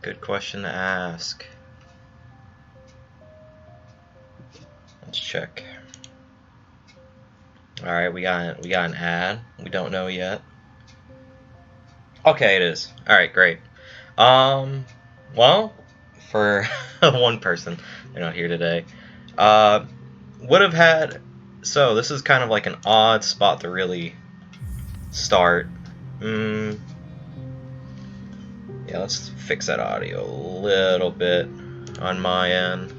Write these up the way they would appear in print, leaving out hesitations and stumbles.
Good question to ask. Let's check. Alright, we got an ad. We don't know yet. Okay, it is. Alright, great. Well, for one person, they're not here today. Would have had. So this is kind of like an odd spot to really start. Yeah, let's fix that audio a little bit on my end.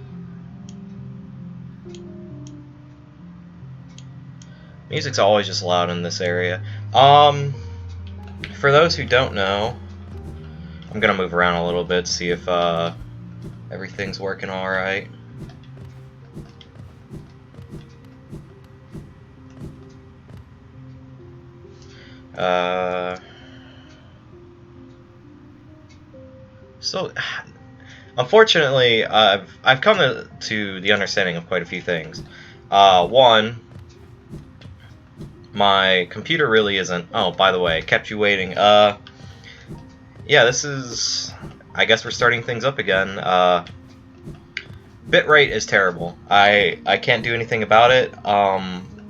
Music's always just loud in this area. For those who don't know, I'm gonna move around a little bit, see if everything's working alright. So, unfortunately, I've come to the understanding of quite a few things. One, my computer really isn't. Oh, by the way, kept you waiting. Yeah, this is. I guess we're starting things up again. Bitrate is terrible. I can't do anything about it.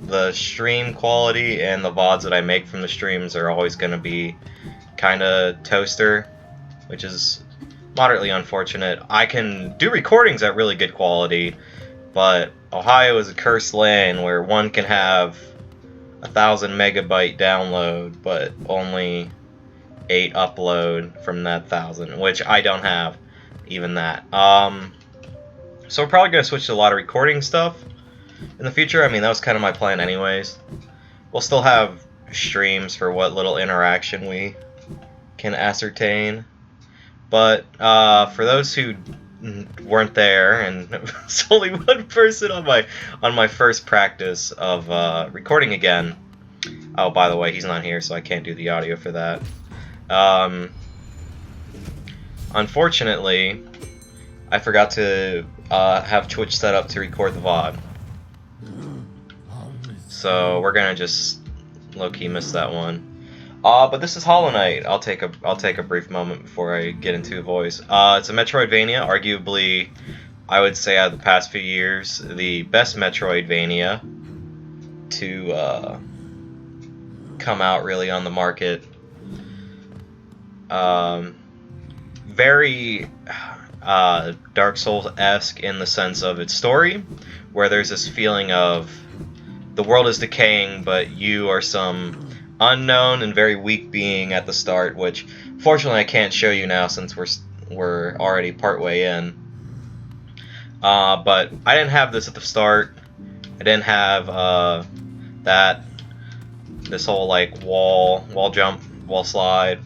The stream quality and the VODs that I make from the streams are always going to be kind of toaster, which is moderately unfortunate. I can do recordings at really good quality, but Ohio is a cursed land where one can have 1,000 megabyte download, but only 8 upload from that 1,000, which I don't have even that. So we're probably going to switch to a lot of recording stuff in the future. I mean, that was kind of my plan anyways. We'll still have streams for what little interaction we can ascertain. But for those who weren't there, and it's only one person on my first practice of recording again. Oh, by the way, he's not here, so I can't do the audio for that. Unfortunately, I forgot to have Twitch set up to record the VOD. So we're gonna just low-key miss that one. But this is Hollow Knight. I'll take a brief moment before I get into a voice. It's a Metroidvania, arguably, I would say out of the past few years, the best Metroidvania to come out really on the market. Very Dark Souls-esque in the sense of its story, where there's this feeling of the world is decaying, but you are some unknown and very weak being at the start, which fortunately I can't show you now since we're already partway in. But I didn't have this at the start. I didn't have this whole like wall jump, wall slide.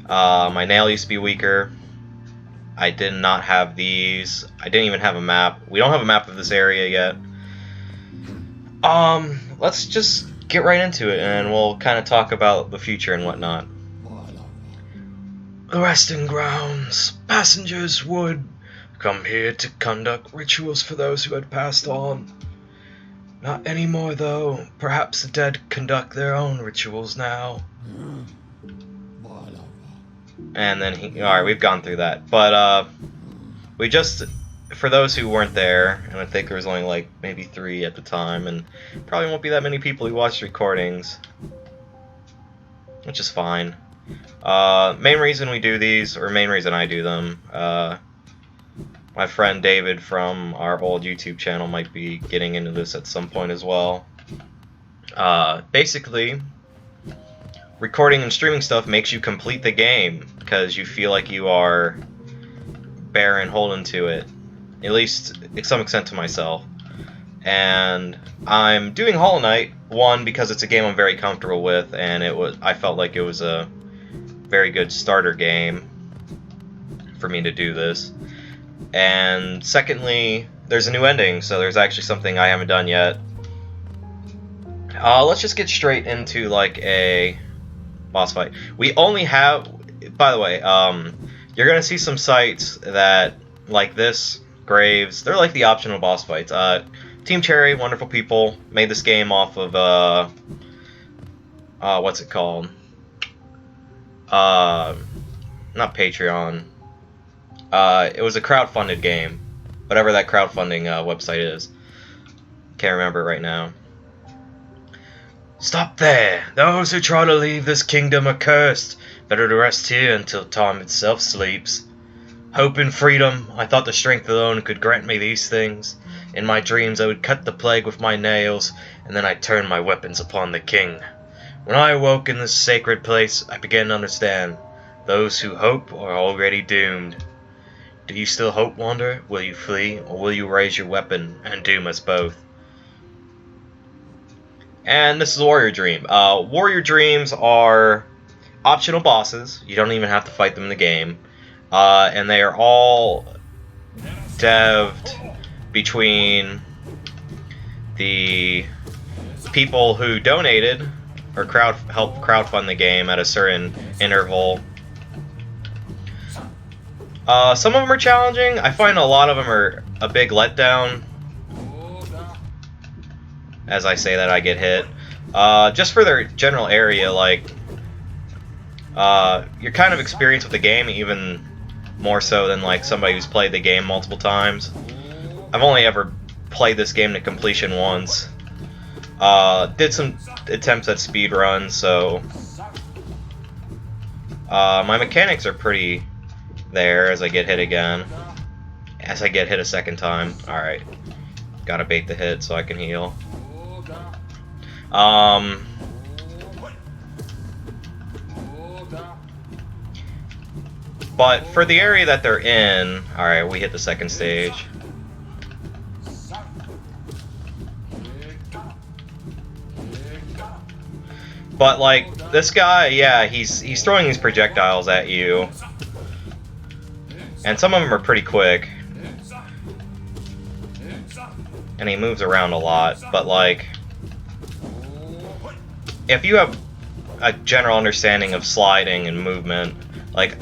My nail used to be weaker. I did not have these. I didn't even have a map. We don't have a map of this area yet. Let's just get right into it, and we'll kind of talk about the future and whatnot. The resting grounds. Passengers would come here to conduct rituals for those who had passed on. Not anymore, though. Perhaps the dead conduct their own rituals now. And then alright, we've gone through that. But, we just, for those who weren't there, and I think there was only like maybe 3 at the time, and probably won't be that many people who watch recordings, which is fine. Main reason we do these, or main reason I do them, my friend David from our old YouTube channel might be getting into this at some point as well. Basically, recording and streaming stuff makes you complete the game, because you feel like you are bearing holding to it. At least, to some extent, to myself. And I'm doing Hollow Knight, one, because it's a game I'm very comfortable with, and I felt like it was a very good starter game for me to do this. And secondly, there's a new ending, so there's actually something I haven't done yet. Let's just get straight into like a boss fight. We only have, by the way, you're gonna see some sites that, like this, Graves, they're like the optional boss fights. Team Cherry, wonderful people, made this game off of, what's it called? Not Patreon. It was a crowdfunded game, whatever that crowdfunding website is. Can't remember it right now. Stop there! Those who try to leave this kingdom are cursed. Better to rest here until time itself sleeps. Hope in freedom. I thought the strength alone could grant me these things. In my dreams I would cut the plague with my nails, and then I'd turn my weapons upon the king. When I awoke in this sacred place, I began to understand. Those who hope are already doomed. Do you still hope, Wanderer? Will you flee, or will you raise your weapon and doom us both? And this is Warrior Dream. Warrior Dreams are optional bosses. You don't even have to fight them in the game. And they are all devved between the people who donated or helped crowdfund the game at a certain interval. Some of them are challenging. I find a lot of them are a big letdown. As I say that, I get hit. Just for their general area, like, your kind of experience with the game, even more so than, like, somebody who's played the game multiple times. I've only ever played this game to completion once. Did some attempts at speedruns, so... my mechanics are pretty there as I get hit again. As I get hit a second time. Alright. Gotta bait the hit so I can heal. But for the area that they're in, alright, we hit the second stage. But like this guy, yeah, he's throwing these projectiles at you, and some of them are pretty quick, and he moves around a lot. But like, if you have a general understanding of sliding and movement, like,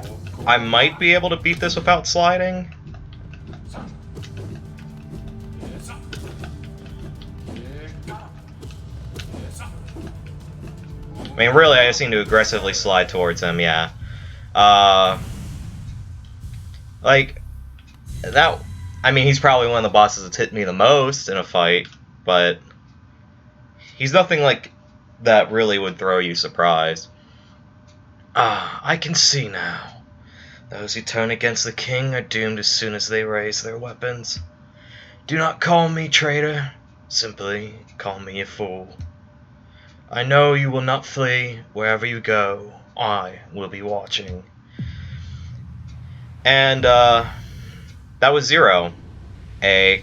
I might be able to beat this without sliding. I mean, really, I just need to aggressively slide towards him, yeah. Like, that... I mean, he's probably one of the bosses that's hit me the most in a fight, but... he's nothing like that really would throw you surprise. Ah, I can see now. Those who turn against the king are doomed as soon as they raise their weapons. Do not call me traitor. Simply call me a fool. I know you will not flee. Wherever you go, I will be watching. And, that was Zero. A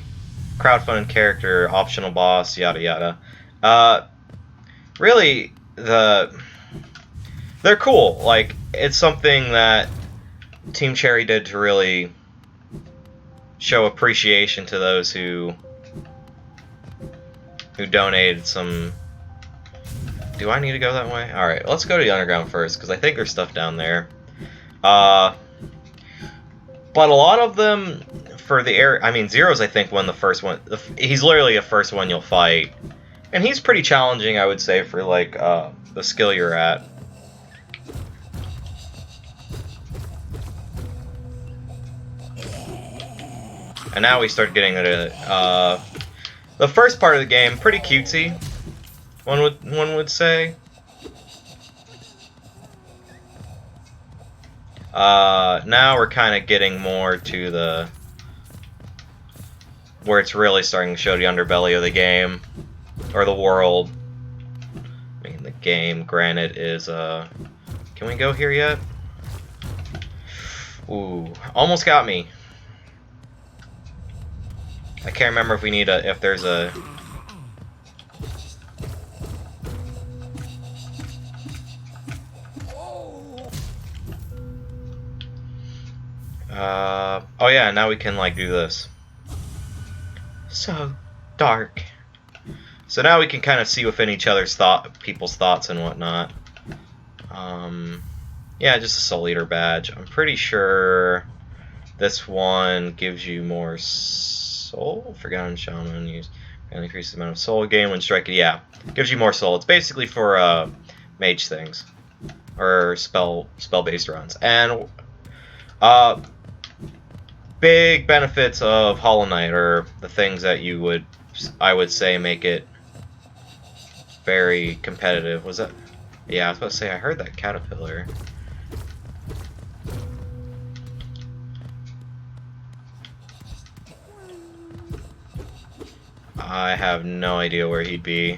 crowdfunded character, optional boss, yada yada. Really, they're cool. Like, it's something that Team Cherry did to really show appreciation to those who donated some... Do I need to go that way? Alright, let's go to the underground first, because I think there's stuff down there. But a lot of them, for the air... I mean, Zero's, I think, one of the first one... He's literally the first one you'll fight. And he's pretty challenging, I would say, for, like, the skill you're at. And now we start getting into the first part of the game, pretty cutesy. One would say. Now we're kind of getting more to the where it's really starting to show the underbelly of the game or the world. I mean, the game, granted, is can we go here yet? Ooh, almost got me. I can't remember if we need if there's a... oh yeah, now we can, like, do this. So dark. So now we can kind of see within each other's people's thoughts and whatnot. Yeah, just a Soul Eater badge. I'm pretty sure this one gives you more soul. Forgotten Shaman use and increases the amount of soul gain when striking. Yeah, gives you more soul. It's basically for mage things or spell-based runs. And big benefits of Hollow Knight, or the things that I would say make it very competitive. Was that? Yeah, I was about to say, I heard that caterpillar. I have no idea where he'd be.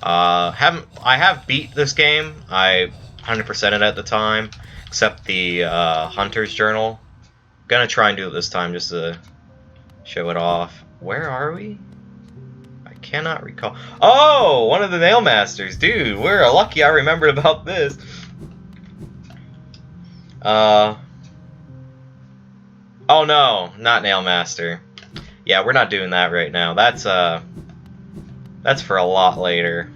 I have beat this game. I 100%ed it at the time, except the Hunter's Journal. Gonna try and do it this time just to show it off. Where are we? I cannot recall. Oh, one of the Nail Masters, dude. We're lucky I remembered about this. Oh no, not Nail Master. Yeah, we're not doing that right now. That's for a lot later.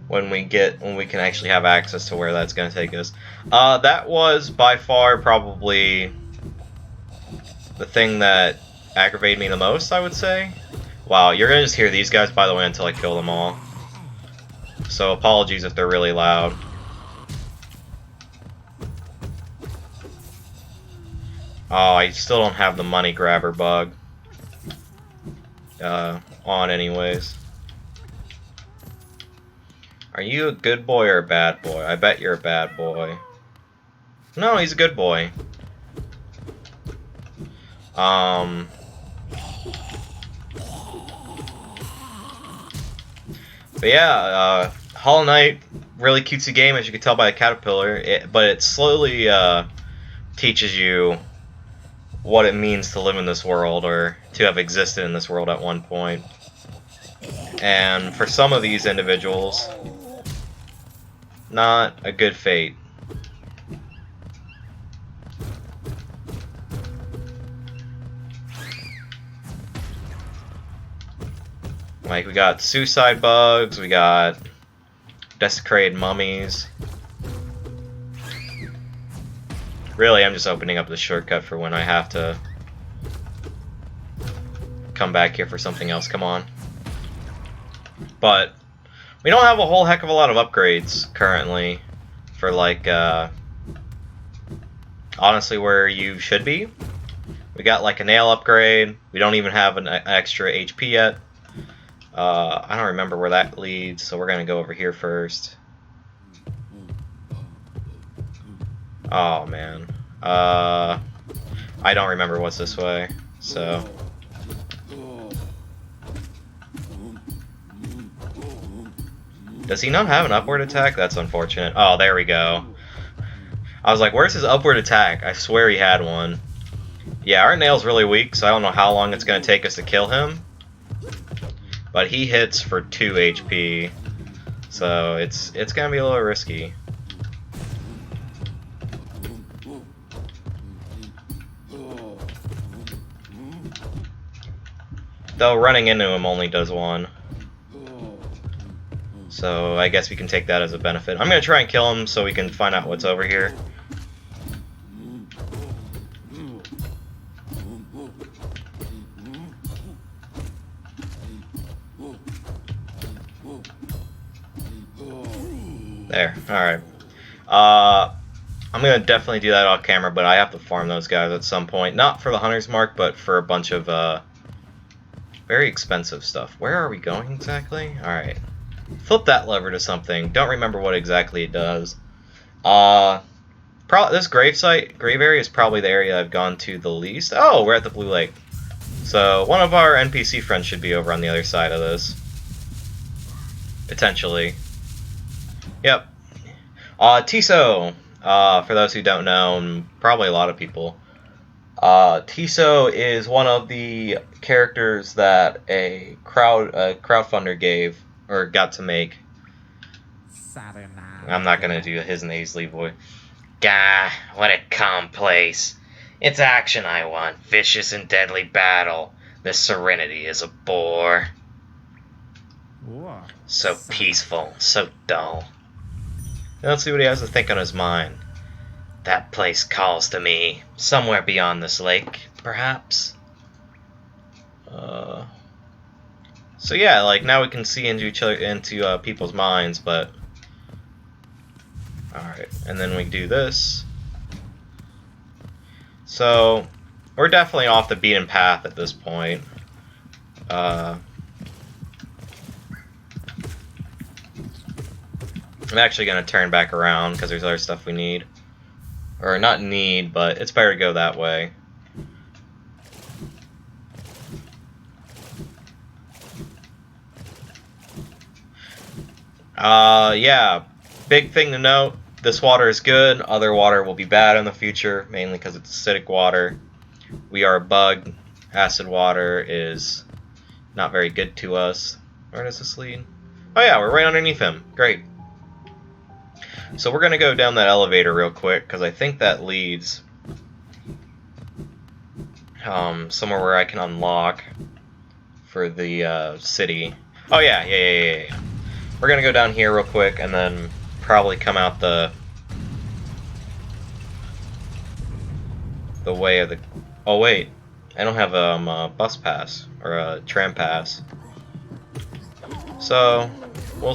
When we can actually have access to where that's gonna take us. That was by far probably the thing that aggravated me the most, I would say. Wow, you're gonna just hear these guys, by the way, until I kill them all. So apologies if they're really loud. Oh, I still don't have the money grabber bug on anyways. Are you a good boy or a bad boy? I bet you're a bad boy. No, he's a good boy. But yeah, Hollow Knight, really cutesy game, as you can tell by the caterpillar, but it slowly teaches you what it means to live in this world, or to have existed in this world at one point. And for some of these individuals, not a good fate. Like, we got suicide bugs, we got desecrated mummies. Really, I'm just opening up the shortcut for when I have to come back here for something else. Come on. But we don't have a whole heck of a lot of upgrades currently for, like, honestly, where you should be. We got, like, a nail upgrade. We don't even have an extra HP yet. I don't remember where that leads, so we're gonna go over here first. Oh, man. I don't remember what's this way, so... Does he not have an upward attack? That's unfortunate. Oh, there we go. I was like, where's his upward attack? I swear he had one. Yeah, our nail's really weak, so I don't know how long it's going to take us to kill him. But he hits for 2 HP, so it's going to be a little risky. Though running into him only does 1. So I guess we can take that as a benefit. I'm going to try and kill him so we can find out what's over here. There, alright. I'm going to definitely do that off camera, but I have to farm those guys at some point. Not for the Hunter's Mark, but for a bunch of very expensive stuff. Where are we going exactly? Alright. Flip that lever to something. Don't remember what exactly it does. This grave area is probably the area I've gone to the least. Oh, we're at the Blue Lake. So one of our NPC friends should be over on the other side of this. Potentially. Yep. Tiso. For those who don't know, and probably a lot of people, Tiso is one of the characters that a crowdfunder gave, or got to make. I'm not gonna do his nasally voice. Gah, what a calm place. It's action I want, vicious and deadly battle. This serenity is a bore. So peaceful, so dull. Now let's see what he has to think on his mind. That place calls to me. Somewhere beyond this lake, perhaps? So yeah, like, now we can see into people's minds, but... Alright, and then we do this. So, we're definitely off the beaten path at this point. I'm actually going to turn back around because there's other stuff we need. Or not need, but it's better to go that way. Yeah, big thing to note, this water is good, other water will be bad in the future, mainly because it's acidic water. We are a bug, acid water is not very good to us. Where does this lead? Oh yeah, we're right underneath him, great. So we're gonna go down that elevator real quick, because I think that leads somewhere where I can unlock for the city. Oh yeah. We're gonna go down here real quick and then probably come out the way of the... Oh wait, I don't have a bus pass or a tram pass. So we'll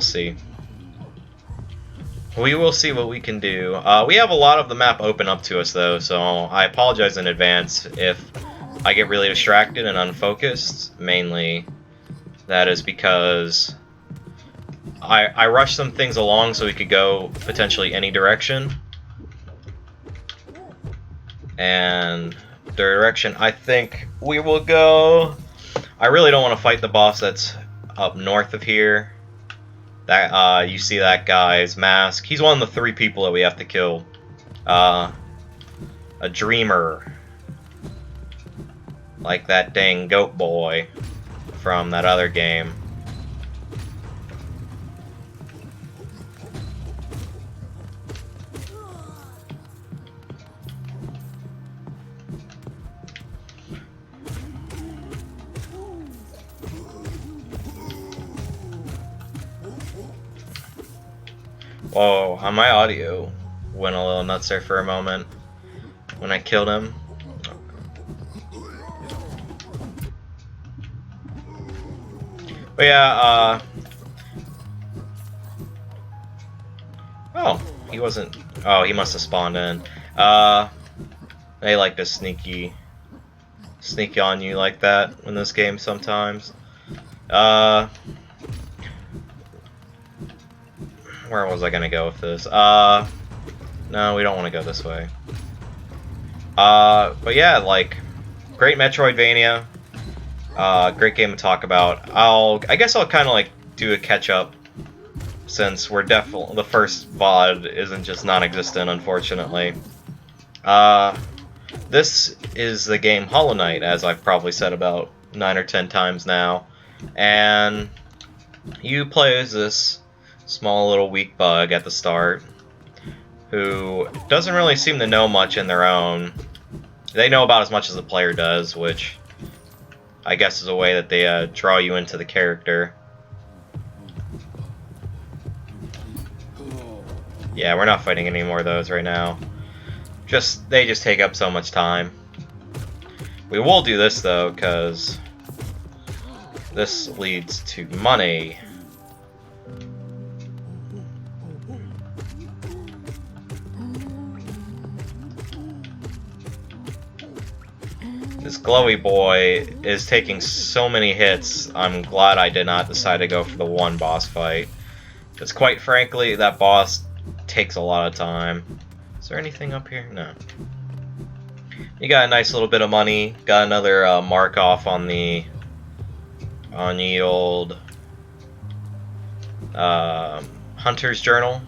see. We will see what we can do. We have a lot of the map open up to us though, so I apologize in advance if I get really distracted and unfocused. Mainly that is because I rushed some things along so we could go potentially any direction. And the direction I think we will go... I really don't want to fight the boss that's up north of here. That you see that guy's mask. He's one of the 3 people that we have to kill. A dreamer. Like that dang goat boy from that other game. Whoa, my audio went a little nuts there for a moment when I killed him. But yeah, oh, he wasn't... Oh, he must have spawned in. They like to sneak on you like that in this game sometimes. Where was I gonna go with this? No, we don't want to go this way. But yeah, like, great Metroidvania. Great game to talk about. I guess I'll kind of like do a catch up, since we're definitely the first VOD isn't just non-existent, unfortunately. This is the game Hollow Knight, as I've probably said about 9 or 10 times now, and you play as this small little weak bug at the start who doesn't really seem to know much in their own. They know about as much as the player does, which I guess is a way that they draw you into the character. Yeah, we're not fighting any more of those right now. They just take up so much time. We will do this though, because this leads to money. This glowy boy is taking so many hits, I'm glad I did not decide to go for the one boss fight. Because quite frankly, that boss takes a lot of time. Is there anything up here? No. You got a nice little bit of money, got another mark off on the old Hunter's Journal.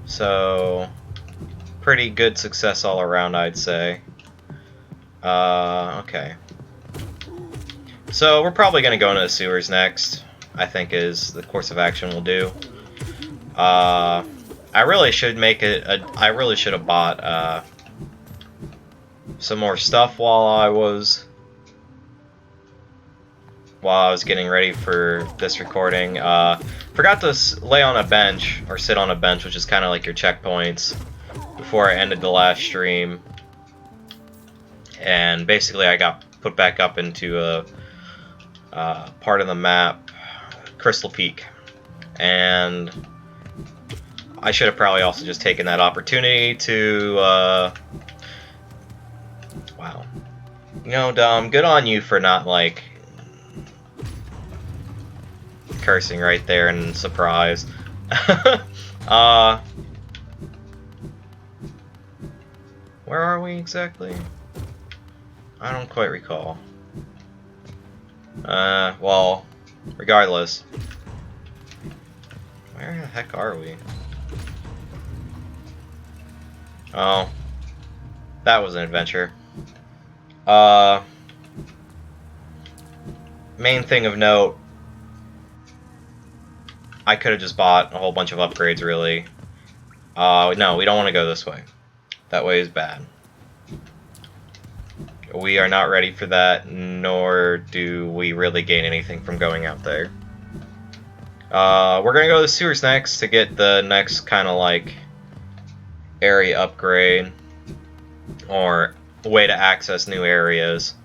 So... pretty good success all around, I'd say. Okay. So we're probably gonna go into the sewers next, I think is the course of action we'll do. I really should make it I really should have bought some more stuff while I was getting ready for this recording. Forgot to lay on a bench or sit on a bench, which is kind of like your checkpoints, before I ended the last stream, and basically I got put back up into a part of the map, Crystal Peak, and I should have probably also just taken that opportunity to, wow. You know, Dom, good on you for not, like, cursing right there in surprise. Where are we exactly? I don't quite recall. Well, regardless. Where the heck are we? Oh. That was an adventure. Main thing of note, I could have just bought a whole bunch of upgrades, really. No, we don't want to go this way. That way is bad. We are not ready for that, nor do we really gain anything from going out there. We're gonna go to the sewers next to get the next kind of like area upgrade or way to access new areas.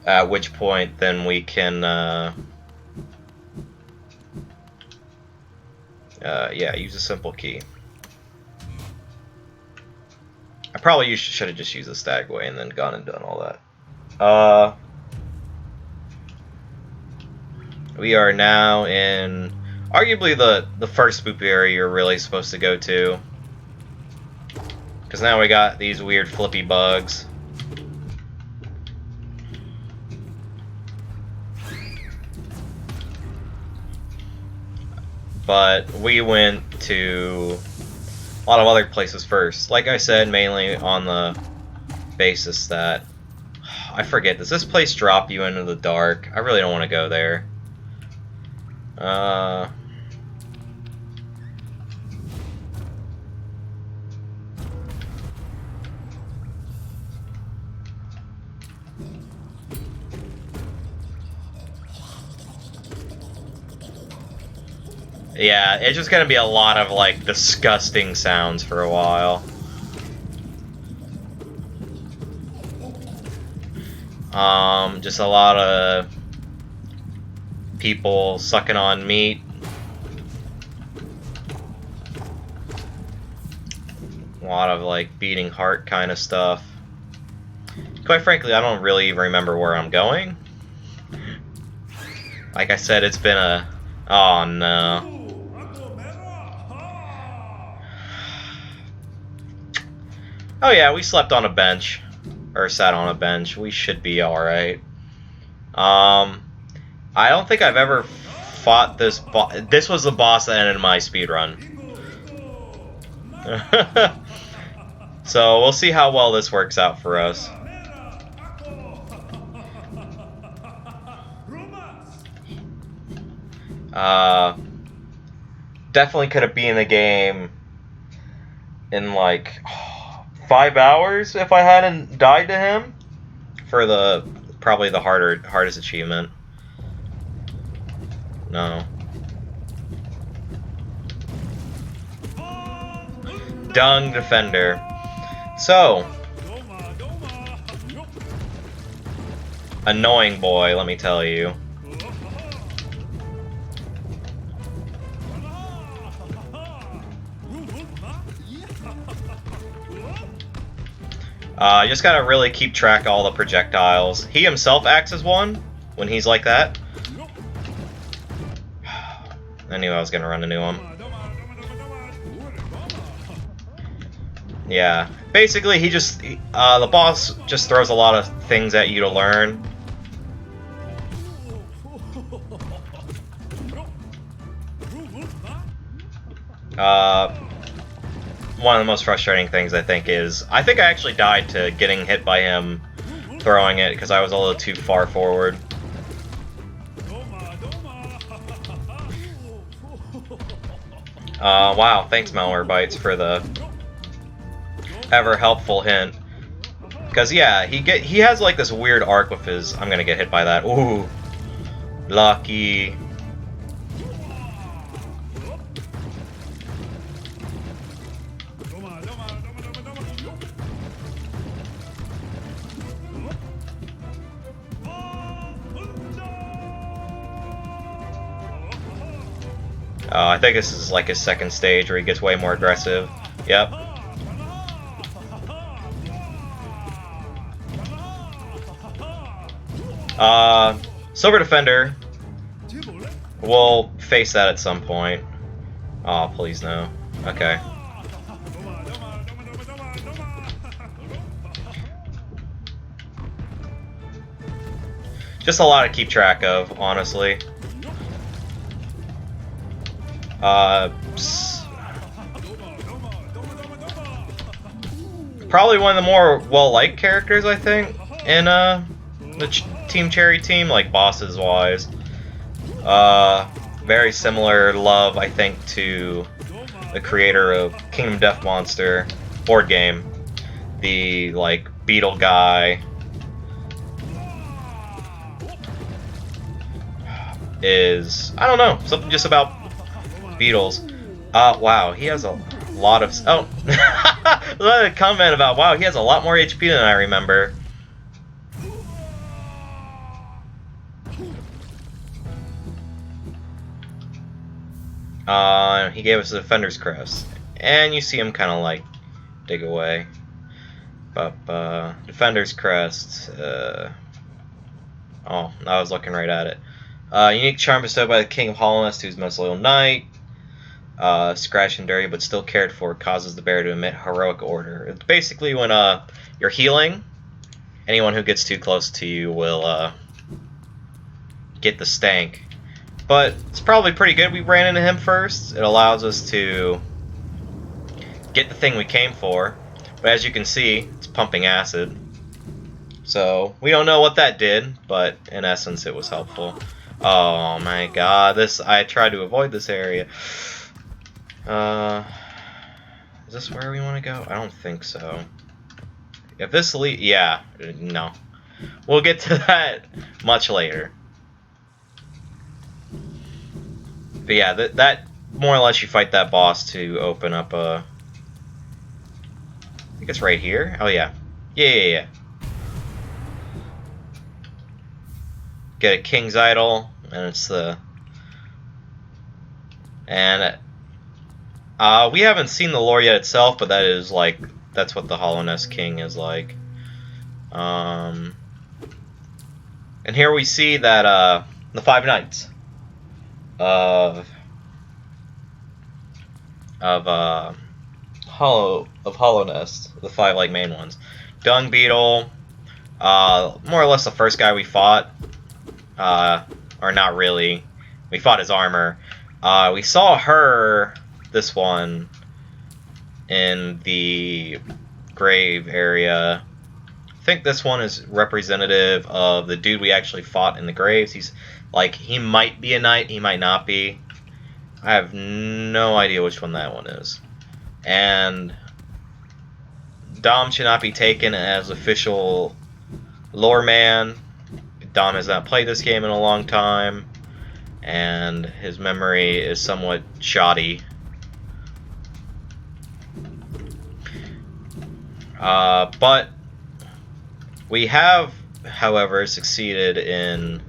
At which point, then we can, yeah, use a simple key. I probably should have just used the Stagway and then gone and done all that. We are now in arguably the first spoopy area you're really supposed to go to. Because now we got these weird flippy bugs. But we went to a lot of other places first. Like I said, mainly on the basis that... I forget, does this place drop you into the dark? I really don't want to go there. Yeah, it's just gonna be a lot of, like, disgusting sounds for a while. Just a lot of people sucking on meat. A lot of, like, beating heart kind of stuff. Quite frankly, I don't really even remember where I'm going. Like I said, it's been a... Oh, no. Oh yeah, we slept on a bench. Or sat on a bench. We should be alright. I don't think I've ever fought this boss. This was the boss that ended my speedrun. So we'll see how well this works out for us. Definitely could have been in the game in like 5 hours if I hadn't died to him for the probably the hardest achievement. No. Dung Defender. So, annoying boy, let me tell you. You just gotta really keep track of all the projectiles. He himself acts as one when he's like that. I knew I was gonna run into him. Yeah, basically he just, the boss just throws a lot of things at you to learn. One of the most frustrating things I think is, I think I actually died to getting hit by him throwing it because I was a little too far forward. Wow, thanks Malwarebytes for the ever helpful hint. Because yeah, he has like this weird arc with his... I'm gonna get hit by that. Ooh, lucky. I think this is like his second stage where he gets way more aggressive. Yep. Silver Defender. We'll face that at some point. Oh, please no. Okay. Just a lot to keep track of, honestly. Probably one of the more well-liked characters, I think, in the Team Cherry team, like bosses-wise. Very similar love, I think, to the creator of Kingdom Death Monster board game. The, like, beetle guy is, I don't know, something just about beetles. Wow, he has a lot of, oh, a comment about, wow, he has a lot more HP than I remember. He gave us the Defender's Crest, and you see him kind of like dig away. But Defender's Crest. Oh, I was looking right at it. Unique charm bestowed by the King of Hollownest, who's most loyal knight. Scratched and dirty, but still cared for, causes the bear to emit heroic order. It's basically when you're healing, anyone who gets too close to you will get the stank. But it's probably pretty good we ran into him first. It allows us to get the thing we came for. But as you can see, it's pumping acid. So we don't know what that did, but in essence it was helpful. Oh my god, I tried to avoid this area. Is this where we want to go? I don't think so. If this leads, yeah, no. We'll get to that much later. But yeah, that more or less you fight that boss to open up a... I think it's right here. Oh yeah. Yeah. Get a King's Idol, and it's the... And we haven't seen the lore yet itself, but that is like, that's what the Hollownest King is like. And here we see that the Five Knights of Hollownest, the five like main ones. Dung Beetle, more or less the first guy we fought, or not really. We fought his armor. We saw her, this one, in the grave area. I think this one is representative of the dude we actually fought in the graves. He's like, he might be a knight, he might not be. I have no idea which one that one is. And Dom should not be taken as official lore man. Dom has not played this game in a long time, and his memory is somewhat shoddy. But we have, however, succeeded in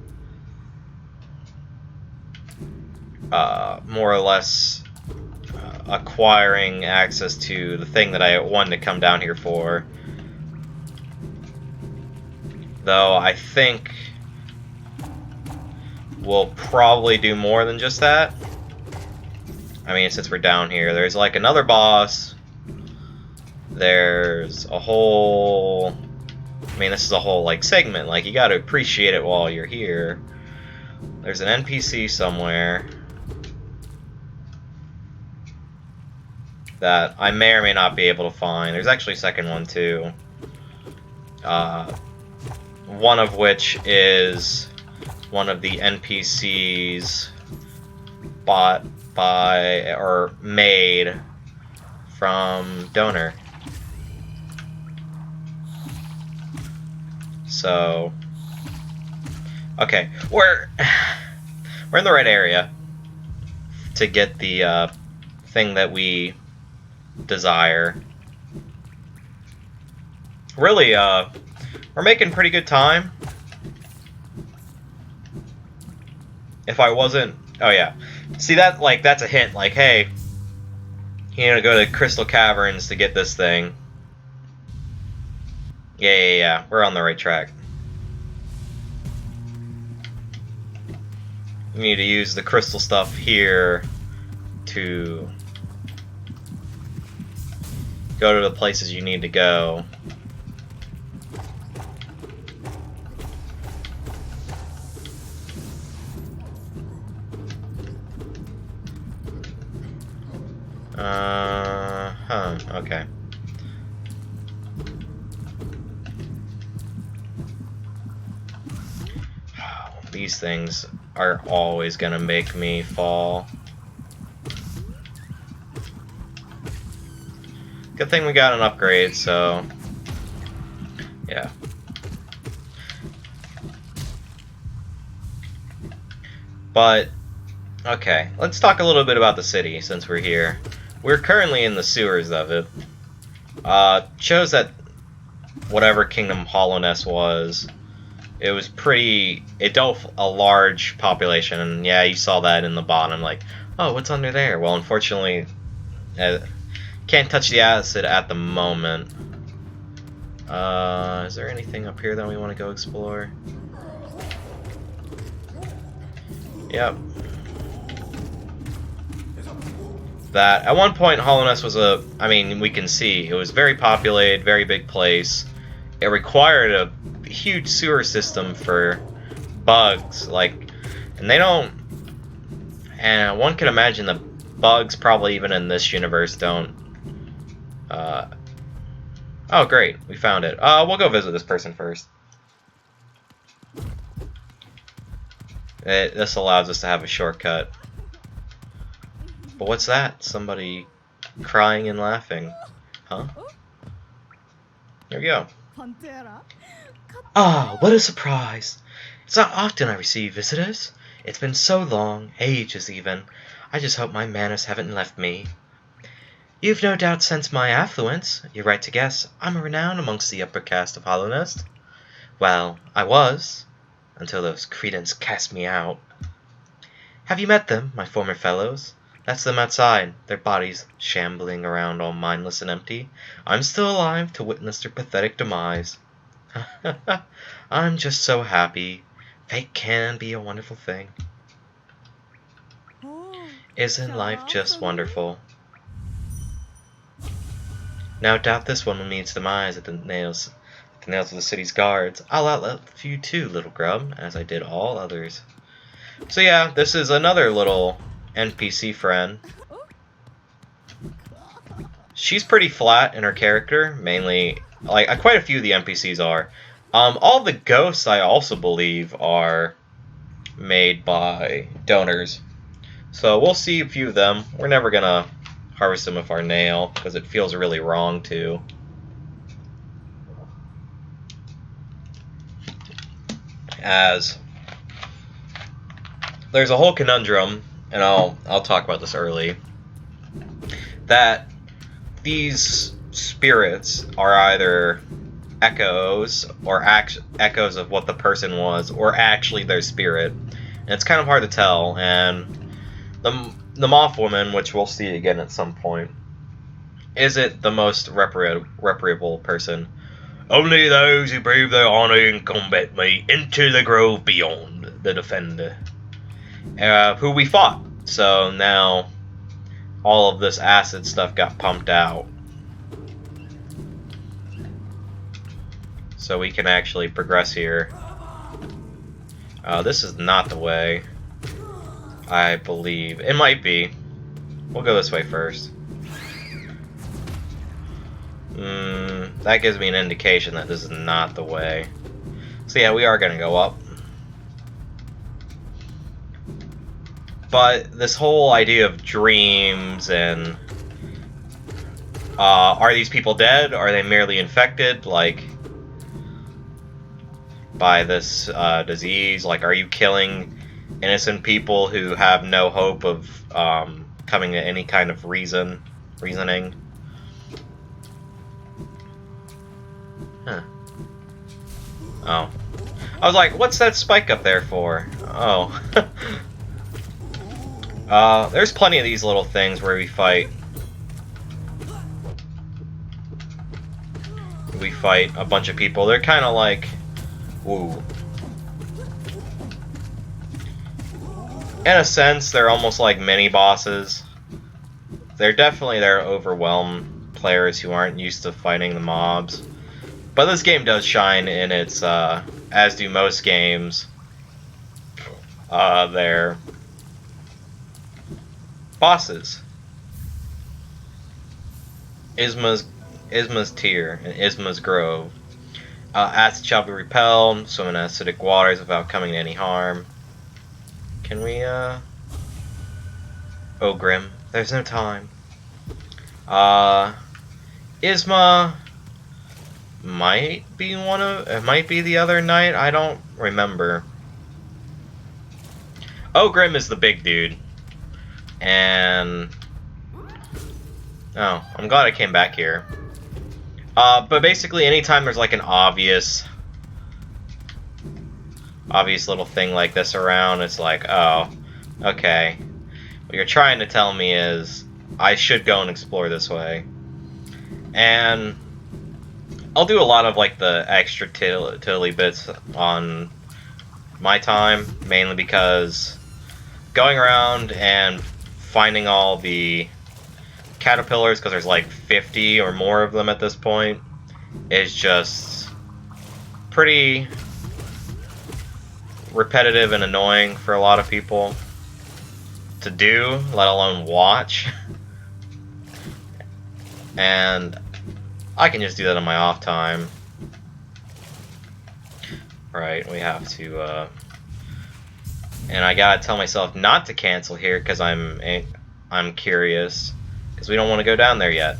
more or less acquiring access to the thing that I wanted to come down here for. Though I think we'll probably do more than just that. I mean, since we're down here, there's like another boss. There's a whole... I mean, this is a whole like segment. Like, you gotta appreciate it while you're here. There's an NPC somewhere that I may or may not be able to find. There's actually a second one too. One of which is one of the NPCs bought by or made from Donor. So, okay, we're in the right area to get the thing that we desire. Really, we're making pretty good time. If I wasn't, oh yeah, See that? Like, that's a hint. Like, hey, you need to go to Crystal Caverns to get this thing. Yeah. We're on the right track. We need to use the crystal stuff here to go to the places you need to go. Okay. These things are always gonna make me fall. Good thing we got an upgrade, so yeah. But okay, let's talk a little bit about the city since we're here. We're currently in the sewers of it. Shows that whatever Kingdom Hallownest was, it was pretty. It dealt a large population, and yeah, you saw that in the bottom. Like, oh, what's under there? Well, unfortunately, can't touch the acid at the moment. Is there anything up here that we want to go explore? Yep. That at one point Hallownest was I mean, we can see it was very populated, very big place. It required a huge sewer system for bugs, like, and they don't, and one can imagine the bugs probably even in this universe don't. Oh great, we found it. We'll go visit this person first. This allows us to have a shortcut. But what's that? Somebody crying and laughing. Huh? Here we go. Ah, what a surprise! It's not often I receive visitors. It's been so long, ages even. I just hope my manners haven't left me. You've no doubt sensed my affluence. You're right to guess. I'm a renown amongst the upper caste of Hallownest. Well, I was, until those cretins cast me out. Have you met them, my former fellows? That's them outside, their bodies shambling around all mindless and empty. I'm still alive to witness their pathetic demise. I'm just so happy. Fate can be a wonderful thing. Isn't life just wonderful? No doubt this one will meet its demise at the nails of the city's guards. I'll outlive you too, little grub, as I did all others. So yeah, this is another little NPC friend. She's pretty flat in her character, mainly, like, quite a few of the NPCs are. All the ghosts, I also believe, are made by donors. So we'll see a few of them. We're never gonna harvest them with our nail, because it feels really wrong to. As there's a whole conundrum, and I'll talk about this early, that these spirits are either echoes or echoes of what the person was, or actually their spirit, and it's kind of hard to tell. And the Moth Woman, which we'll see again at some point, isn't the most reparable person. Only those who prove their honor in combat may enter the grove beyond, the defender. Who we fought. So now all of this acid stuff got pumped out. So we can actually progress here. This is not the way, I believe. It might be. We'll go this way first. That gives me an indication that this is not the way. So yeah, we are going to go up. But this whole idea of dreams and are these people dead? Are they merely infected, like, by this disease? Like, are you killing innocent people who have no hope of coming to any kind of reasoning? Huh. Oh. I was like, what's that spike up there for? Oh. There's plenty of these little things where we fight. We fight a bunch of people. They're kind of like, ooh. In a sense, they're almost like mini bosses. They're definitely there to overwhelm players who aren't used to fighting the mobs. But this game does shine in its, as do most games, their bosses. Isma's Tier and Isma's Grove. Acid shall be repelled, swim in acidic waters without coming to any harm. Can we, Oh, Grim, there's no time. Isma might be it might be the other night, I don't remember. Ogrim is the big dude. And oh, I'm glad I came back here. But basically anytime there's like an obvious little thing like this around, it's like, oh, okay. What you're trying to tell me is I should go and explore this way. And I'll do a lot of like the extra tiddly bits on my time, mainly because going around and finding all the caterpillars, because there's like 50 or more of them at this point, is just pretty repetitive and annoying for a lot of people to do, let alone watch. And I can just do that on my off time. Right, we have to, and I gotta tell myself not to cancel here because I'm curious, because we don't want to go down there yet.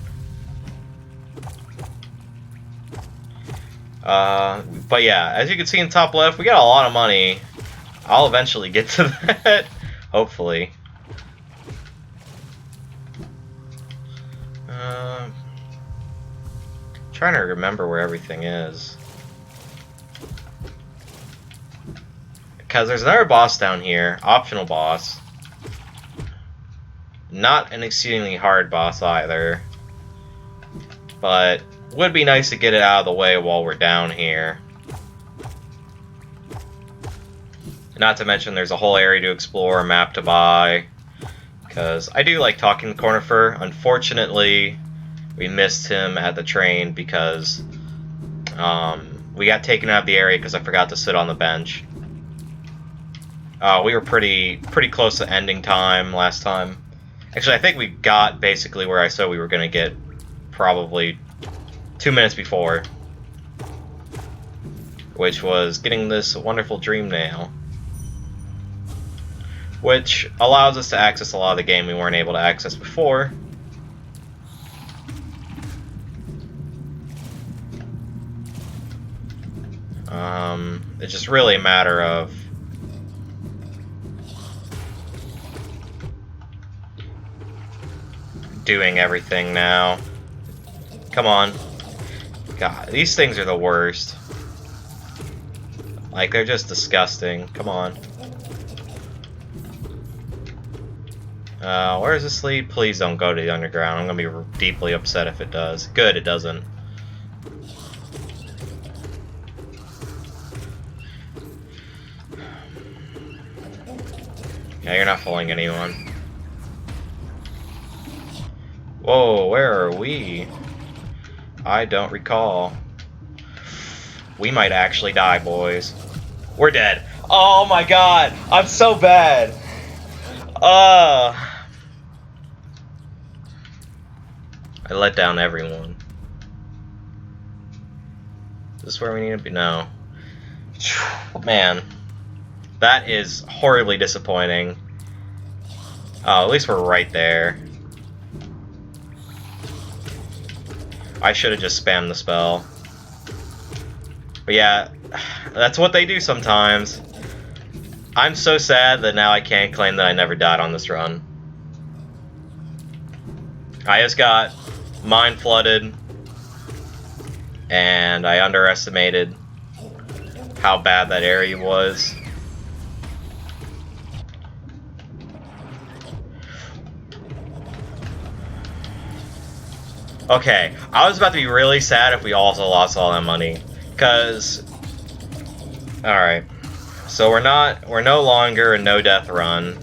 But yeah, as you can see in top left, we got a lot of money. I'll eventually get to that, hopefully. Trying to remember where everything is. Because there's another boss down here, optional boss. Not an exceedingly hard boss either. But would be nice to get it out of the way while we're down here. Not to mention there's a whole area to explore, a map to buy. Because I do like talking to Cornifer. Unfortunately, we missed him at the train because we got taken out of the area because I forgot to sit on the bench. We were pretty close to ending time last time. Actually, I think we got basically where I said we were going to get probably 2 minutes before. Which was getting this wonderful dream nail. Which allows us to access a lot of the game we weren't able to access before. It's just really a matter of doing everything now. Come on. God, these things are the worst. Like, they're just disgusting. Come on. Where does this lead? Please don't go to the underground. I'm gonna be deeply upset if it does. Good, it doesn't. Yeah, you're not fooling anyone. Whoa, where are we? I don't recall. We might actually die, boys. We're dead. Oh my god! I'm so bad! I let down everyone. Is this where we need to be? No. Man. That is horribly disappointing. Oh, at least we're right there. I should have just spammed the spell. But yeah, that's what they do sometimes. I'm so sad that now I can't claim that I never died on this run. I just got mind flooded, and I underestimated how bad that area was. Okay, I was about to be really sad if we also lost all that money. Cause alright. So we're no longer a no death run.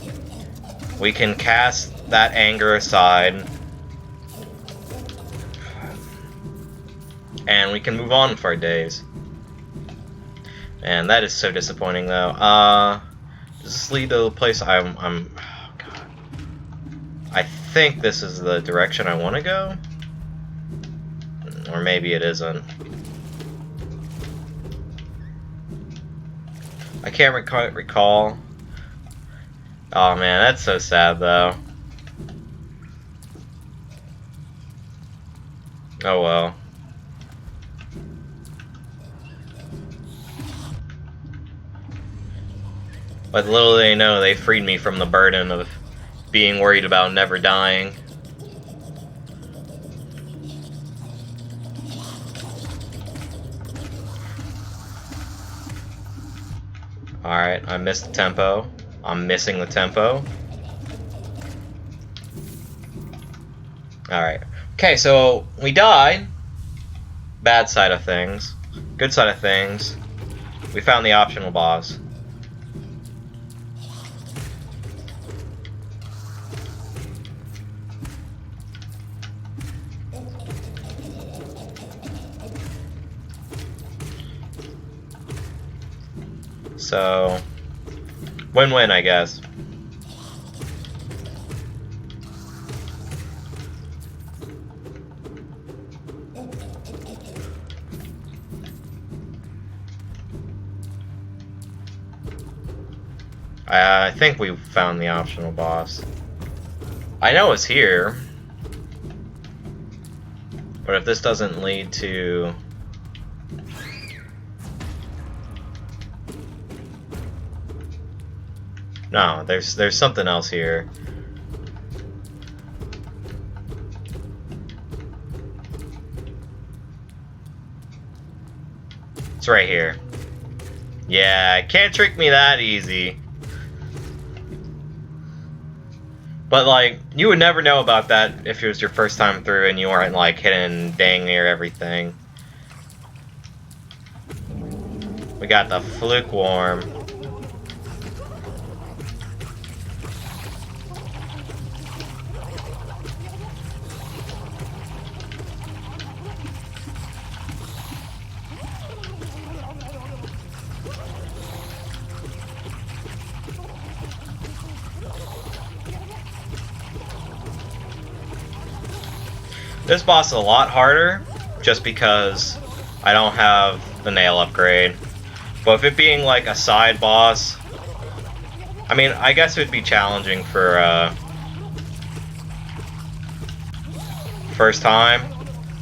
We can cast that anger aside. And we can move on for our days. And that is so disappointing though. Does this lead to the place oh God. I think this is the direction I want to go. Or maybe it isn't. I can't recall. Oh man, that's so sad though. Oh well. But little they know, they freed me from the burden of being worried about never dying. Alright, I missed the tempo. I'm missing the tempo. Alright. Okay, so we died. Bad side of things. Good side of things. We found the optional boss. So, win-win, I guess. I think we found the optional boss. I know it's here. But if this doesn't lead to... No, there's something else here. It's right here. Yeah, can't trick me that easy. But like, you would never know about that if it was your first time through and you weren't like hitting dang near everything. We got the Fluke Worm. This boss is a lot harder, just because I don't have the nail upgrade. But if it being like a side boss, I mean, I guess it would be challenging for first time,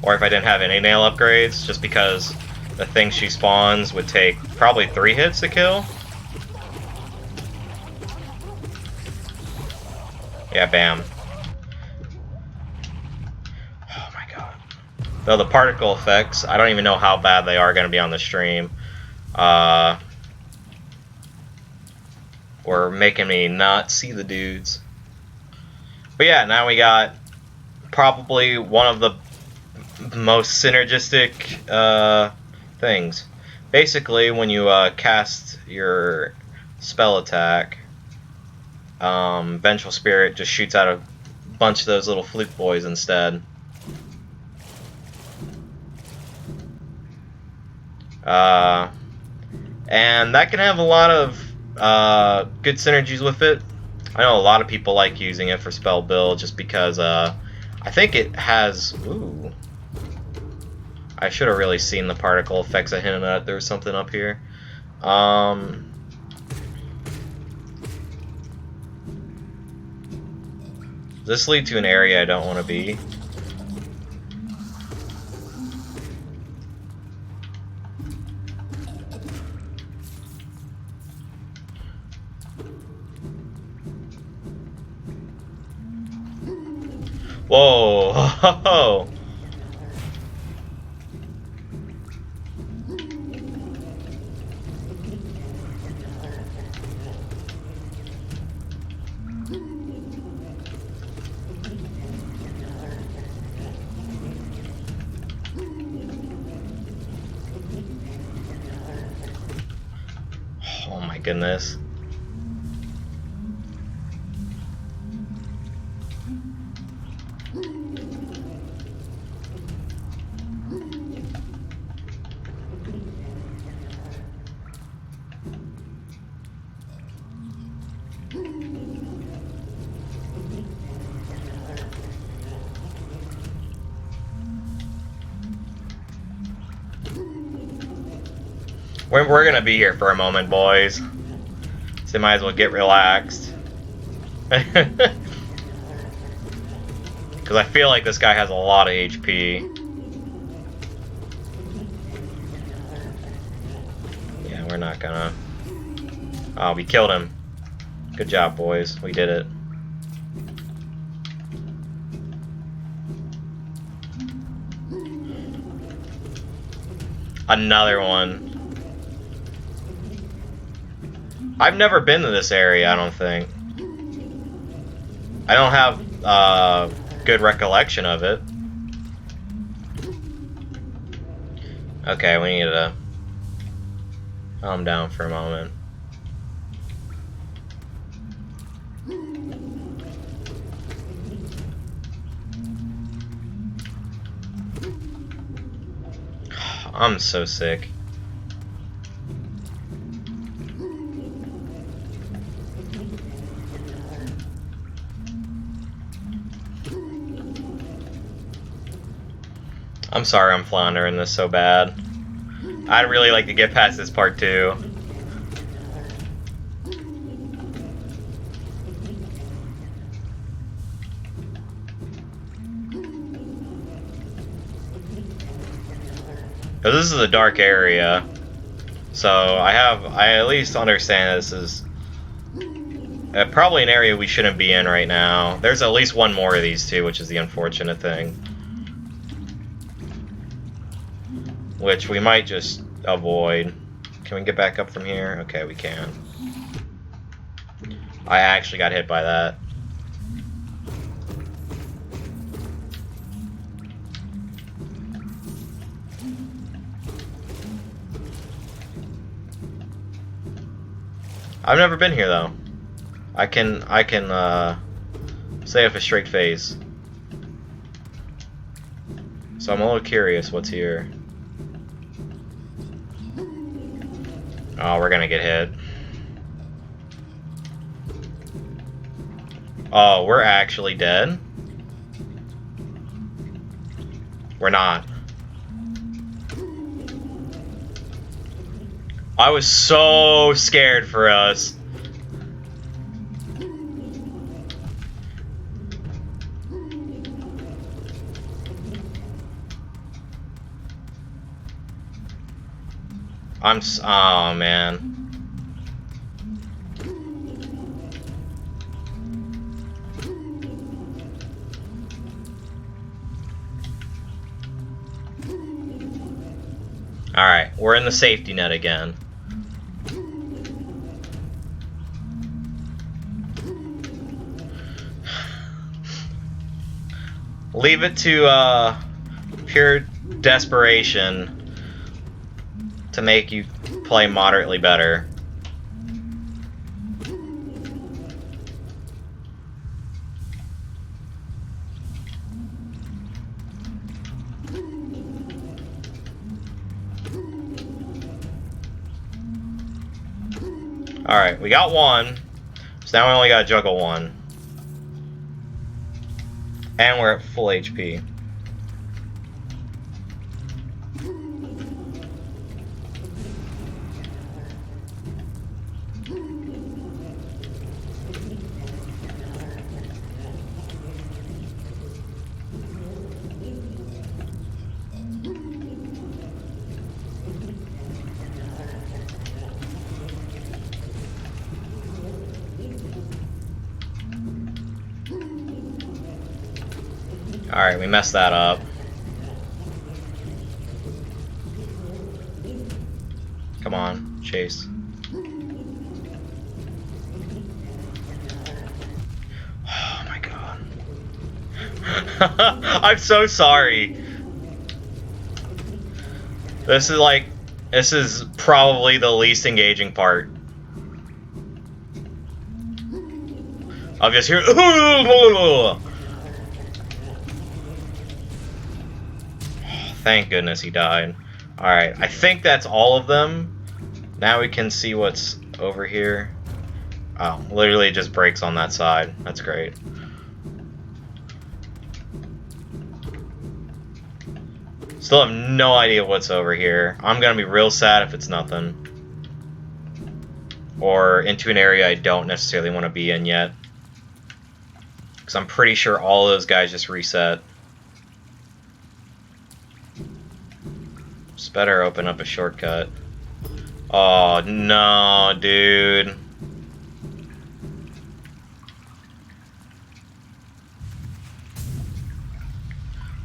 or if I didn't have any nail upgrades, just because the thing she spawns would take probably 3 hits to kill. Yeah, bam. Though the particle effects, I don't even know how bad they are going to be on the stream. Or making me not see the dudes. But yeah, now we got probably one of the most synergistic things. Basically, when you cast your spell attack, Vengeful Spirit just shoots out a bunch of those little fluke boys instead. And that can have a lot of good synergies with it. I know a lot of people like using it for spell build just because I think it has... Ooh. I should have really seen the particle effects. I hinted at there was something up here. Does this lead to an area I don't want to be? Whoa! Ho, ho. goodness. We're gonna be here for a moment, boys. So might as well get relaxed. Because I feel like this guy has a lot of HP. Yeah, we're not gonna... Oh, we killed him. Good job, boys. We did it. Another one. I've never been to this area, I don't think. I don't have good recollection of it. Okay, we need to calm down for a moment. I'm so sick. I'm sorry I'm floundering this so bad. I'd really like to get past this part too. Because this is a dark area. So I at least understand this is probably an area we shouldn't be in right now. There's at least one more of these too, which is the unfortunate thing. Which we might just avoid. Can we get back up from here? Okay, we can. I actually got hit by that. I've never been here though. I can say with a straight face. So I'm a little curious what's here. Oh, we're gonna get hit. Oh, we're actually dead? We're not. I was so scared for us. Oh man. Alright, we're in the safety net again. Leave it to pure desperation to make you play moderately better. Alright, we got one. So now we only gotta juggle one. And we're at full HP. Alright, we messed that up. Come on, chase. Oh my god. I'm so sorry. This is probably the least engaging part. I'm just here. Thank goodness he died. Alright, I think that's all of them. Now we can see what's over here. Oh, literally it just breaks on that side. That's great. Still have no idea what's over here. I'm gonna be real sad if it's nothing. Or into an area I don't necessarily want to be in yet. Because I'm pretty sure all those guys just reset. Just better open up a shortcut. Oh, no, dude.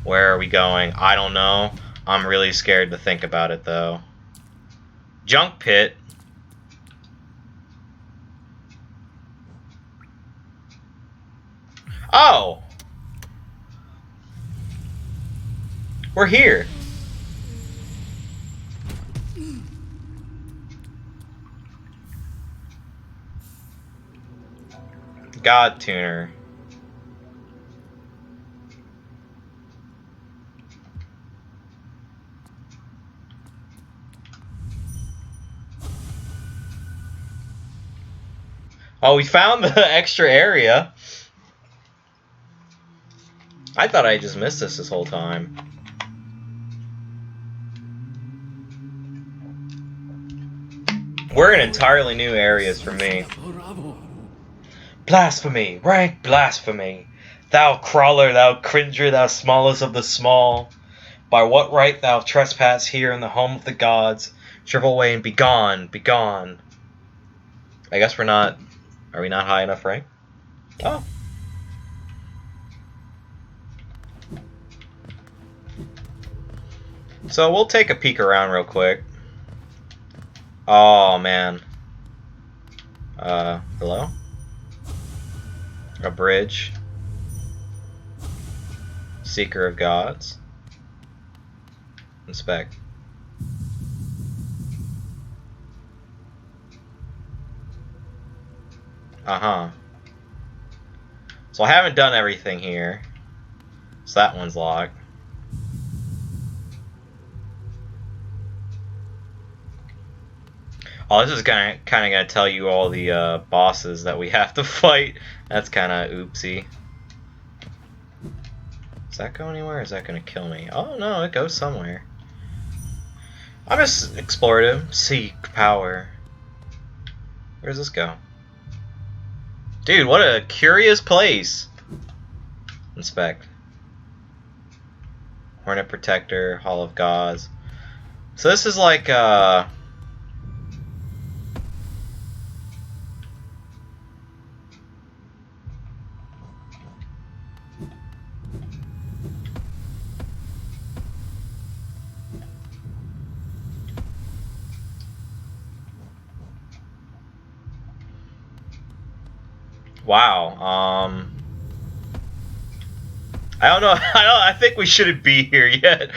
Where are we going? I don't know. I'm really scared to think about it, though. Junk pit? Oh! We're here. God Tuner. Oh, we found the extra area. I thought I just missed this whole time. We're in entirely new areas for me. Blasphemy! Rank blasphemy! Thou crawler, thou cringer, thou smallest of the small! By what right thou trespass here in the home of the gods? Shrivel away and be gone, be gone. I guess we're not... Are we not high enough rank? Oh. So we'll take a peek around real quick. Oh, man. Hello? A bridge. Seeker of Gods. Inspect. Uh-huh. So I haven't done everything here. So that one's locked. Oh, this is kind of gonna tell you all the bosses that we have to fight. That's kind of oopsie. Does that go anywhere? Or is that gonna kill me? Oh no, it goes somewhere. I'm just explorative. Seek power. Where does this go? Dude, what a curious place. Inspect. Hornet Protector, Hall of Gods. So this is like wow. I don't know. I think we shouldn't be here yet.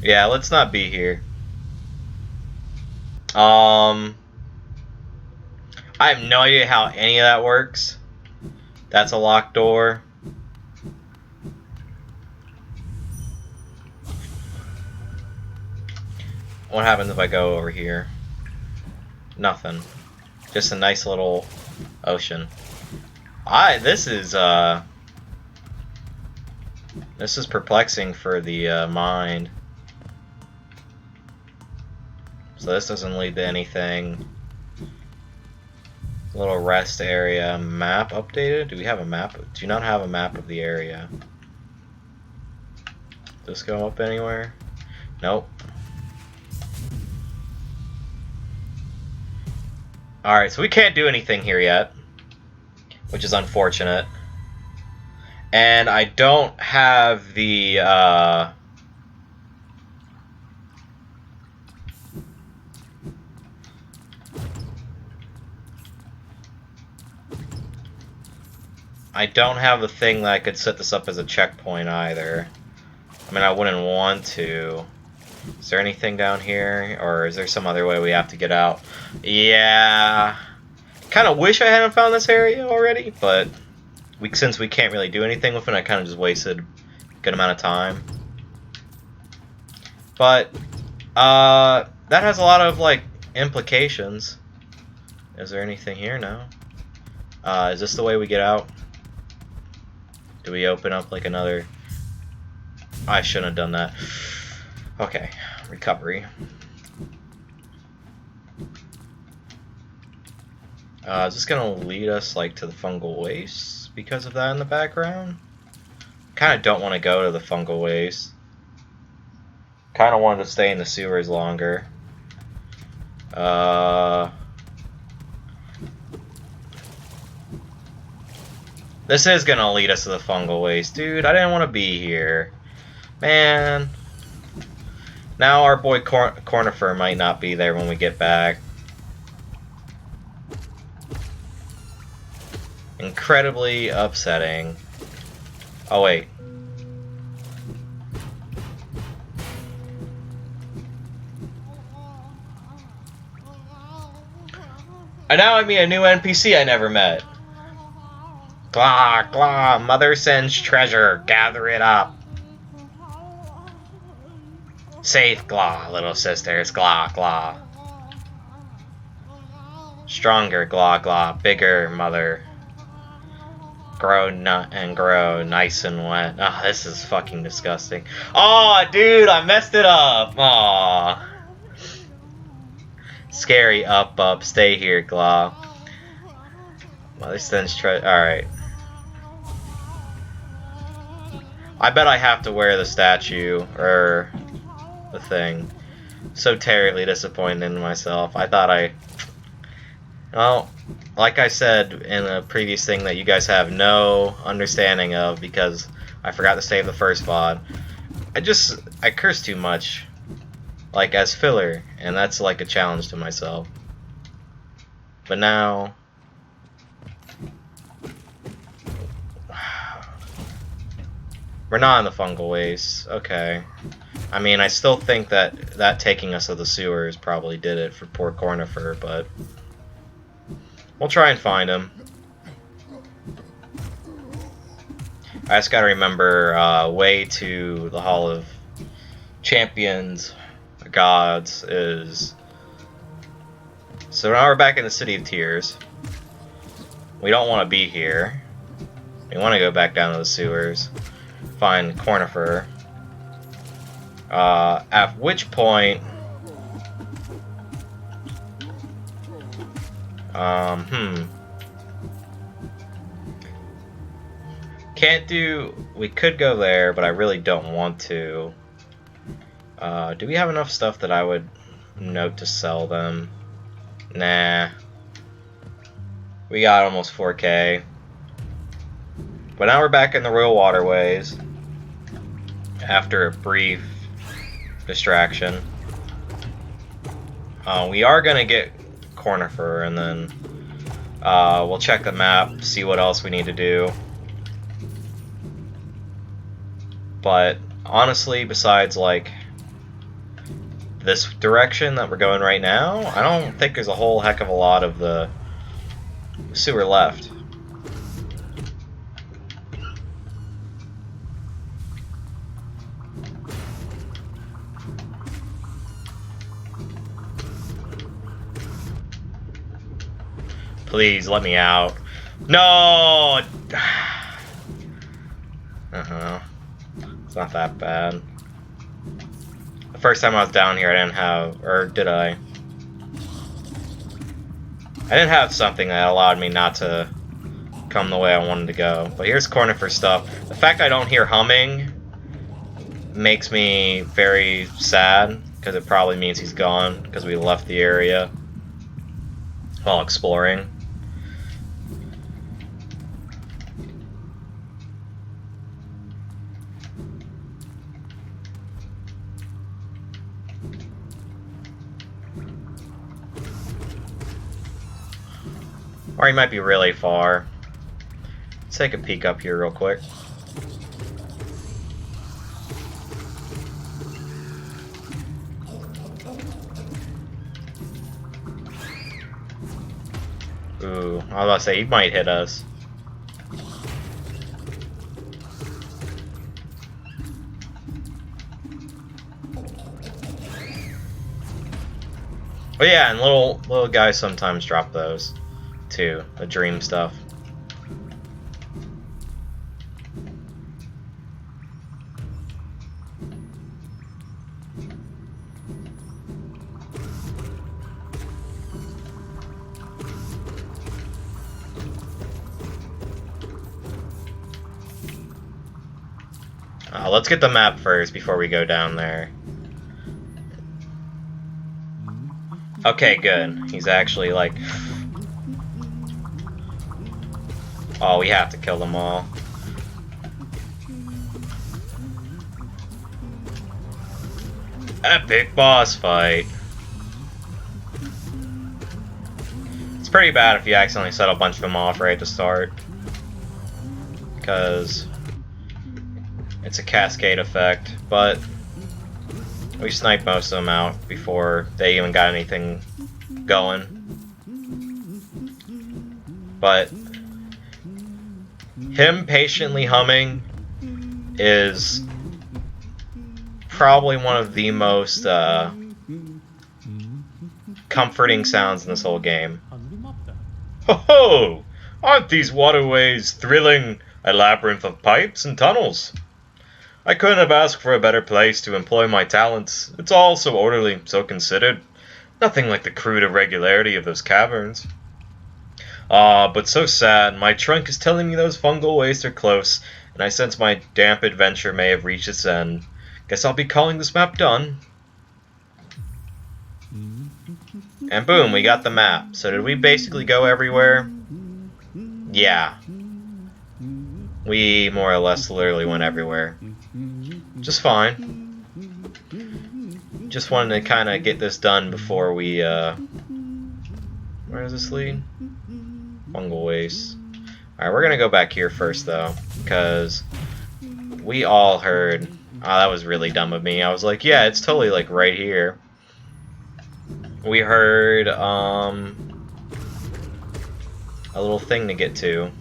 Yeah, let's not be here. I have no idea how any of that works. That's a locked door. What happens if I go over here? Nothing. Just a nice little ocean. This is perplexing for the mind. So this doesn't lead to anything. Little rest area. Map updated? Do we have a map? Do you not have a map of the area? Does this go up anywhere? Nope. Alright, so we can't do anything here yet, which is unfortunate. And I don't have the, I don't have the thing that I could set this up as a checkpoint either. I mean, I wouldn't want to. Is there anything down here? Or is there some other way we have to get out? Yeah. Kind of wish I hadn't found this area already, but since we can't really do anything with it, I kind of just wasted a good amount of time. But, that has a lot of, like, implications. Is there anything here? No. Is this the way we get out? Do we open up, like, another... I shouldn't have done that. Okay, recovery. Is this gonna lead us, like, to the fungal waste because of that in the background? Kind of don't want to go to the fungal waste. Kind of wanted to stay in the sewers longer. This is gonna lead us to the fungal waste. Dude, I didn't want to be here. Man. Now our boy Cornifer might not be there when we get back. Incredibly upsetting. Oh, wait. And now I meet a new NPC I never met. Glah, glah, mother sends treasure, gather it up. Safe, glah, little sisters, glah, glah. Stronger, glah, glah, bigger, mother. Grow and grow, nice and wet. Oh, this is fucking disgusting. Oh, dude, I messed it up. Aw. Scary, up, stay here, Glah. Mother sends treasure. Alright. I bet I have to wear the statue, or the thing. So terribly disappointed in myself. I thought well, like I said in a previous thing that you guys have no understanding of because I forgot to save the first VOD. I curse too much. Like as filler, and that's like a challenge to myself. But now we're not in the fungal waste. Okay. I mean, I still think that taking us to the sewers probably did it for poor Cornifer, but we'll try and find him. I just gotta remember way to the Hall of Champions Gods is... So now we're back in the City of Tears. We don't want to be here. We want to go back down to the sewers. Find Cornifer. At which point... Can't do... We could go there, but I really don't want to. Do we have enough stuff that I would note to sell them? Nah. We got almost 4K. But now we're back in the real waterways. After a brief distraction. We are gonna get Cornifer, and then we'll check the map, see what else we need to do. But honestly, besides like this direction that we're going right now, I don't think there's a whole heck of a lot of the sewer left. Please let me out. No! It's not that bad. The first time I was down here, I didn't have, or did I? I didn't have something that allowed me not to come the way I wanted to go. But here's Cornifer stuff. The fact I don't hear humming makes me very sad, because it probably means he's gone, because we left the area while exploring. Or he might be really far. Let's take a peek up here real quick. Ooh, I was about to say, he might hit us. But yeah, and little guys sometimes drop those too, the dream stuff. Let's get the map first before we go down there. Okay, good. He's actually like... Oh, we have to kill them all. Epic boss fight. It's pretty bad if you accidentally set a bunch of them off right to start, because it's a cascade effect, but we sniped most of them out before they even got anything going. But him patiently humming is probably one of the most comforting sounds in this whole game. Ho ho! Aren't these waterways thrilling? A labyrinth of pipes and tunnels. I couldn't have asked for a better place to employ my talents. It's all so orderly, so considered. Nothing like the crude irregularity of those caverns. Ah, but so sad. My trunk is telling me those fungal wastes are close, and I sense my damp adventure may have reached its end. Guess I'll be calling this map done. And boom, we got the map. So did we basically go everywhere? Yeah. We more or less literally went everywhere. Just fine. Just wanted to kind of get this done before we, where does this lead? Fungal waste. Alright, we're gonna go back here first, though, because we all heard... Oh, that was really dumb of me. I was like, yeah, it's totally, like, right here. We heard, a little thing to get to,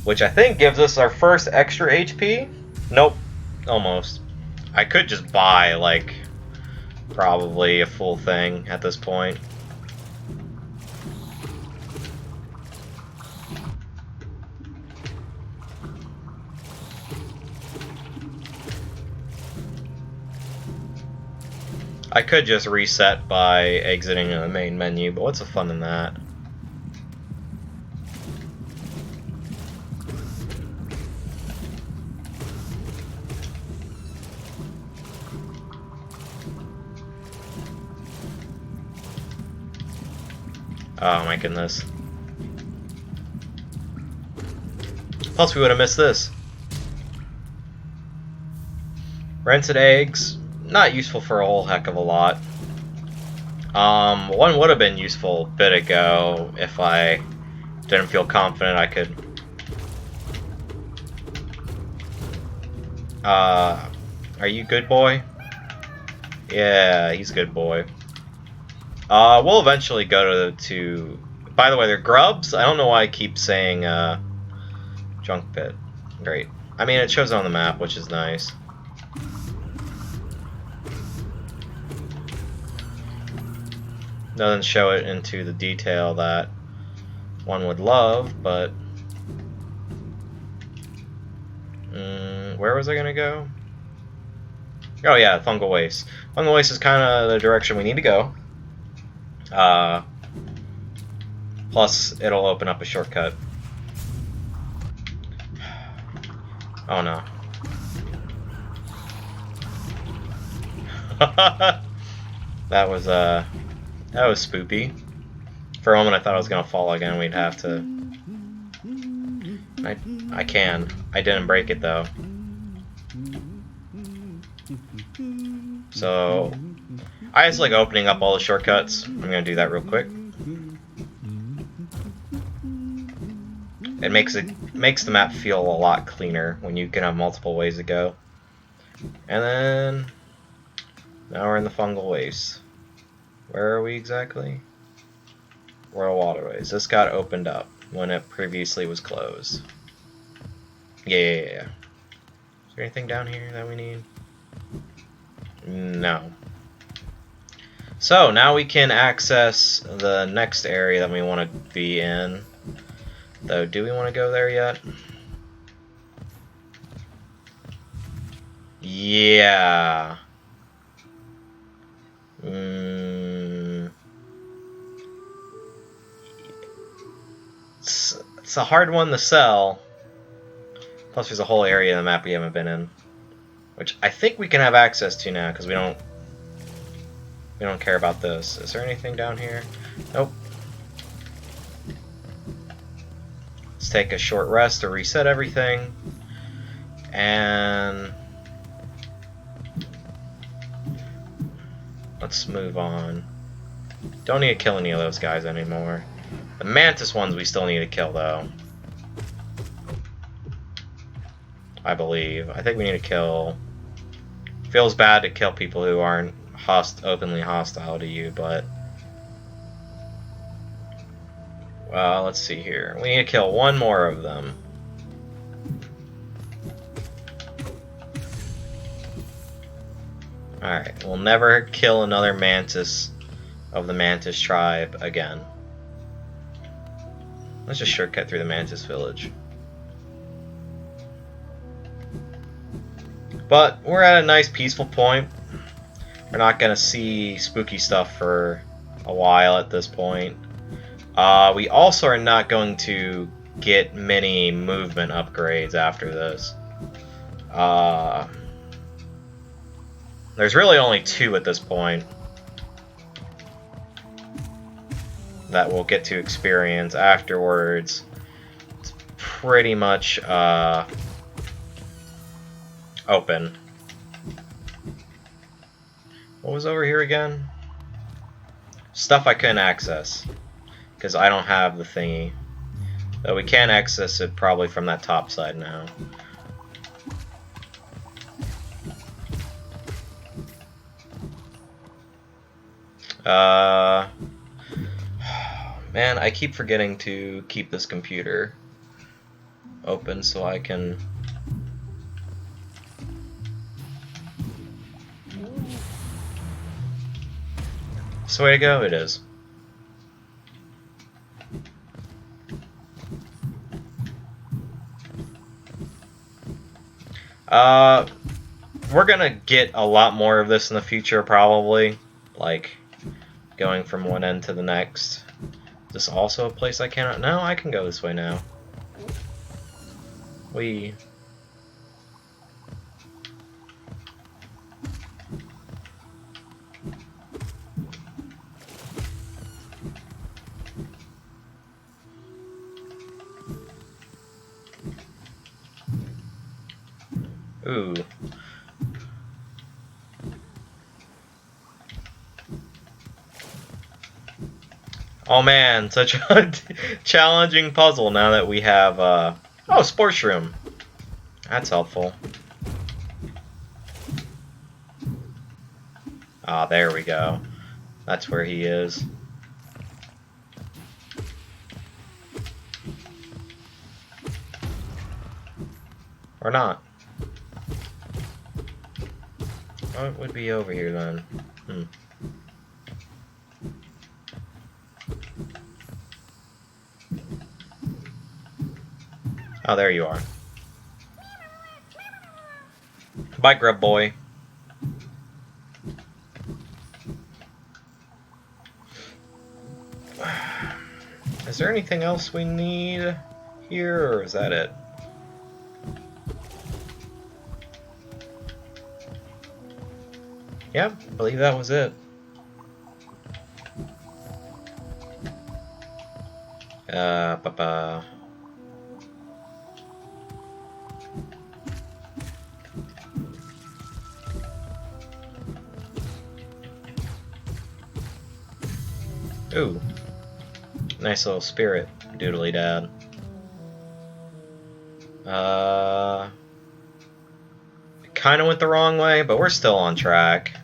which I think gives us our first extra HP? Nope. Almost. I could just buy, like, probably a full thing at this point. I could just reset by exiting the main menu, but what's the fun in that? Oh my goodness. Plus we would have missed this. Rented eggs, not useful for a whole heck of a lot. One would have been useful a bit ago if I didn't feel confident I could... Are you good boy? Yeah, he's good boy. We'll eventually go to... By the way, they're grubs? I don't know why I keep saying, junk pit. Great. I mean, it shows on the map, which is nice. Doesn't show it into the detail that one would love, but... where was I gonna go? Oh yeah, fungal waste. Fungal waste is kind of the direction we need to go. Plus, it'll open up a shortcut. Oh no. That was spoopy. For a moment I thought I was gonna fall again. We'd have to... I can. I didn't break it though. So I just like opening up all the shortcuts. I'm gonna do that real quick. It makes the map feel a lot cleaner when you can have multiple ways to go. And then now we're in the fungal waste. Where are we exactly? Royal Waterways. This got opened up when it previously was closed. Yeah. Is there anything down here that we need? No. So now we can access the next area that we want to be in. Though, do we want to go there yet? Yeah. It's a hard one to sell. Plus, there's a whole area of the map we haven't been in, which I think we can have access to now because we don't care about this. Is there anything down here? Nope. Let's take a short rest to reset everything, and let's move on. Don't need to kill any of those guys anymore. The mantis ones we still need to kill, though. I believe. I think we need to kill... Feels bad to kill people who aren't openly hostile to you, but... Well, let's see here. We need to kill one more of them. Alright, we'll never kill another mantis of the mantis tribe again. Let's just shortcut through the mantis village. But we're at a nice peaceful point. We're not going to see spooky stuff for a while at this point. We also are not going to get many movement upgrades after this. There's really only 2 at this point that we'll get to experience. Afterwards, it's pretty much open. What was over here again? Stuff I couldn't access because I don't have the thingy. Though we can access it probably from that top side now. Man, I keep forgetting to keep this computer open so I can... It's the way to go, it is. We're gonna get a lot more of this in the future, probably. Like, going from one end to the next. Is this also a place I cannot... No, I can go this way now. Ooh. Oh man, such a challenging puzzle now that we have, oh, sports room. That's helpful. Ah, there we go. That's where he is. Or not. What would be over here then? Oh, there you are. Bye, Grub Boy. Is there anything else we need here, or is that it? Yep, I believe that was it. Ooh. Nice little spirit, doodly dad. Kind of went the wrong way, but we're still on track.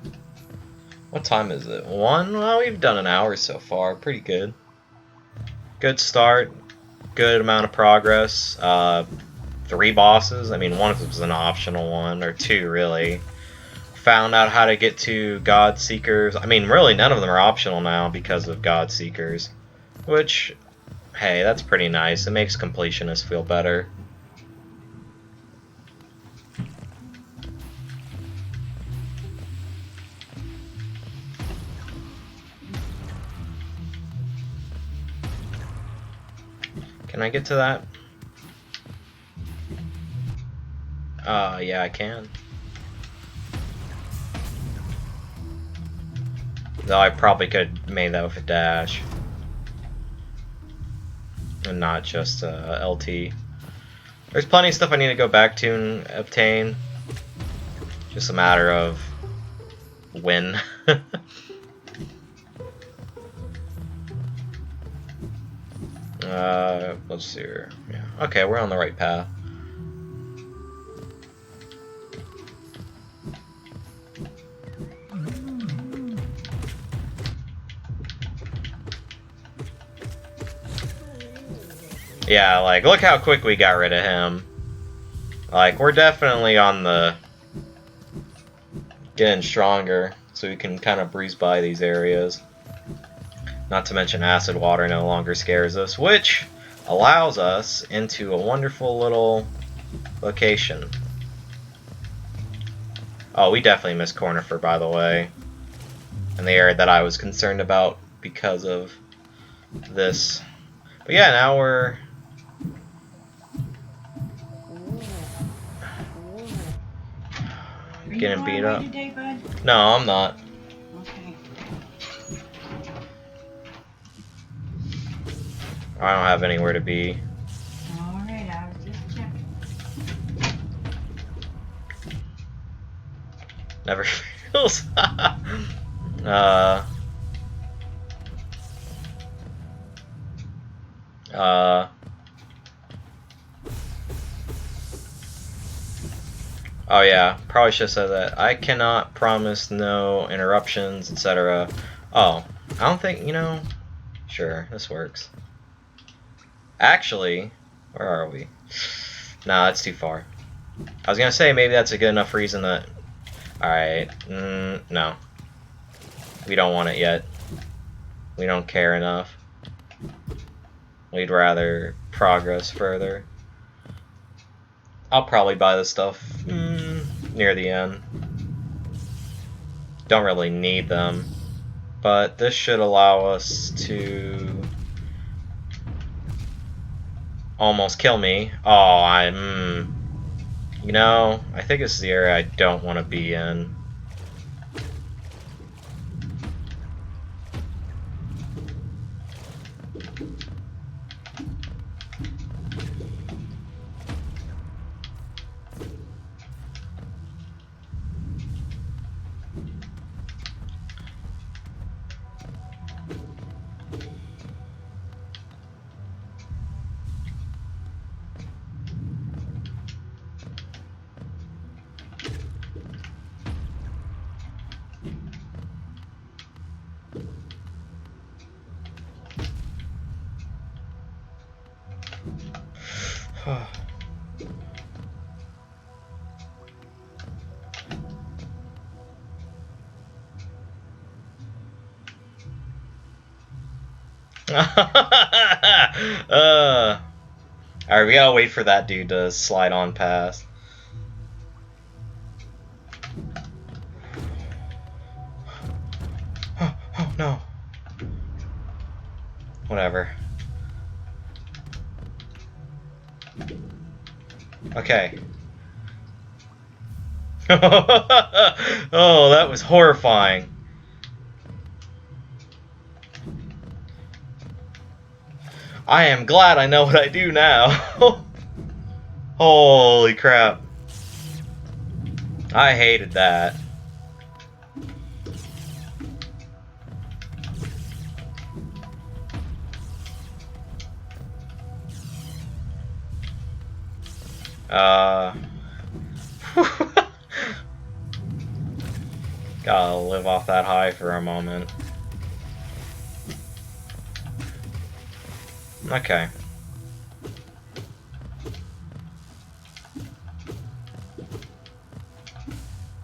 What time is it? 1? Well, we've done an hour so far. Pretty good. good start, good amount of progress. 3 bosses. I mean, one of them was an optional one, or 2 really. Found out how to get to God Seekers. I mean, really, none of them are optional now because of God Seekers. Which, hey, that's pretty nice. It makes completionists feel better. Can I get to that? Yeah, I can. Though I probably could have made that with a dash. And not just LT. There's plenty of stuff I need to go back to and obtain. Just a matter of when. Let's see here. Yeah. Okay, we're on the right path. Yeah, like, look how quick we got rid of him. Like, we're definitely on the getting stronger, so we can kind of breeze by these areas. Not to mention acid water no longer scares us, which allows us into a wonderful little location. Oh, we definitely missed Cornifer, by the way. And the area that I was concerned about because of this. But yeah, now we're... getting beat up. Today, bud? No, I'm not. Okay. I don't have anywhere to be. Alright, I was just checking. Never feels. Oh yeah, probably should have said that. I cannot promise no interruptions, etc. Oh, I don't think, you know, sure, this works. Actually, where are we? Nah, that's too far. I was gonna say maybe that's a good enough reason that... Alright, no. We don't want it yet. We don't care enough. We'd rather progress further. I'll probably buy this stuff near the end. Don't really need them. But this should allow us to almost kill me. Oh, you know, I think this is the area I don't want to be in. Alright, we gotta wait for that dude to slide on past. Oh no. Whatever. Okay. Oh, that was horrifying. I am glad I know what I do now. Holy crap. I hated that. Gotta live off that high for a moment. Okay.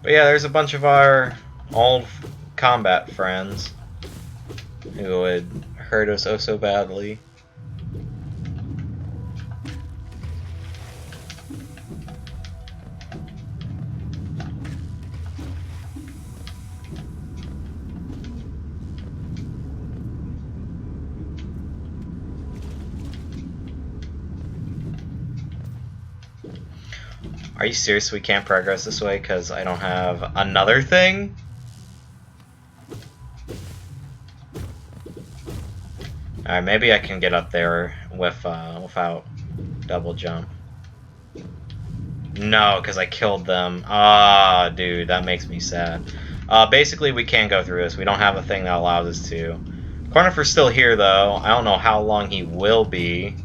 But yeah, there's a bunch of our old combat friends who would hurt us oh so badly. Are you serious we can't progress this way because I don't have another thing? Alright, maybe I can get up there with without double jump. No, because I killed them. Ah, dude, that makes me sad. Basically, we can't go through this. We don't have a thing that allows us to. Cornifer's still here, though. I don't know how long he will be,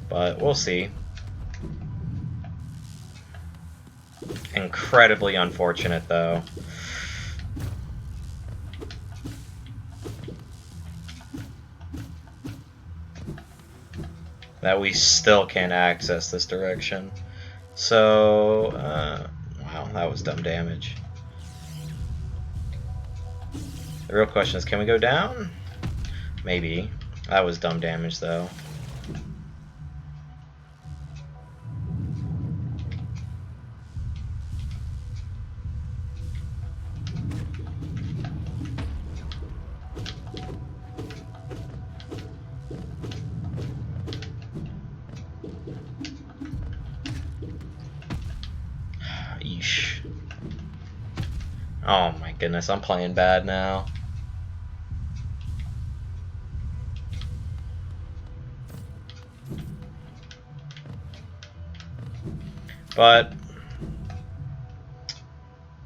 but we'll see. Incredibly unfortunate, though. That we still can't access this direction. So, wow, that was dumb damage. The real question is, can we go down? Maybe. That was dumb damage, though. Yeesh. Oh my goodness, I'm playing bad now. But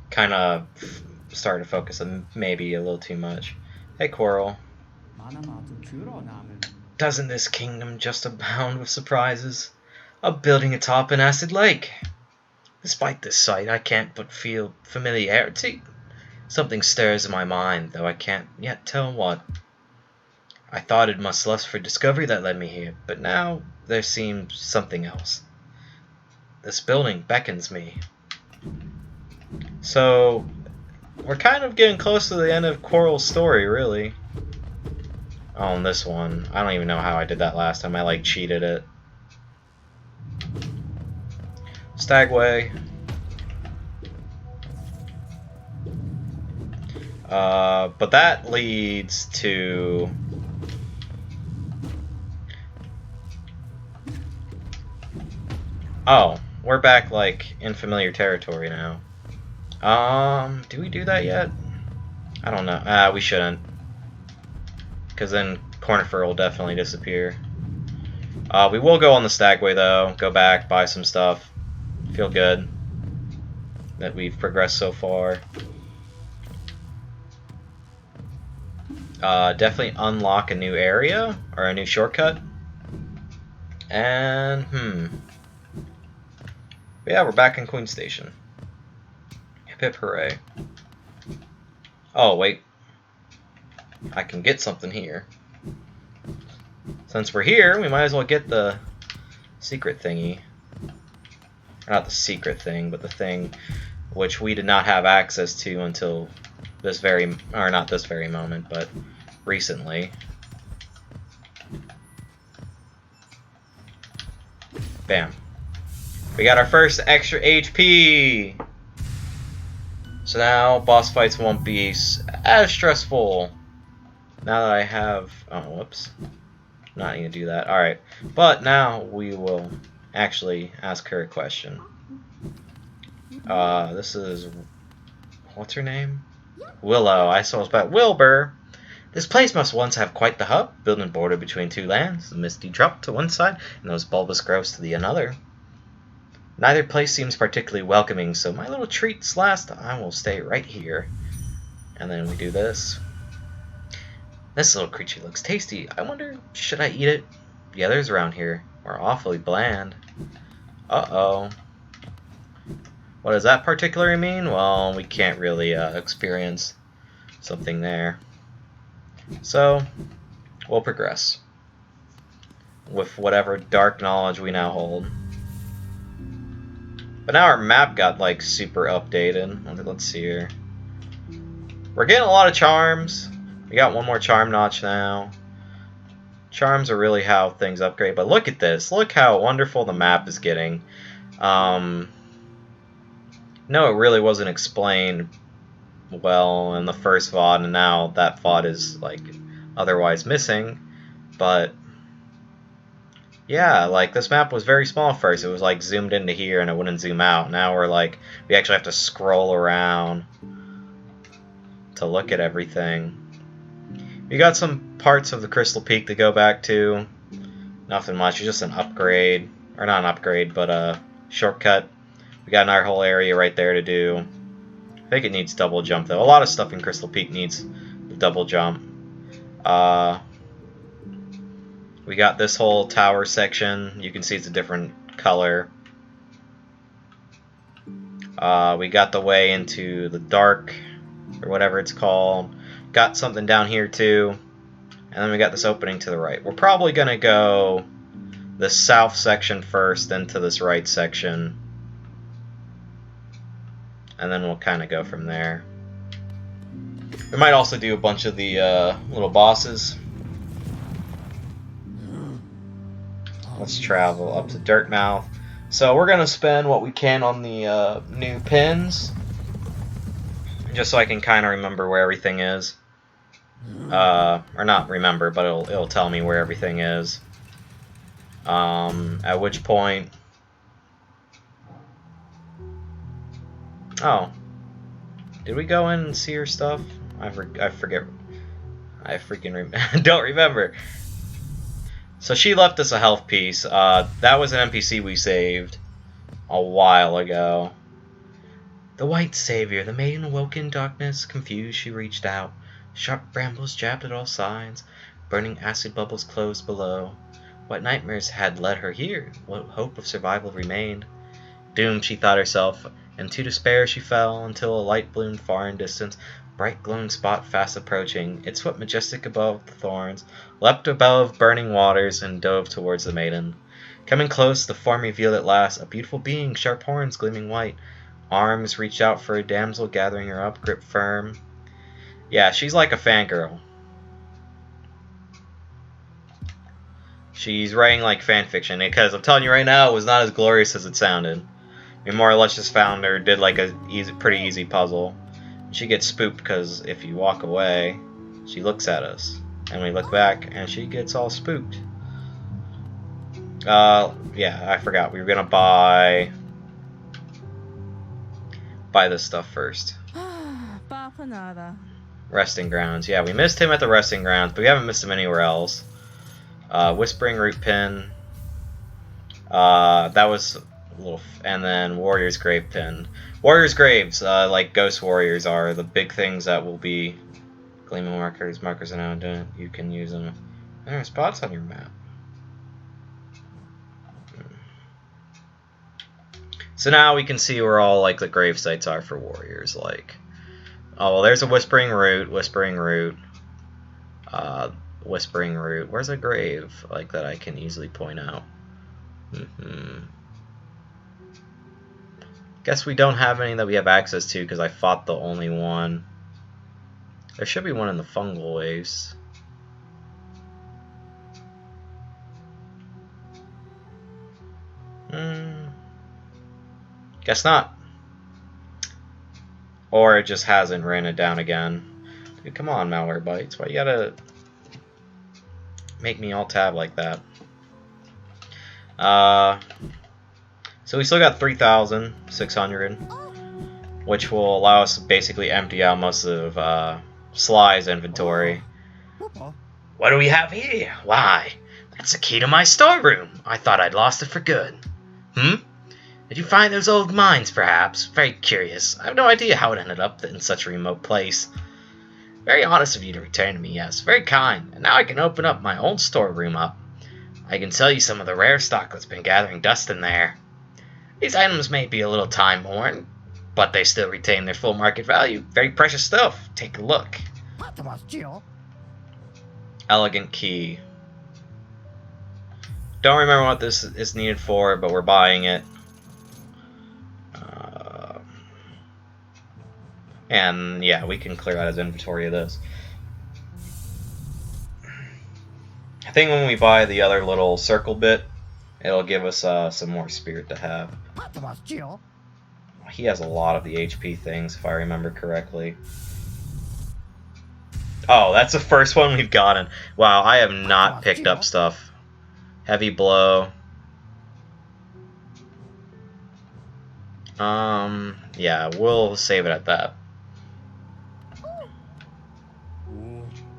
kind of started to focus on maybe a little too much. Hey, Coral. Doesn't this kingdom just abound with surprises? A building atop an acid lake. Despite this sight, I can't but feel familiarity. Something stirs in my mind, though I can't yet tell what. I thought it must lust for discovery that led me here, but now there seems something else. This building beckons me. So, we're kind of getting close to the end of Coral's story, really. Oh, and this one. I don't even know how I did that last time. I, like, cheated it. Stagway. But that leads to... Oh, we're back, like, in familiar territory now. Do we do that yet? I don't know. We shouldn't. Because then Cornifer will definitely disappear. We will go on the Stagway, though. Go back, buy some stuff. Feel good that we've progressed so far. Definitely unlock a new area, or a new shortcut. And, yeah, we're back in Queen Station. Hip hip hooray. Oh, wait. I can get something here. Since we're here, we might as well get the secret thingy. Or not the secret thing, but the thing which we did not have access to until this very, or not this very moment, but recently. Bam. We got our first extra HP! So now boss fights won't be as stressful. Now that I have... Oh, whoops. Not going to do that. Alright. But now we will actually ask her a question. This is... What's her name? Willow. I saw it's about Wilbur. This place must once have quite the hub, built and bordered between two lands, the misty drop to one side and those bulbous groves to the another. Neither place seems particularly welcoming, so my little treats last, I will stay right here. And then we do this. This little creature looks tasty. I wonder, should I eat it? The others around here are awfully bland. Uh-oh. What does that particularly mean? Well, we can't really experience something there. So, we'll progress. with whatever dark knowledge we now hold. But now our map got like super updated. Let's see here. We're getting a lot of charms. We got one more charm notch now. Charms are really how things upgrade. But look at this. Look how wonderful the map is getting. No, it really wasn't explained well in the first VOD, and now that VOD is like otherwise missing. But yeah, like this map was very small at first. It was like zoomed into here and it wouldn't zoom out. Now we're like, we actually have to scroll around to look at everything. We got some parts of the Crystal Peak to go back to. Nothing much, it's just an upgrade. Or not an upgrade, but a shortcut. We got our whole area right there to do. I think it needs double jump though. A lot of stuff in Crystal Peak needs double jump. We got this whole tower section. You can see it's a different color. We got the way into the dark, or whatever it's called. Got something down here too. And then we got this opening to the right. We're probably going to go the south section first, then to this right section. And then we'll kind of go from there. We might also do a bunch of the little bosses. Let's travel up to Dirtmouth. So we're going to spend what we can on the new pins. Just so I can kind of remember where everything is. Or not remember, but it'll tell me where everything is. At which point... Oh. Did we go in and see her stuff? I forget. I freaking don't remember. So she left us a health piece. That was an NPC we saved a while ago. The White Savior, the maiden awoke in darkness. Confused, she reached out. Sharp brambles jabbed at all sides. Burning acid bubbles closed below. What nightmares had led her here? What hope of survival remained? Doomed, she thought herself, and to despair she fell, until a light bloomed far in distance. Bright glowing spot fast approaching. It swept majestic above the thorns, leapt above burning waters, and dove towards the maiden. Coming close, the form revealed at last, a beautiful being, sharp horns gleaming white. Arms reached out for a damsel, gathering her up, grip firm. Yeah, she's like a fangirl. She's writing like fanfiction, because I'm telling you right now, it was not as glorious as it sounded. We more or less just found her, did like a pretty easy puzzle. She gets spooked because if you walk away, she looks at us. And we look back, and she gets all spooked. Yeah, I forgot. We were gonna buy this stuff first. Resting grounds. Yeah, we missed him at the resting grounds, but we haven't missed him anywhere else. Whispering Root Pin. That was a little... And then Warrior's Grave Pin. Warrior's Graves, like Ghost Warriors, are the big things that will be... Gleaming markers, and you can use them. There are spots on your map. So now we can see where all like the grave sites are for warriors. Like, oh well, there's a Whispering Root, Whispering Root. Where's a grave like that I can easily point out? Guess we don't have any that we have access to because I fought the only one. There should be one in the fungal waste. Guess not. Or it just hasn't ran it down again. Dude, come on, Malwarebytes. Why you gotta make me alt-tab like that? So we still got 3,600, which will allow us to basically empty out most of Sly's inventory. What do we have here? Why, that's the key to my storeroom. I thought I'd lost it for good. Did you find those old mines, perhaps? Very curious. I have no idea how it ended up in such a remote place. Very honest of you to return to me, yes. Very kind. And now I can open up my old storeroom up. I can sell you some of the rare stock that's been gathering dust in there. These items may be a little time-worn, but they still retain their full market value. Very precious stuff. Take a look. Elegant key. Don't remember what this is needed for, but we're buying it. And yeah, we can clear out his inventory of this. I think when we buy the other little circle bit, it'll give us some more spirit to have. He has a lot of the HP things, if I remember correctly. Oh, that's the first one we've gotten. Wow, I have not picked up stuff. Heavy blow. Yeah, we'll save it at that.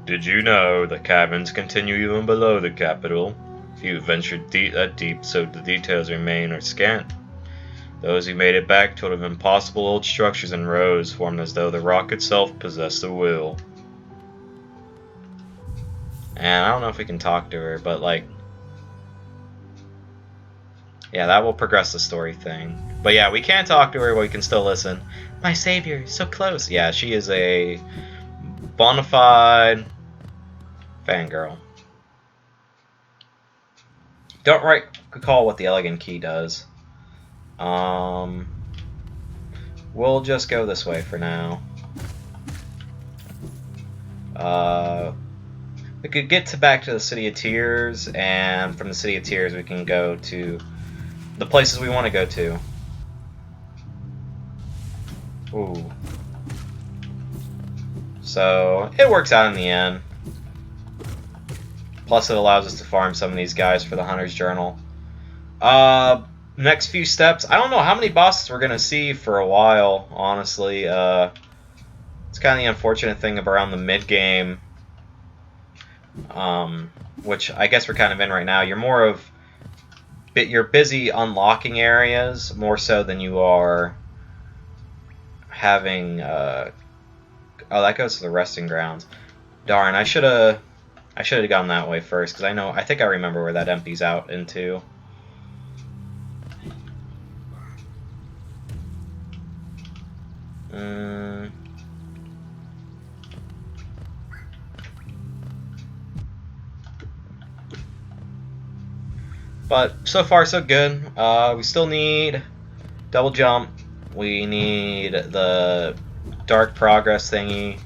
Did you know that caverns continue even below the capital? Few ventured that deep, so the details remain are scant. Those who made it back told of impossible old structures and rows formed as though the rock itself possessed a will. And I don't know if we can talk to her, but like... yeah, that will progress the story thing. But yeah, we can't talk to her, but we can still listen. My savior, so close. Yeah, she is a bona fide fangirl. Don't recall what the elegant key does. We'll just go this way for now. We could get back to the City of Tears, and from the City of Tears we can go to the places we want to go to. Ooh. So, it works out in the end. Plus it allows us to farm some of these guys for the Hunter's Journal. Next few steps, I don't know how many bosses we're going to see for a while, honestly. It's kind of the unfortunate thing around the mid-game, which I guess we're kind of in right now. You're busy unlocking areas, more so than you are having... oh, that goes to the resting grounds. Darn, I should have gone that way first, because I think I remember where that empties out into. But so far so good. We still need double jump. We need the dark progress thingy.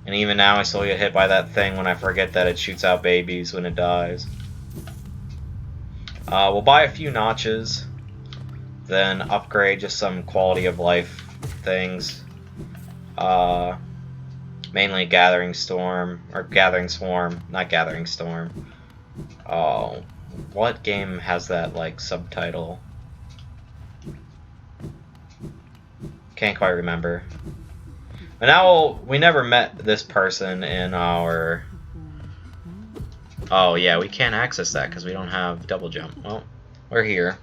And even now I still get hit by that thing when I forget that it shoots out babies when it dies. We'll buy a few notches, then upgrade just some quality of life things. Mainly Gathering Swarm, not Gathering Storm. Oh, what game has that like subtitle? Can't quite remember. But now we never met this person in our... oh yeah, we can't access that because we don't have double jump. Well, we're here.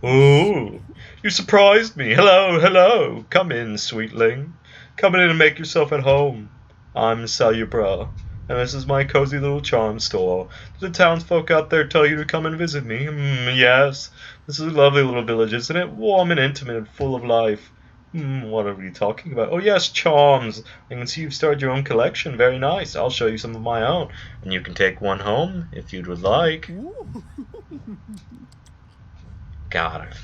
Ooh, you surprised me. Hello, hello. Come in, sweetling. Come in and make yourself at home. I'm Salubra, and this is my cozy little charm store. Did the townsfolk out there tell you to come and visit me? Yes. This is a lovely little village, isn't it? Warm and intimate and full of life. What are we talking about? Oh yes, charms. I can see you've started your own collection. Very nice. I'll show you some of my own. And you can take one home, if you'd like. God.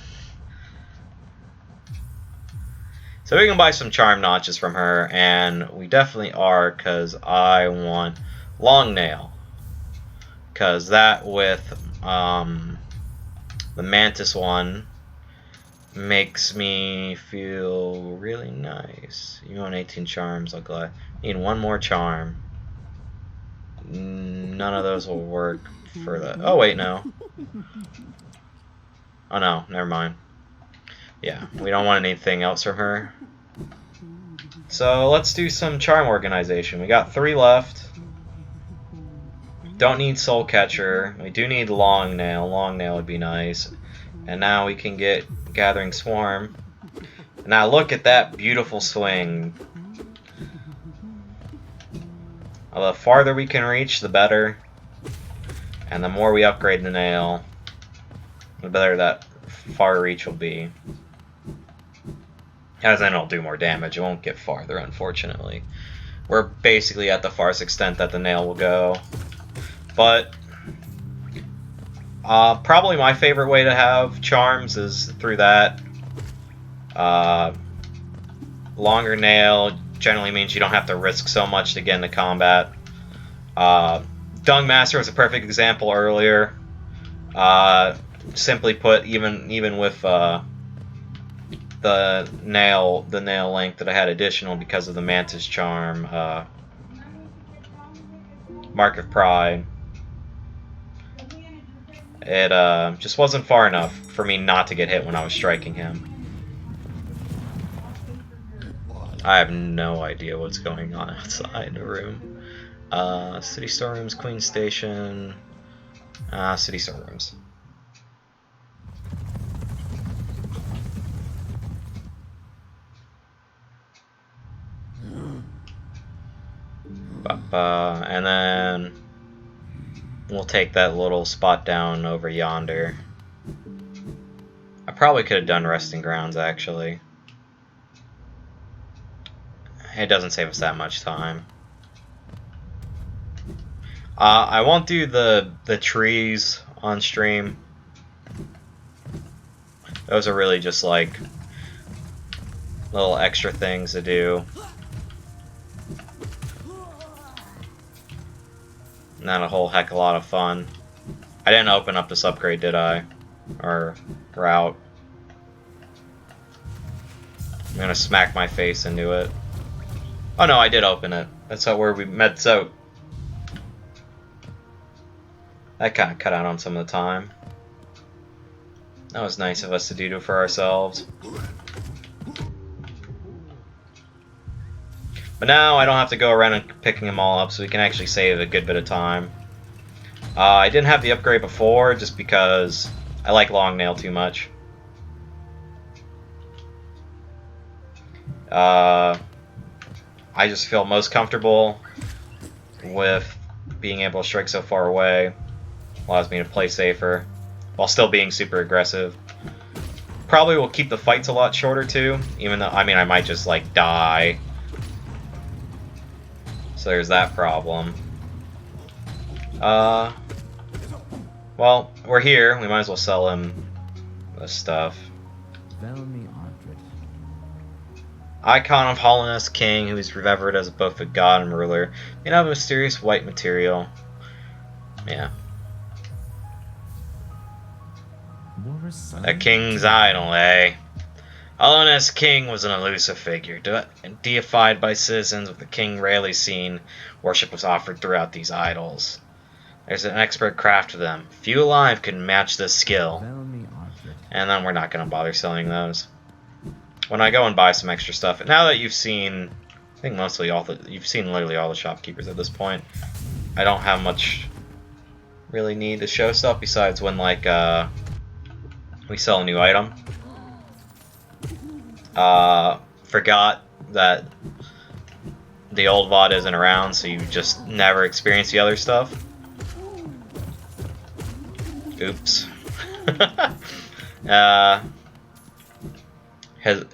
So we can buy some charm notches from her, and we definitely are, because I want long nail. Because that with the mantis one makes me feel really nice. You want 18 charms, I'll go. Need one more charm. None of those will work for that. Oh wait, no. Oh no, never mind. Yeah, we don't want anything else from her. So let's do some charm organization. We got 3 left. Don't need Soul Catcher. We do need Long Nail. Long Nail would be nice. And now we can get Gathering Swarm. Now look at that beautiful swing. The farther we can reach, the better. And the more we upgrade the nail, the better that far reach will be. As then it'll do more damage. It won't get farther, unfortunately. we're basically at the farthest extent that the nail will go. But probably my favorite way to have charms is through that. Longer nail generally means you don't have to risk so much to get into combat. Dung Master was a perfect example earlier. Simply put, even with the nail length that I had additional because of the Mantis charm, Mark of Pride, it just wasn't far enough for me not to get hit when I was striking him. I have no idea what's going on outside the room. City storerooms, Queen Station. City storerooms. And then we'll take that little spot down over yonder. I probably could have done Resting Grounds, actually. It doesn't save us that much time. I won't do the trees on stream. Those are really just like little extra things to do. Not a whole heck of a lot of fun. I didn't open up this upgrade, did I? Or route. I'm gonna smack my face into it. Oh no, I did open it. That's where we met Zote. That kind of cut out on some of the time. That was nice of us to do for ourselves. But now I don't have to go around and picking them all up, so we can actually save a good bit of time. I didn't have the upgrade before, just because I like Long Nail too much. I just feel most comfortable with being able to strike so far away. Allows me to play safer, while still being super aggressive. Probably will keep the fights a lot shorter too, even though, I mean, I might just like die. So there's that problem. Well, we're here. We might as well sell him this stuff. Icon of Hollowness King, who is revered as both a god and ruler, made out of mysterious white material. Yeah. A king's idol, eh? Hollowness King was an elusive figure, deified by citizens with the king rarely seen. Worship was offered throughout these idols. There's an expert craft to them. Few alive can match this skill. And then we're not going to bother selling those. When I go and buy some extra stuff, now that you've seen, I think mostly you've seen literally all the shopkeepers at this point. I don't have much really need to show stuff besides when like we sell a new item. Forgot that the old VOD isn't around, so you just never experience the other stuff. Oops.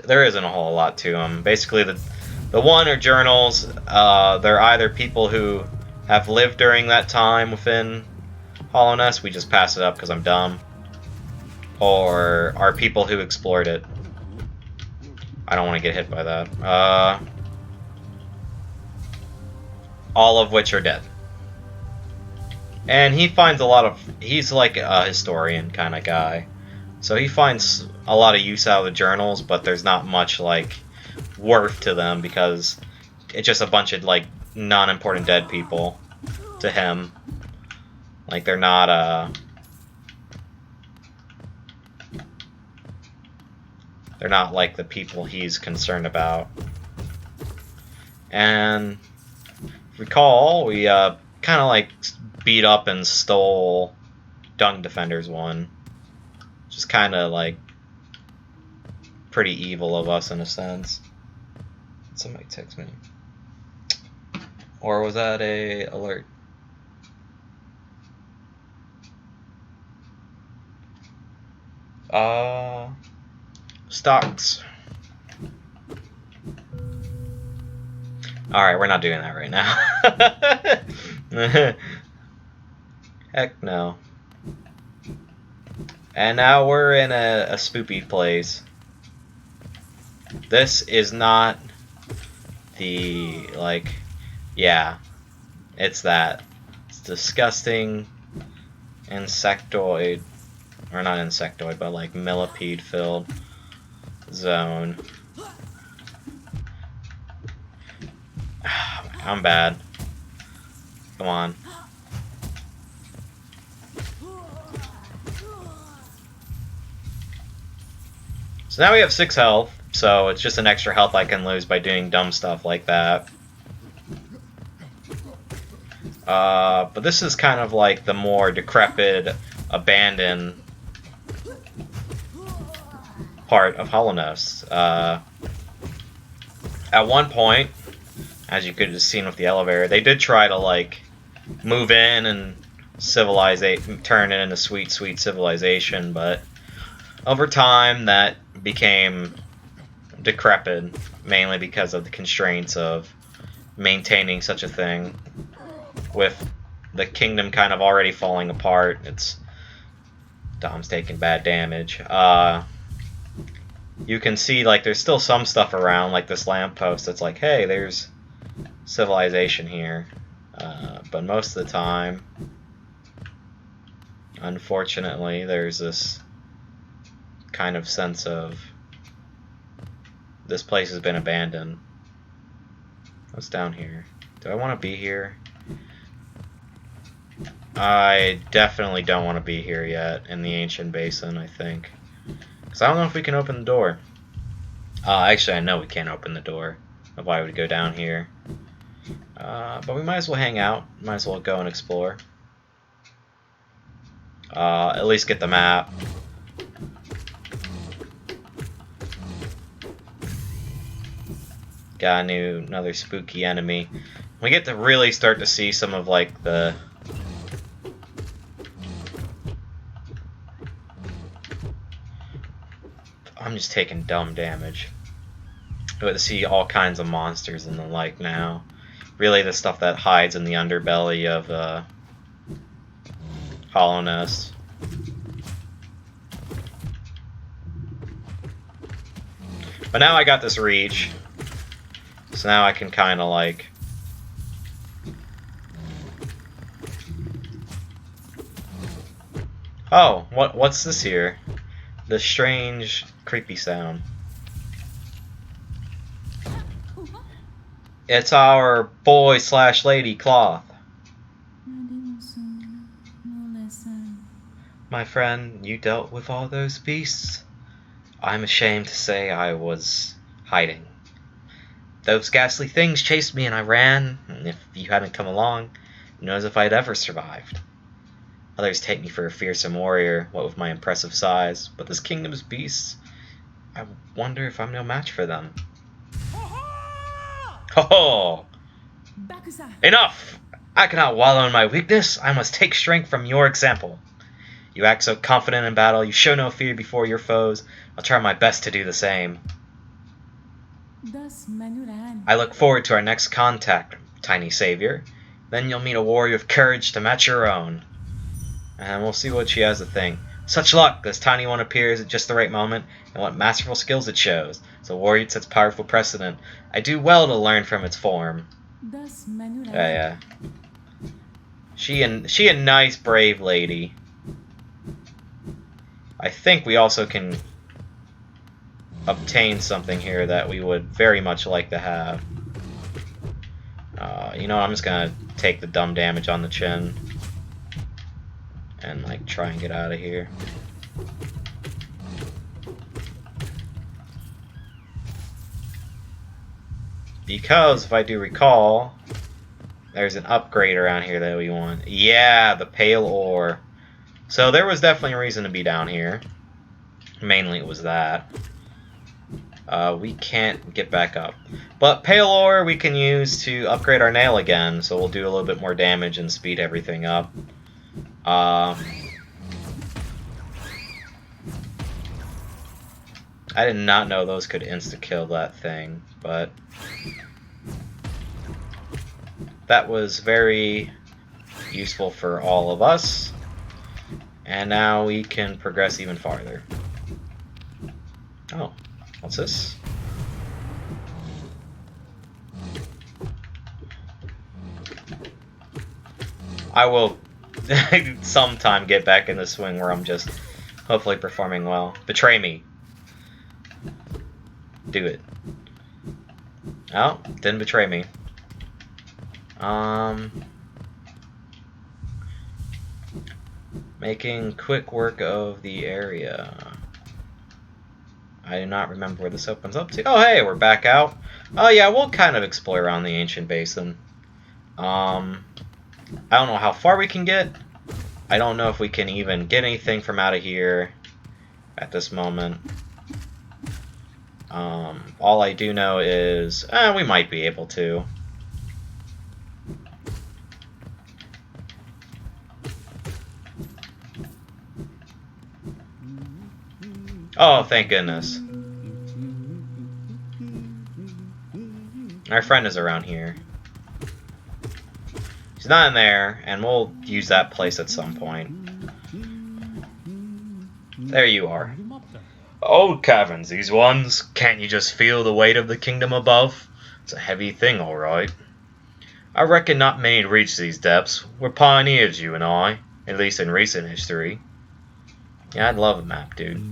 There isn't a whole lot to them. Basically, the one are journals. They're either people who have lived during that time within Hollowness. We just pass it up because I'm dumb. Or are people who explored it. I don't want to get hit by that. All of which are dead. And he finds a lot of... He's like a historian kind of guy. So he finds a lot of use out of the journals, but there's not much, like, worth to them because it's just a bunch of, like, non-important dead people to him. Like, they're not, they're not, like, the people he's concerned about. And, recall, we, kind of, like, beat up and stole Dung Defender's one. Just kind of, like, pretty evil of us in a sense. Somebody text me. Or was that a alert? Stocks. Alright, we're not doing that right now. Heck no. And now we're in a spoopy place. This is not the, like, yeah, it's that. It's disgusting insectoid, or not insectoid, but like millipede filled zone. I'm bad. Come on. So now we have 6 health, so it's just an extra health I can lose by doing dumb stuff like that. But this is kind of like the more decrepit, abandoned part of Hallownest. At one point, as you could have seen with the elevator, they did try to like move in and turn it into sweet, sweet civilization, but over time that became decrepit, mainly because of the constraints of maintaining such a thing. With the kingdom kind of already falling apart, Dom's taking bad damage. You can see like there's still some stuff around, like this lamppost that's like, hey, there's civilization here. But most of the time, unfortunately, there's this kind of sense of this place has been abandoned. What's down here? Do I want to be here? I definitely don't want to be here yet in the Ancient Basin, I think. Because I don't know if we can open the door. Actually, I know we can't open the door. Why would we go down here? But we might as well hang out. Might as well go and explore. At least get the map. Got another spooky enemy. We get to really start to see some of like the I'm just taking dumb damage. We get to see all kinds of monsters and the like now. Really the stuff that hides in the underbelly of Hallownest. But now I got this reach. So now I can kind of like oh, what's this here? The strange, creepy sound. It's our boy/lady Cloth. My friend, you dealt with all those beasts? I'm ashamed to say I was hiding. Those ghastly things chased me and I ran, and if you hadn't come along, who knows if I'd ever survived. Others take me for a fearsome warrior, what with my impressive size, but this kingdom's beasts, I wonder if I'm no match for them. Ho-ho! Enough! I cannot wallow in my weakness, I must take strength from your example. You act so confident in battle, you show no fear before your foes, I'll try my best to do the same. I look forward to our next contact, tiny savior. Then you'll meet a warrior of courage to match your own. And we'll see what she has to think. Such luck! This tiny one appears at just the right moment, and what masterful skills it shows. As a warrior sets powerful precedent. I do well to learn from its form. Yeah. She a nice, brave lady. I think we also can obtain something here that we would very much like to have. You know, I'm just gonna take the dumb damage on the chin and like try and get out of here. Because if I do recall, there's an upgrade around here that we want. Yeah, the pale ore. So there was definitely a reason to be down here. Mainly it was that. We can't get back up. But pale ore we can use to upgrade our nail again, so we'll do a little bit more damage and speed everything up. I did not know those could insta-kill that thing, but that was very useful for all of us. And now we can progress even farther. Oh, what's this? I will sometime get back in the swing where I'm just hopefully performing well. Betray me. Do it. Oh, didn't betray me. Making quick work of the area. I do not remember where this opens up to. Oh, hey, we're back out. Oh, yeah, we'll kind of explore around the ancient basin. I don't know how far we can get. I don't know if we can even get anything from out of here at this moment. All I do know is we might be able to. Oh, thank goodness. Our friend is around here. He's not in there, and we'll use that place at some point. There you are. Old caverns, these ones. Can't you just feel the weight of the kingdom above? It's a heavy thing, alright. I reckon not many reach these depths. We're pioneers, you and I. At least in recent history. Yeah, I'd love a map, dude.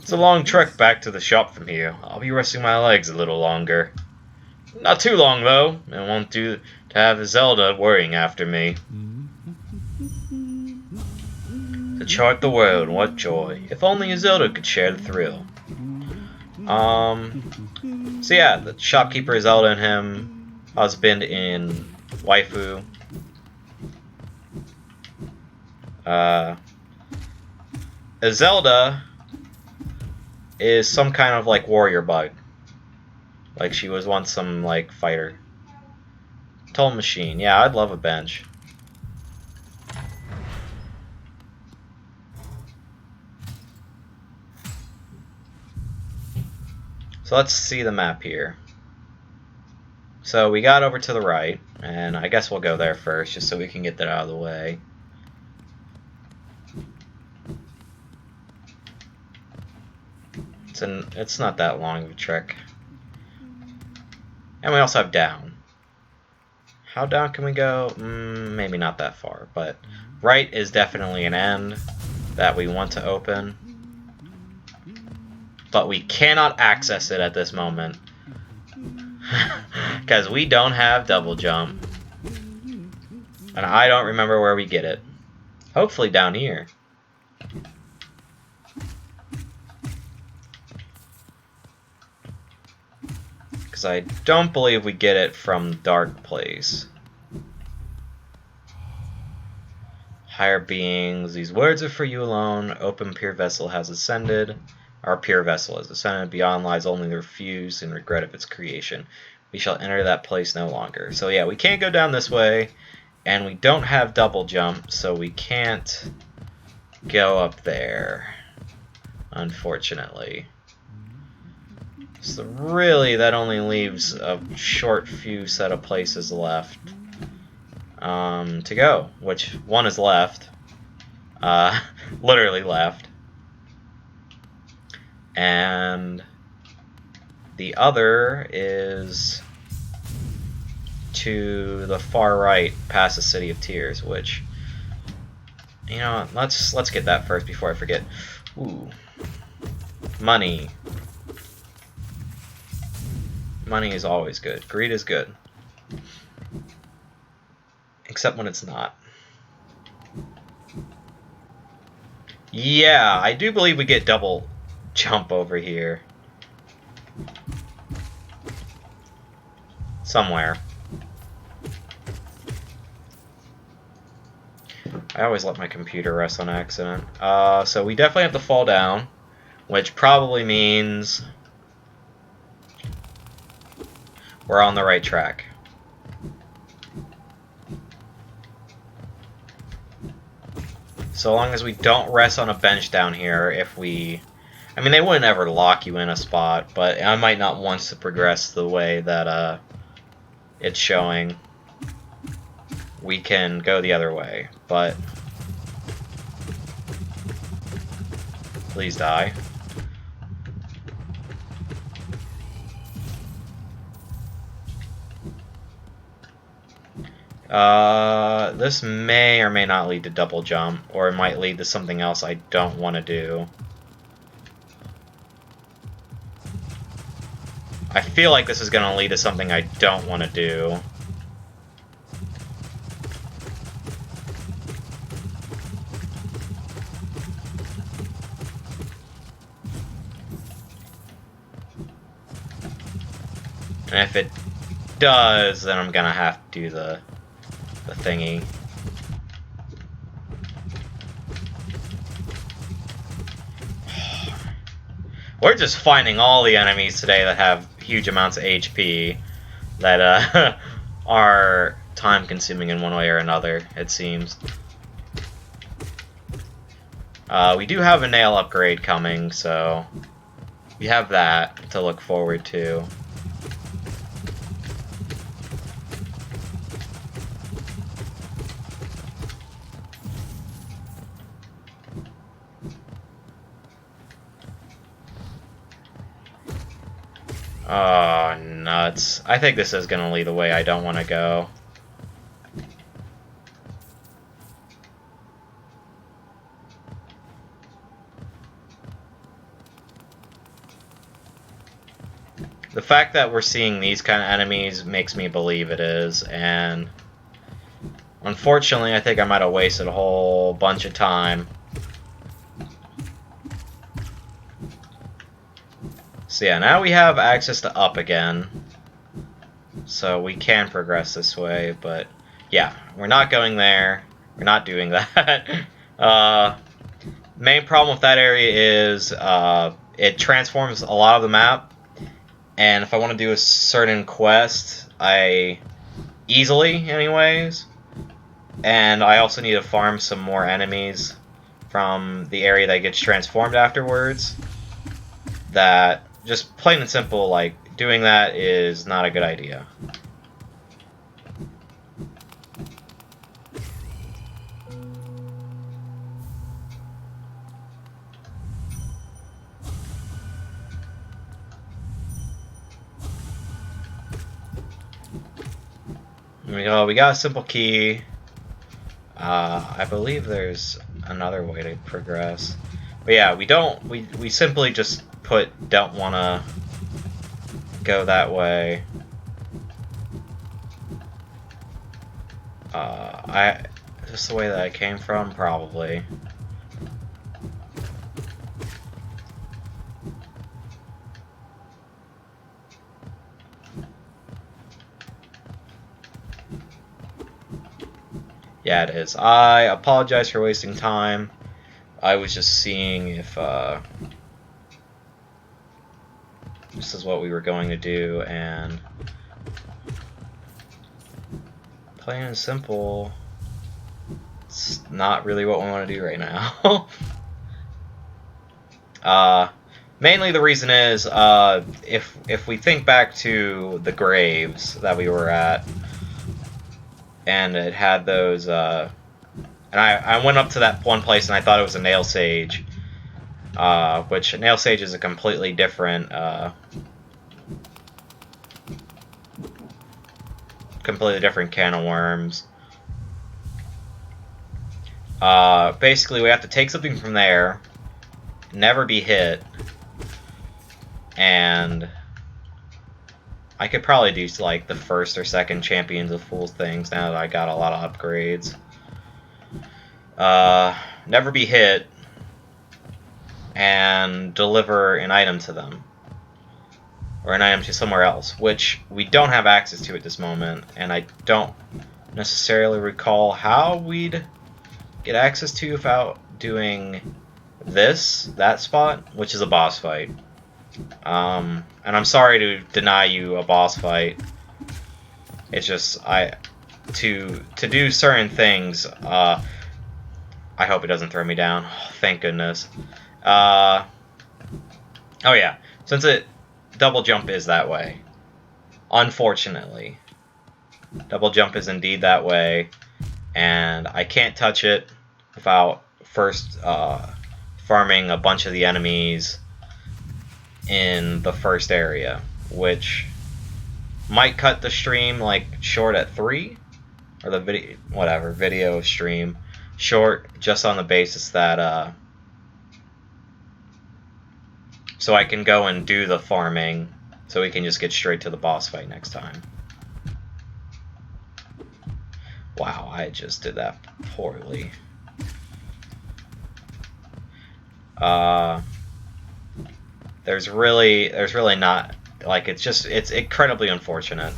It's a long trek back to the shop from here. I'll be resting my legs a little longer. Not too long, though. It won't do to have Zelda worrying after me. To chart the world, what joy. If only Zelda could share the thrill. So yeah, the shopkeeper Zelda and him, husband and waifu. Zelda is some kind of like warrior bug. Like she was once some like fighter. Toll machine. Yeah, I'd love a bench. So let's see the map here. So we got over to the right, and I guess we'll go there first just so we can get that out of the way. It's not that long of a trek. And we also have down. How down can we go? Maybe not that far, but right is definitely an end that we want to open. But we cannot access it at this moment. Because we don't have double jump. And I don't remember where we get it. Hopefully down here. Because I don't believe we get it from Dark Place. Higher beings, these words are for you alone. Open pure vessel has ascended. Our pure vessel has ascended. Beyond lies only the refuse and regret of its creation. We shall enter that place no longer. So yeah, we can't go down this way. And we don't have double jump, so we can't go up there. Unfortunately. So really, that only leaves a short few set of places left to go. Which, one is left. Literally left. And the other is to the far right, past the City of Tears, which, you know, let's get that first before I forget. Ooh, money. Money is always good. Greed is good, except when it's not. Yeah, I do believe we get double jump over here. Somewhere. I always let my computer rest on accident. So we definitely have to fall down, which probably means we're on the right track. So long as we don't rest on a bench down here, if we... I mean, they wouldn't ever lock you in a spot, but I might not want to progress the way that it's showing, we can go the other way, but please die. This may or may not lead to double jump, or it might lead to something else I don't want to do. I feel like this is going to lead to something I don't want to do. And if it does, then I'm going to have to do the thingy. We're just finding all the enemies today that have huge amounts of HP that are time consuming in one way or another, it seems. We do have a nail upgrade coming, so we have that to look forward to. Oh, nuts. I think this is going to lead the way I don't want to go. The fact that we're seeing these kind of enemies makes me believe it is, and unfortunately I think I might have wasted a whole bunch of time. So yeah, now we have access to up again, so we can progress this way, but yeah, we're not going there, we're not doing that. Main problem with that area is it transforms a lot of the map, and if I want to do a certain quest, easily anyways, and I also need to farm some more enemies from the area that gets transformed afterwards, that just plain and simple, like, doing that is not a good idea. There we go, we got a simple key. I believe there's another way to progress. But yeah, we simply just don't want to go that way. Just the way that I came from, probably. Yeah, it is. I apologize for wasting time. I was just seeing if this is what we were going to do, and plain and simple, it's not really what we want to do right now. Mainly the reason is, if we think back to the graves that we were at, and it had those, and I went up to that one place and I thought it was a nail sage, which nail sage is a completely different, can of worms. Basically, we have to take something from there, never be hit, and I could probably do like the first or second Champions of Fools things now that I got a lot of upgrades. Never be hit, and deliver an item to them, or an item to somewhere else, which we don't have access to at this moment, and I don't necessarily recall how we'd get access to without doing that spot, which is a boss fight. And I'm sorry to deny you a boss fight. It's just to do certain things. I hope it doesn't throw me down. Oh, thank goodness. Oh yeah, since double jump is that way, unfortunately. Double jump is indeed that way, and I can't touch it without first farming a bunch of the enemies in the first area, which might cut the stream like short at 3, or the video stream short, just on the basis that so I can go and do the farming, so we can just get straight to the boss fight next time. Wow, I just did that poorly. There's really not, like, it's incredibly unfortunate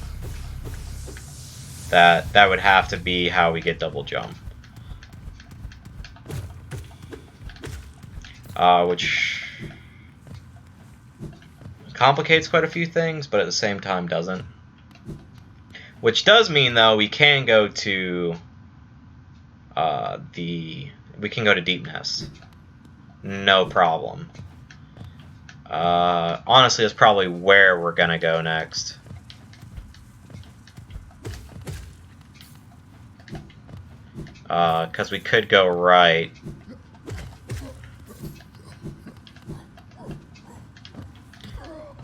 that would have to be how we get double jump. Which complicates quite a few things, but at the same time doesn't. Which does mean, though, we can go to Deep Nest. No problem. Honestly, that's probably where we're gonna go next. Because we could go right.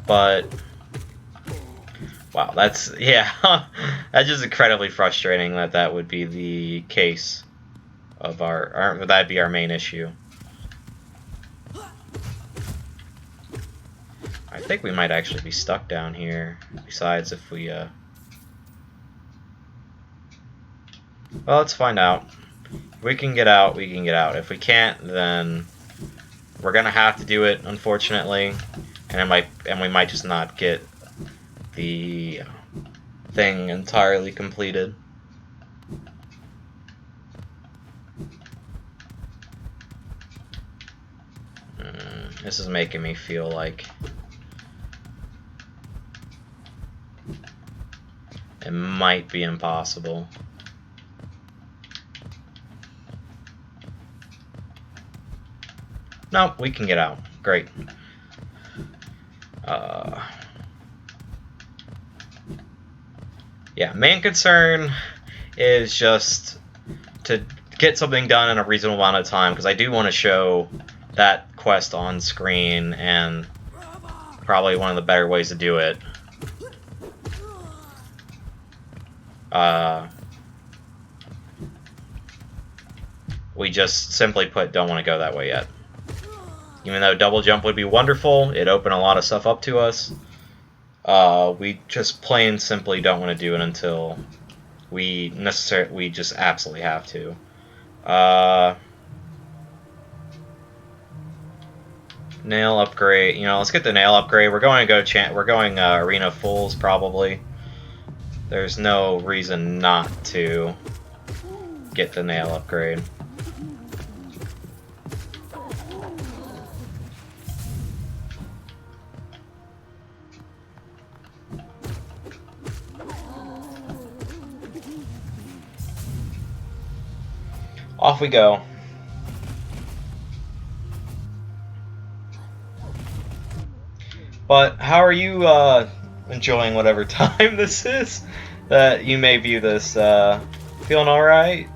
But wow, that's, yeah, that's just incredibly frustrating that would be the case of that'd be our main issue. I think we might actually be stuck down here, besides if we, well, let's find out. If we can get out, we can get out. If we can't, then we're gonna have to do it, unfortunately, and we might just not get the thing entirely completed. This is making me feel like it might be impossible. Nope, we can get out. Great. Yeah, main concern is just to get something done in a reasonable amount of time, because I do want to show that quest on screen, and probably one of the better ways to do it. We just simply put don't want to go that way yet. Even though double jump would be wonderful, it opened a lot of stuff up to us. We just plain simply don't want to do it until we just absolutely have to. Nail upgrade. You know, let's get the nail upgrade. We're going to go we're going Arena of Fools probably. There's no reason not to get the nail upgrade. Off we go. But how are you enjoying whatever time this is that you may view this? Feeling alright?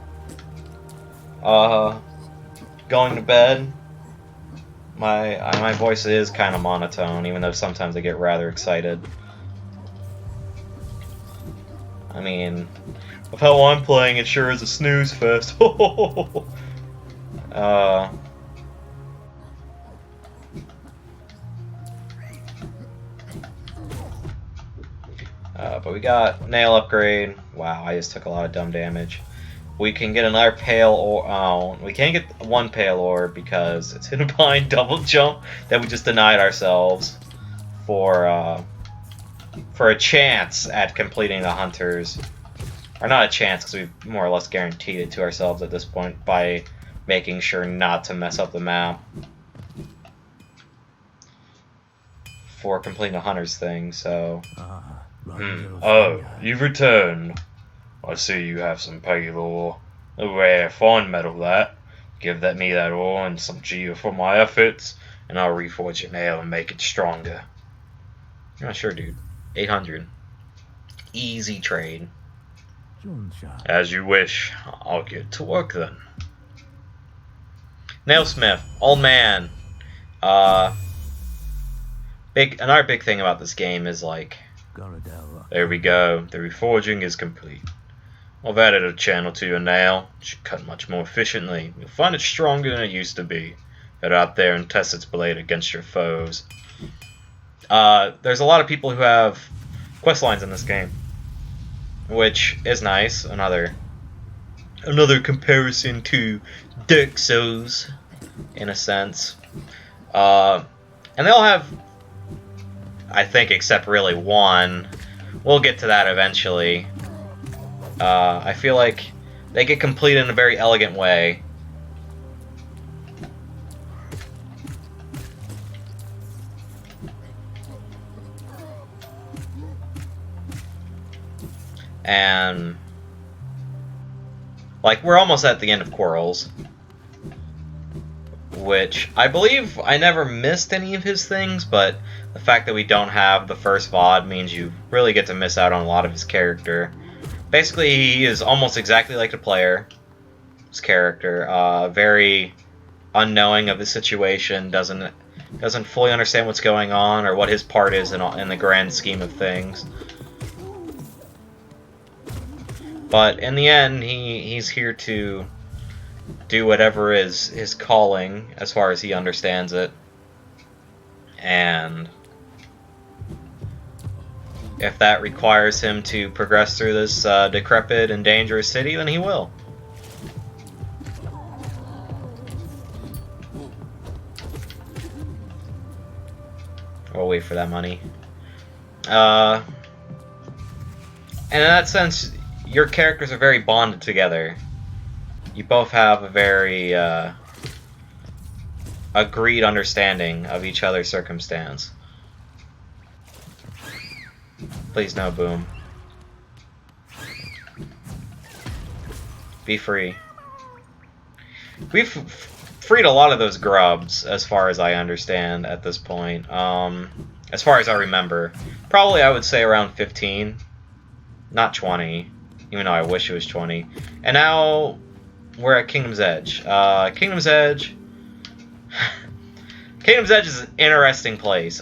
Going to bed? My voice is kind of monotone, even though sometimes I get rather excited. I mean, with how I'm playing, it sure is a snooze fest. But we got nail upgrade. Wow, I just took a lot of dumb damage. We can get another pale ore. Oh, we can't get one pale ore because it's hidden behind double jump that we just denied ourselves for a chance at completing the hunters. Or not a chance, because we've more or less guaranteed it to ourselves at this point by making sure not to mess up the map for completing the hunters thing. So, oh, you've returned. I see you have some pale ore. A rare fine metal that. Give me that ore and some geo for my efforts, and I'll reforge your nail and make it stronger. Yeah, sure, dude. 800. Easy trade. As you wish. I'll get to work then. Nailsmith, old man. Another big thing about this game is like, there we go. The reforging is complete. I've added a channel to your nail. It should cut much more efficiently. You'll find it stronger than it used to be. Head out there and test its blade against your foes. There's a lot of people who have quest lines in this game, which is nice. Another comparison to Dark Souls, in a sense. And they all have, I think, except really one. We'll get to that eventually. I feel like they get completed in a very elegant way. And like, we're almost at the end of Quarles, which I believe I never missed any of his things, but the fact that we don't have the first VOD means you really get to miss out on a lot of his character. Basically, he is almost exactly like the player. His character, very unknowing of the situation, doesn't fully understand what's going on or what his part is in the grand scheme of things. But in the end, he's here to do whatever is his calling, as far as he understands it. And if that requires him to progress through this decrepit and dangerous city, then he will. We'll wait for that money. And in that sense, your characters are very bonded together. You both have a very agreed understanding of each other's circumstance. Please no, Boom. Be free. We've freed a lot of those grubs, as far as I understand at this point. As far as I remember. Probably I would say around 15. Not 20. Even though I wish it was 20. And now we're at Kingdom's Edge. Kingdom's Edge... Kingdom's Edge is an interesting place.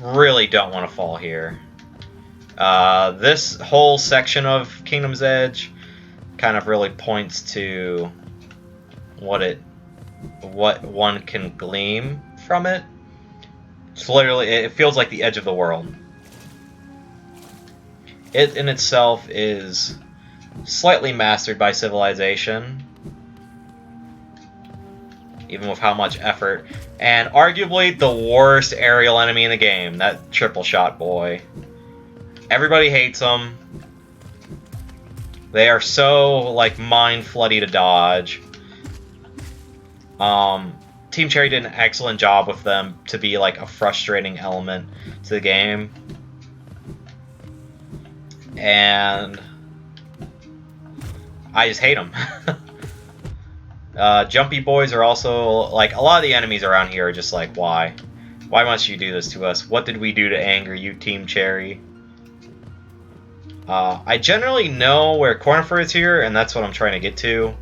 Really don't want to fall here. This whole section of Kingdom's Edge kind of really points to what one can glean from it. It's literally, it feels like the edge of the world. It in itself is slightly mastered by civilization, even with how much effort, and arguably the worst aerial enemy in the game, that triple shot boy. Everybody hates them. They are so, like, mind-floody to dodge. Team Cherry did an excellent job with them to be, like, a frustrating element to the game. And I just hate them. Jumpy boys are also, like, a lot of the enemies around here are just like, why? Why must you do this to us? What did we do to anger you, Team Cherry? I generally know where Cornifer is here, and that's what I'm trying to get to.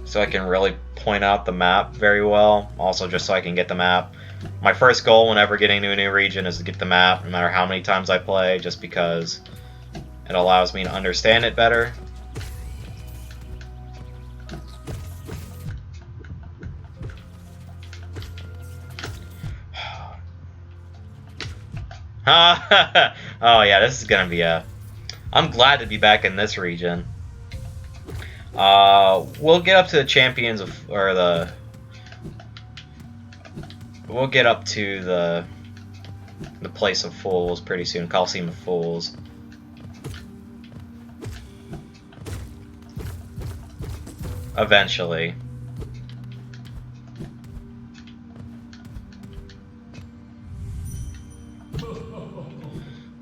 So I can really point out the map very well. Also, just so I can get the map. My first goal whenever getting to a new region is to get the map, no matter how many times I play, just because it allows me to understand it better. Oh yeah, this is gonna be a... I'm glad to be back in this region. We'll get up to the champions of... or the... We'll get up to the place of fools pretty soon. Coliseum of Fools. Eventually.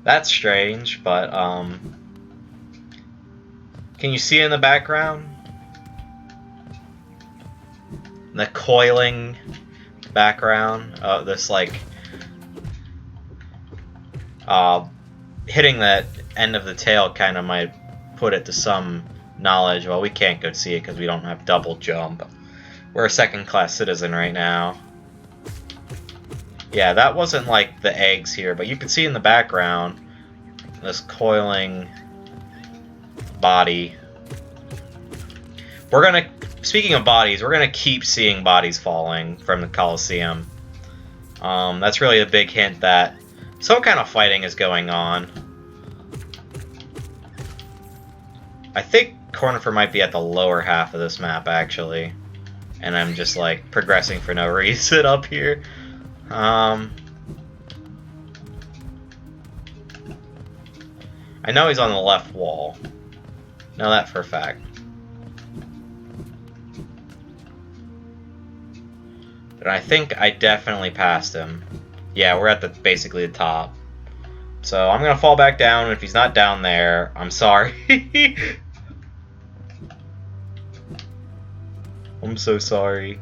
That's strange, but, can you see in the background? The coiling background of this, like, hitting that end of the tail kind of might put it to some knowledge. Well, we can't go see it because we don't have double jump. We're a second-class citizen right now. Yeah, that wasn't like the eggs here, but you can see in the background this coiling body. We're gonna, speaking of bodies, we're gonna keep seeing bodies falling from the Colosseum. That's really a big hint that some kind of fighting is going on. I think Cornifer might be at the lower half of this map, actually. And I'm just, like, progressing for no reason up here. I know he's on the left wall. Know that for a fact. But I think I definitely passed him. Yeah, we're at the basically the top. So I'm gonna fall back down, and if he's not down there, I'm sorry. I'm so sorry.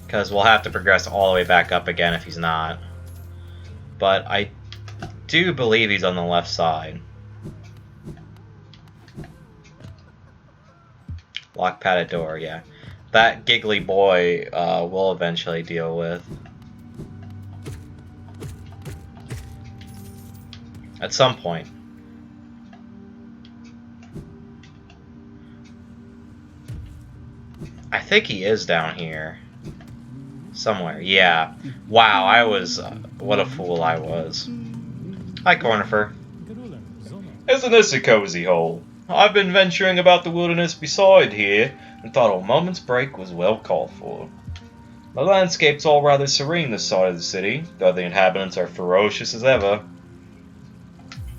Because we'll have to progress all the way back up again if he's not. But I do believe he's on the left side. Lock padded door, yeah. That giggly boy we'll eventually deal with. At some point. I think he is down here. Somewhere, yeah. Wow, I was... what a fool I was. Hi, Cornifer. Isn't this a cozy hole? I've been venturing about the wilderness beside here, and thought a moment's break was well called for. The landscape's all rather serene this side of the city, though the inhabitants are ferocious as ever.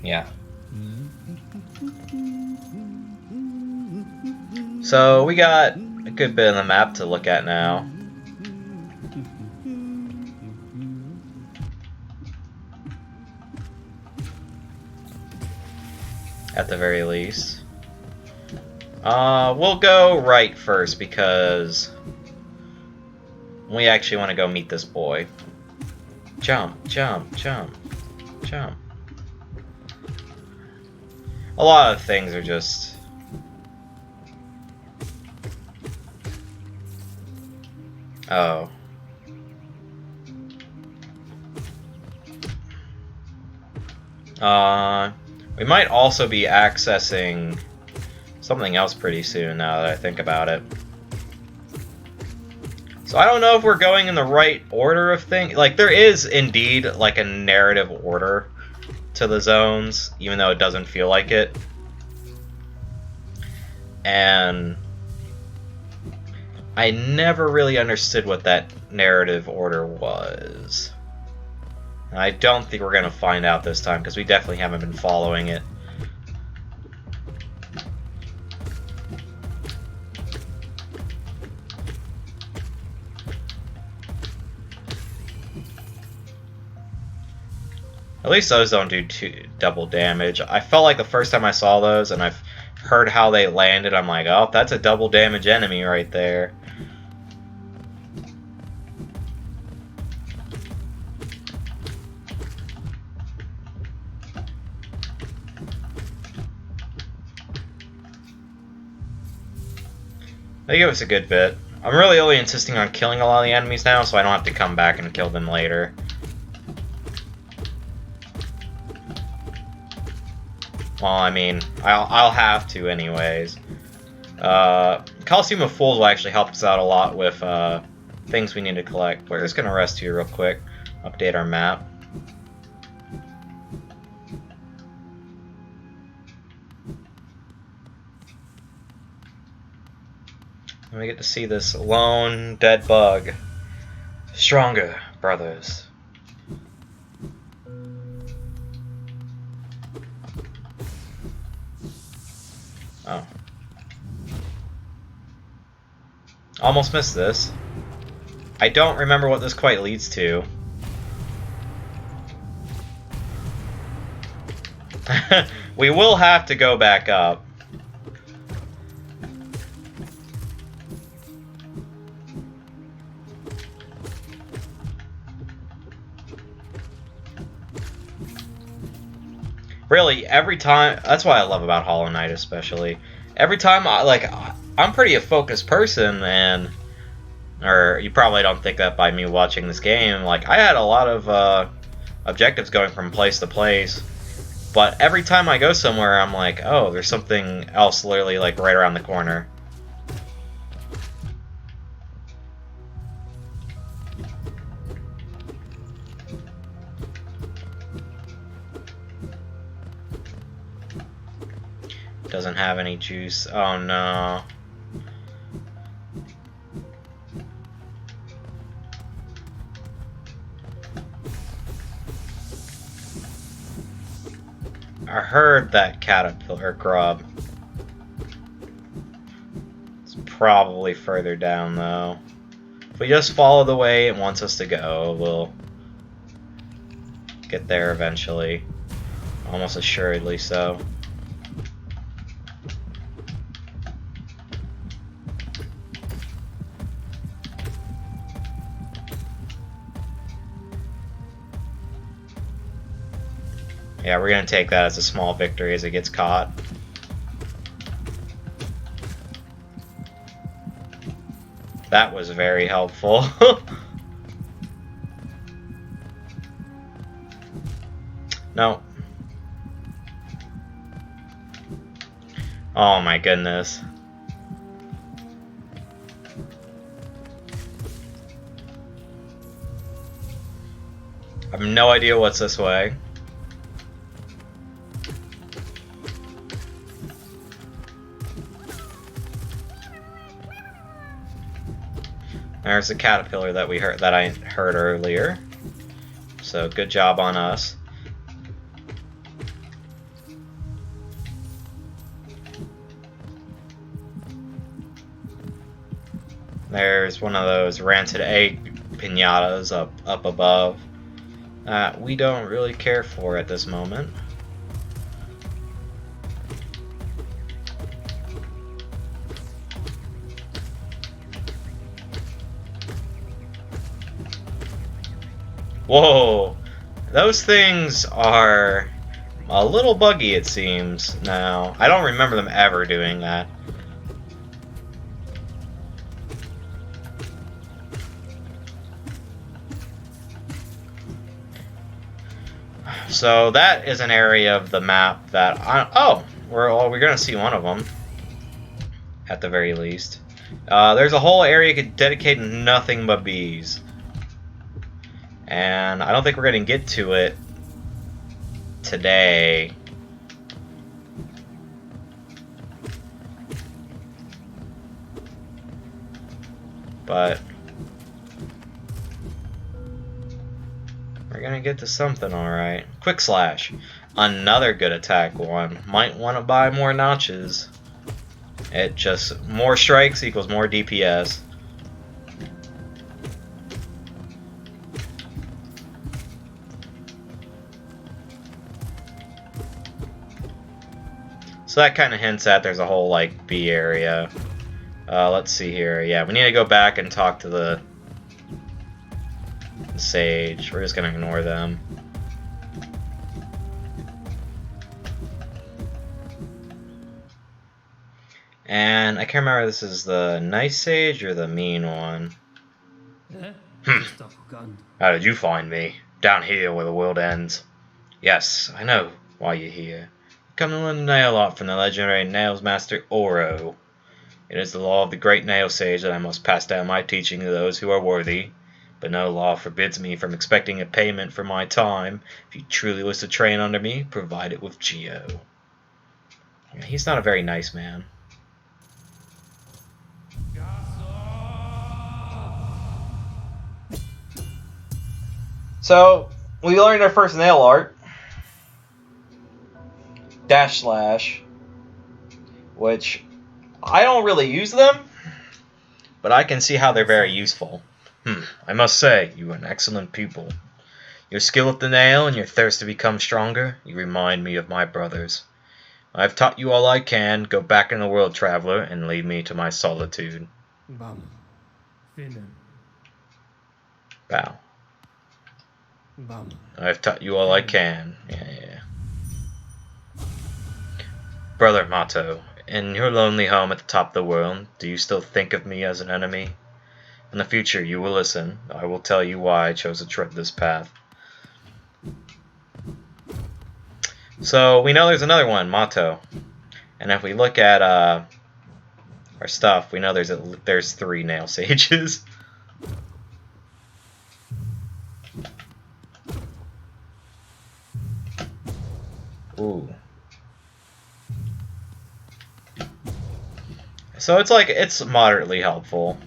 Yeah. So, we got a good bit of the map to look at now. At the very least. We'll go right first because we actually want to go meet this boy. Jump, jump, jump, jump. A lot of things are just... Oh. We might also be accessing something else pretty soon now that I think about it. So I don't know if we're going in the right order of things. Like, there is indeed like a narrative order to the zones, even though it doesn't feel like it. And I never really understood what that narrative order was. And I don't think we're going to find out this time, because we definitely haven't been following it. At least those don't do double damage. I felt like the first time I saw those, and I've heard how they landed, I'm like, oh, that's a double damage enemy right there. They give us a good bit. I'm really only insisting on killing a lot of the enemies now, so I don't have to come back and kill them later. Well, I mean, I'll have to anyways. Colosseum of Fools will actually help us out a lot with things we need to collect. We're just gonna rest here real quick, update our map. And we get to see this lone dead bug. Stronger, brothers. Oh. Almost missed this. I don't remember what this quite leads to. We will have to go back up. Really, every time. That's what I love about Hollow Knight, especially. Every time, I'm pretty a focused person, and or you probably don't think that by me watching this game. Like, I had a lot of objectives going from place to place, but every time I go somewhere, I'm like, oh, there's something else literally like right around the corner. Doesn't have any juice. Oh no. I heard that caterpillar grub. It's probably further down though. If we just follow the way it wants us to go, we'll get there eventually. Almost assuredly so. Yeah, we're gonna take that as a small victory as it gets caught. That was very helpful. No. Oh my goodness. I have no idea what's this way. There's a caterpillar that I heard earlier. So good job on us. There's one of those rancid egg pinatas up above that we don't really care for at this moment. Whoa! Those things are a little buggy, it seems, now. I don't remember them ever doing that. So that is an area of the map that we're gonna see one of them at the very least. There's a whole area dedicated to nothing but bees, and I don't think we're gonna get to it today. But we're gonna get to something, alright. Quick Slash. Another good attack one. Might want to buy more notches. It just, more strikes equals more DPS. So that kind of hints at there's a whole, like, B area. Let's see here. Yeah, we need to go back and talk to the Sage. We're just gonna ignore them. And I can't remember if this is the nice Sage or the mean one. How did you find me? Down here where the world ends. Yes, I know why you're here. Come to learn the nail art from the legendary Nails Master Oro. It is the law of the great Nail Sage that I must pass down my teaching to those who are worthy. But no law forbids me from expecting a payment for my time. If you truly wish to train under me, provide it with Geo. Yeah, he's not a very nice man. So, we learned our first nail art. Dash slash. Which, I don't really use them, but I can see how they're very useful. I must say, you are an excellent pupil. Your skill with the nail and your thirst to become stronger, you remind me of my brothers. I have taught you all I can. Go back in the world, traveler, and leave me to my solitude. Bow. I have taught you all I can. Yeah. Brother Mato, in your lonely home at the top of the world, do you still think of me as an enemy? In the future, you will listen. I will tell you why I chose to tread this path. So, we know there's another one, Mato. And if we look at our stuff, we know there's 3 nail sages. Ooh. So it's moderately helpful.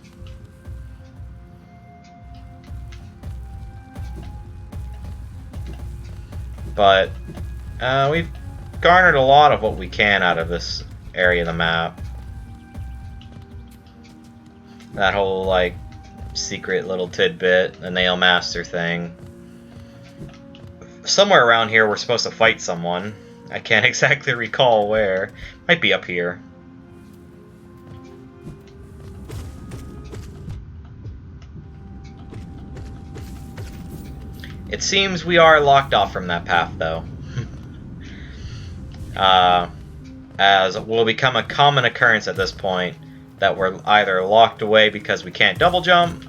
But we've garnered a lot of what we can out of this area of the map. That whole, like, secret little tidbit, the Nail Master thing. Somewhere around here we're supposed to fight someone. I can't exactly recall where. Might be up here. It seems we are locked off from that path, though. As will become a common occurrence at this point, that we're either locked away because we can't double jump,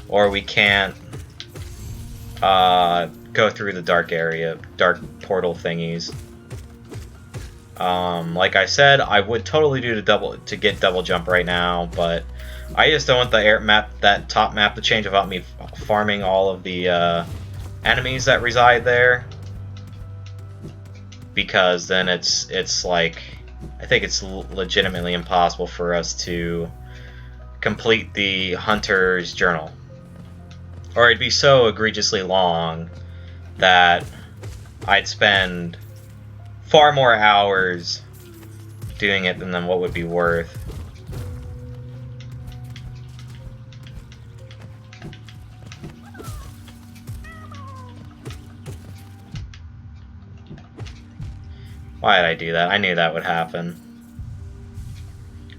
or we can't go through the dark portal thingies. Like I said, I would totally do to get double jump right now, but I just don't want that top map to change without me farming all of the enemies that reside there, because then it's like, I think it's legitimately impossible for us to complete the Hunter's Journal, or it'd be so egregiously long that I'd spend far more hours doing it than what would be worth. Why did I do that? I knew that would happen.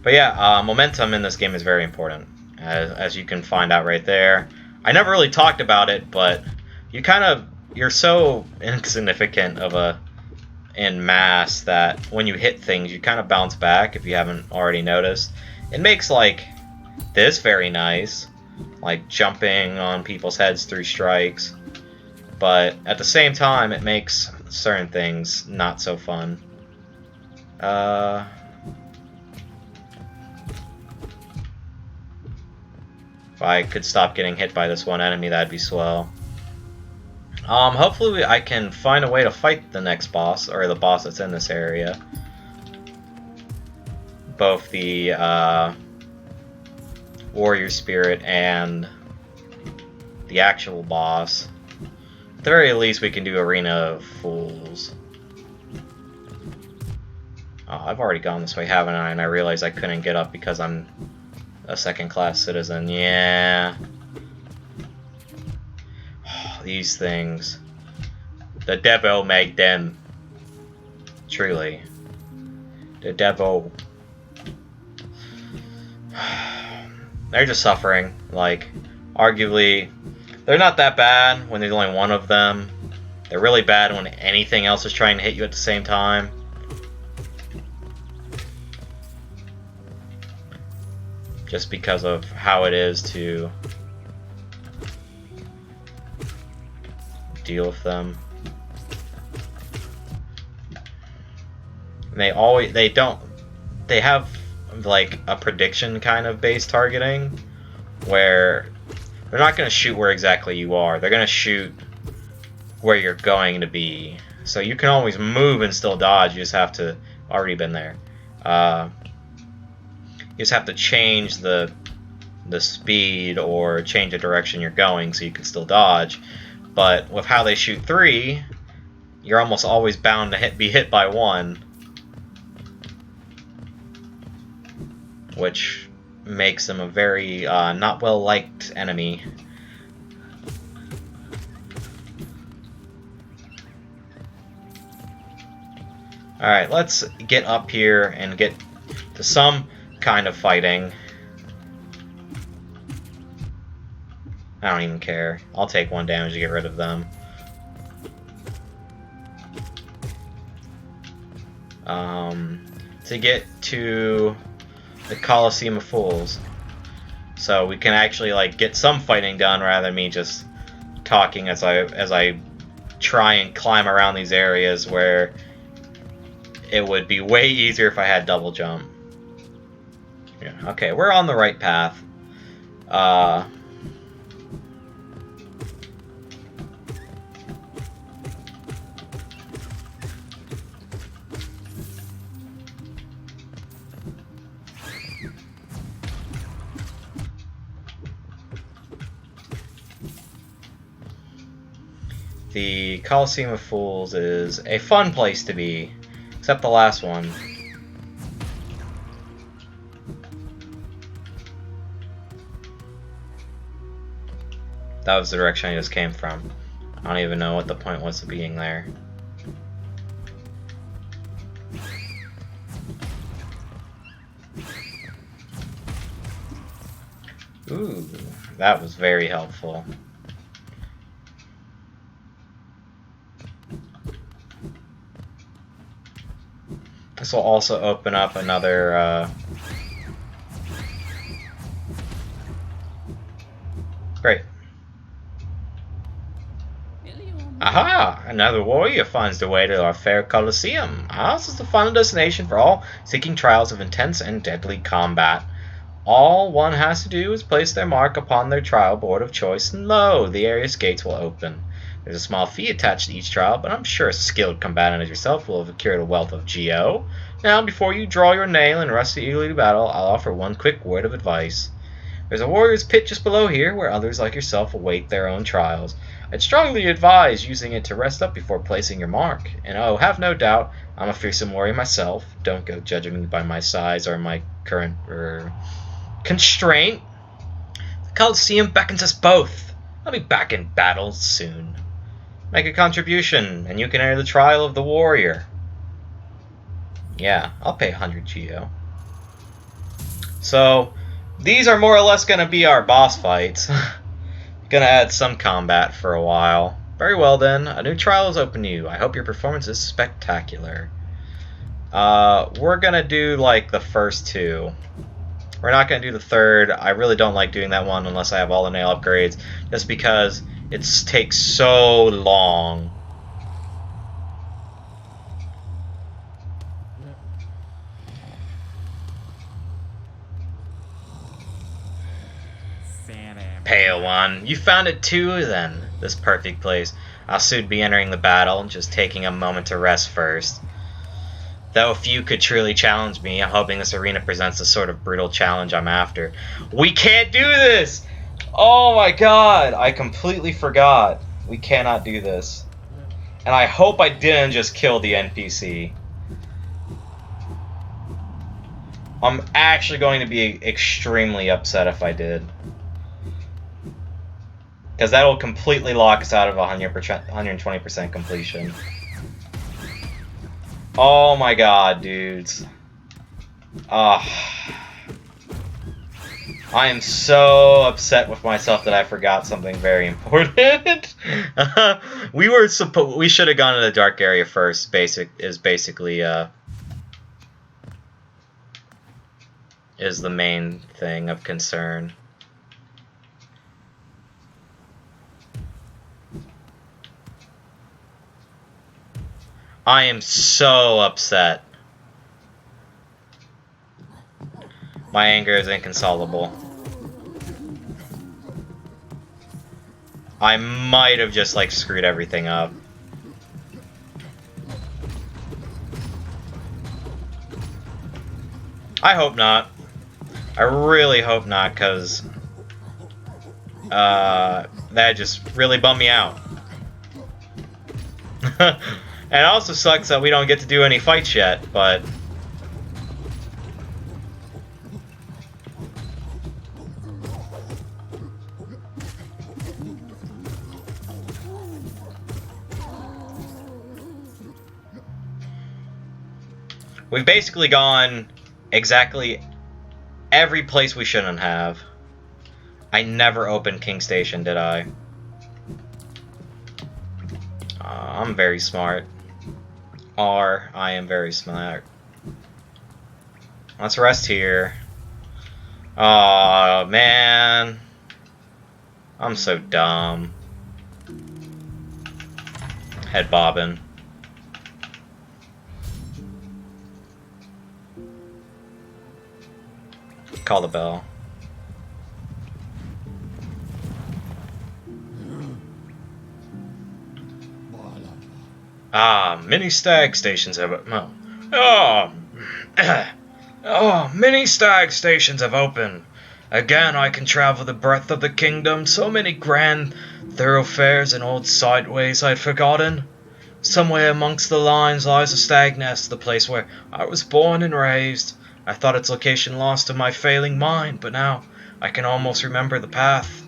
But yeah, momentum in this game is very important, as you can find out right there. I never really talked about it, but you're so insignificant in mass that when you hit things, you kind of bounce back, if you haven't already noticed. It makes, like, this very nice, like jumping on people's heads through strikes, but at the same time, it makes certain things not so fun. If I could stop getting hit by this one enemy, that'd be swell. Hopefully I can find a way to fight the next boss, or the boss that's in this area. Both the warrior spirit and the actual boss. At the very least, we can do Arena of Fools. Oh, I've already gone this way, haven't I? And I realized I couldn't get up because I'm a second-class citizen. Yeah. These things. The devil made them. Truly. The devil. They're just suffering. Like, arguably, they're not that bad when there's only one of them. They're really bad when anything else is trying to hit you at the same time. Just because of how it is to deal with them. And they have like a prediction kind of based targeting, where they're not going to shoot where exactly you are. They're going to shoot where you're going to be. So you can always move and still dodge. You just have to already been there. You just have to change the speed or change the direction you're going so you can still dodge. But with how they shoot 3, you're almost always bound to be hit by one, which makes them a very not well liked enemy. Alright, let's get up here and get to some kind of fighting. I don't even care. I'll take 1 damage to get rid of them. to get to the Coliseum of Fools, so we can actually like get some fighting done rather than me just talking as I try and climb around these areas where it would be way easier if I had double jump. Yeah, okay, we're on the right path. The Coliseum of Fools is a fun place to be, except the last one. That was the direction I just came from. I don't even know what the point was of being there. Ooh, that was very helpful. This will also open up another, Great. Aha! Another warrior finds their way to our fair Colosseum. Ours is the final destination for all seeking trials of intense and deadly combat. All one has to do is place their mark upon their trial board of choice, and lo, the area's gates will open. There's a small fee attached to each trial, but I'm sure a skilled combatant as yourself will have accrued a wealth of geo. Now, before you draw your nail and rush eagerly to battle, I'll offer one quick word of advice. There's a warrior's pit just below here, where others like yourself await their own trials. I'd strongly advise using it to rest up before placing your mark. And oh, have no doubt, I'm a fearsome warrior myself. Don't go judging me by my size or my current constraint. The Coliseum beckons us both. I'll be back in battle soon. Make a contribution, and you can enter the trial of the warrior. Yeah, I'll pay 100 geo. So, these are more or less going to be our boss fights. Gonna add some combat for a while. Very well then, a new trial is open to you. I hope your performance is spectacular. We're gonna do like the first two. We're not gonna do the third. I really don't like doing that one unless I have all the nail upgrades, just because it takes so long. Pale one, you found it too then, this perfect place. I'll soon be entering the battle, just taking a moment to rest first. Though few could truly challenge me, I'm hoping this arena presents the sort of brutal challenge I'm after. We can't do this! Oh my god, I completely forgot. We cannot do this. And I hope I didn't just kill the NPC. I'm actually going to be extremely upset if I did. Because that will completely lock us out of 120% completion. Oh my god, dudes. I am so upset with myself that I forgot something very important. We should have gone to the dark area first. Is the main thing of concern. I am so upset. My anger is inconsolable. I might have just like screwed everything up. I hope not. I really hope not, because that just really bummed me out. And it also sucks that we don't get to do any fights yet, but... We've basically gone exactly every place we shouldn't have. I never opened King Station, did I? I'm very smart. I am very smart. Let's rest here. Aw, man. I'm so dumb. Head bobbing. Call the bell. Many stag stations have many stag stations have opened. Again, I can travel the breadth of the kingdom. So many grand thoroughfares and old sideways I'd forgotten. Somewhere amongst the lines lies a stag nest, the place where I was born and raised. I thought its location lost to my failing mind, but now I can almost remember the path.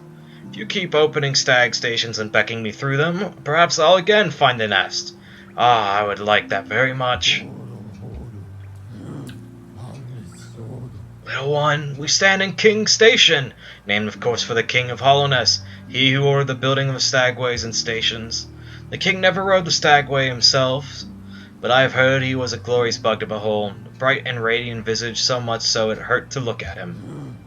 If you keep opening stag stations and beckoning me through them, perhaps I'll again find the nest. I would like that very much. Little one, we stand in King Station, named of course for the King of Hollowness, he who ordered the building of stagways and stations. The king never rode the stagway himself, but I have heard he was a glorious bug to behold, bright and radiant visage, so much so it hurt to look at him.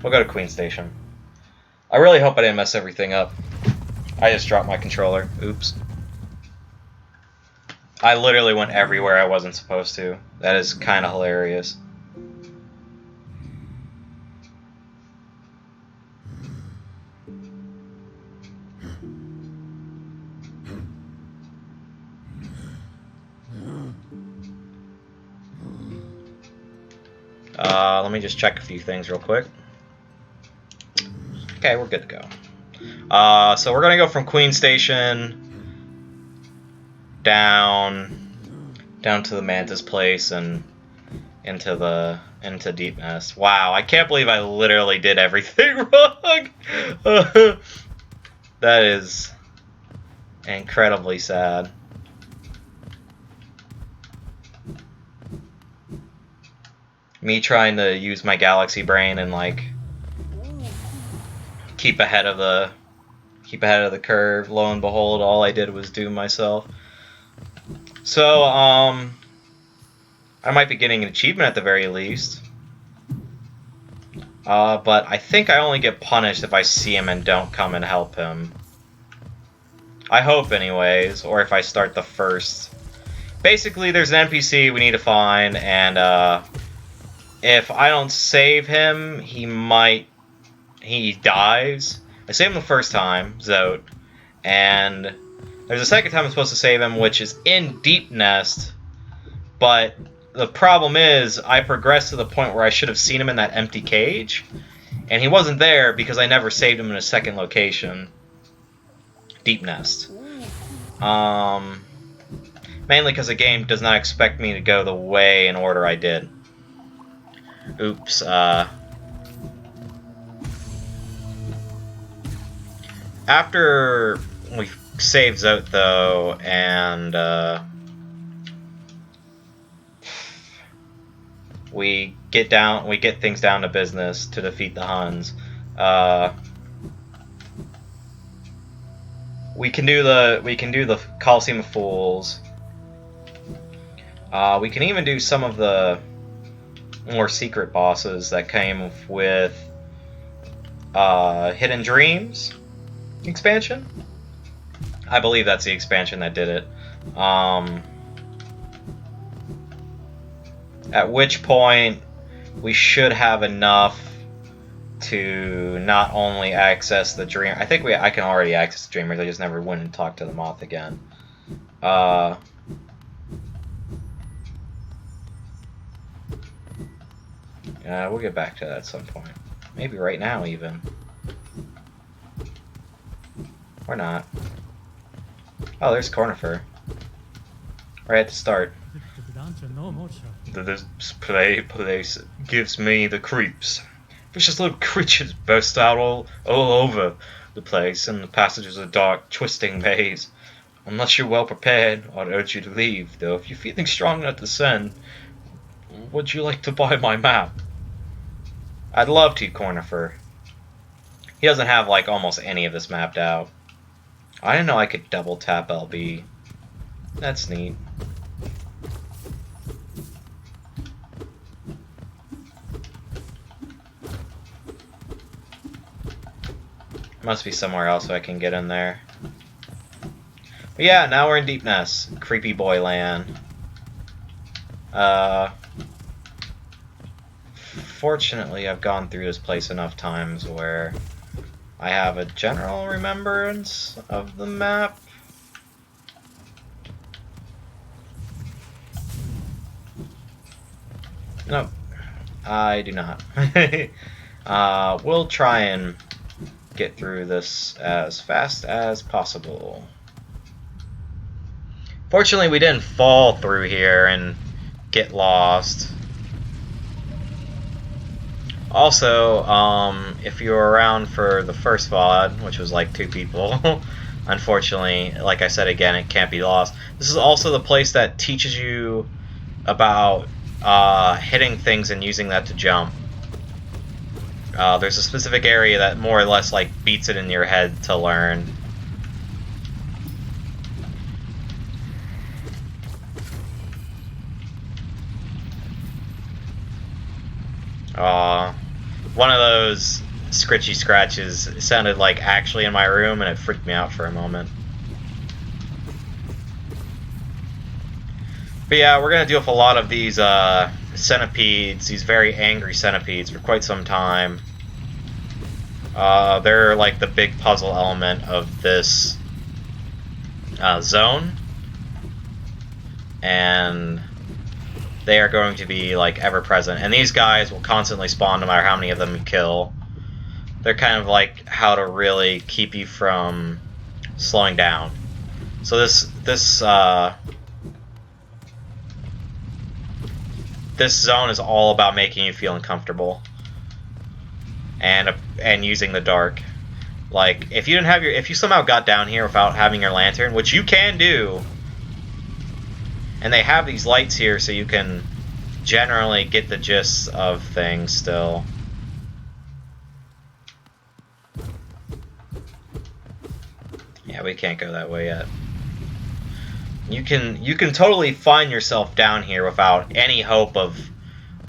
We'll go to Queen Station. I really hope I didn't mess everything up. I just dropped my controller. Oops. I literally went everywhere I wasn't supposed to. That is kind of hilarious. Let me just check a few things real quick. Okay, we're good to go. So we're gonna go from Queen Station down to the Mantis place and into Deep Nest. Wow, I can't believe I literally did everything wrong. That is incredibly sad. Me trying to use my galaxy brain and like keep ahead of the curve. Lo and behold, all I did was doom myself. So, I might be getting an achievement at the very least. But I think I only get punished if I see him and don't come and help him. I hope anyways, or if I start the first. Basically, there's an NPC we need to find, and if I don't save him, he dies. I saved him the first time, Zote, and there's a second time I'm supposed to save him, which is in Deep Nest, but the problem is I progressed to the point where I should have seen him in that empty cage, and he wasn't there because I never saved him in a second location. Deep Nest. Mainly because the game does not expect me to go the way and order I did. Oops, after we save Zote, though, and, we get things down to business to defeat the Huns, we can do the Coliseum of Fools. We can even do some of the more secret bosses that came with Hidden Dreams expansion. I believe that's the expansion that did it. At which point we should have enough to not only access the dream. I think I can already access the dreamers. I just never went and talked to the moth again. We'll get back to that at some point. Maybe right now, even. Or not. Oh, there's Cornifer. Right at the start. This place gives me the creeps. Vicious little creatures burst out all over the place, and the passage is a dark, twisting maze. Unless you're well prepared, I'd urge you to leave, though if you're feeling strong enough to send, would you like to buy my map? I'd love to, Cornifer. He doesn't have, like, almost any of this mapped out. I didn't know I could double tap LB. That's neat. Must be somewhere else so I can get in there. But yeah, now we're in Deepness. Creepy boy land. Fortunately, I've gone through this place enough times where I have a general remembrance of the map. Nope, I do not. We'll try and get through this as fast as possible. Fortunately, we didn't fall through here and get lost. Also, if you were around for the first VOD, which was like 2 people, unfortunately, like I said again, it can't be lost. This is also the place that teaches you about hitting things and using that to jump. There's a specific area that more or less like beats it in your head to learn. One of those scritchy scratches sounded like actually in my room, and it freaked me out for a moment. But yeah, we're gonna deal with a lot of these centipedes, these very angry centipedes, for quite some time. They're like the big puzzle element of this zone, and they are going to be like ever present. And these guys will constantly spawn no matter how many of them you kill. They're kind of like how to really keep you from slowing down. So this zone is all about making you feel uncomfortable and using the dark. Like if you didn't have if you somehow got down here without having your lantern, which you can do, and they have these lights here so you can generally get the gist of things still. Yeah, we can't go that way yet. You can totally find yourself down here without any hope of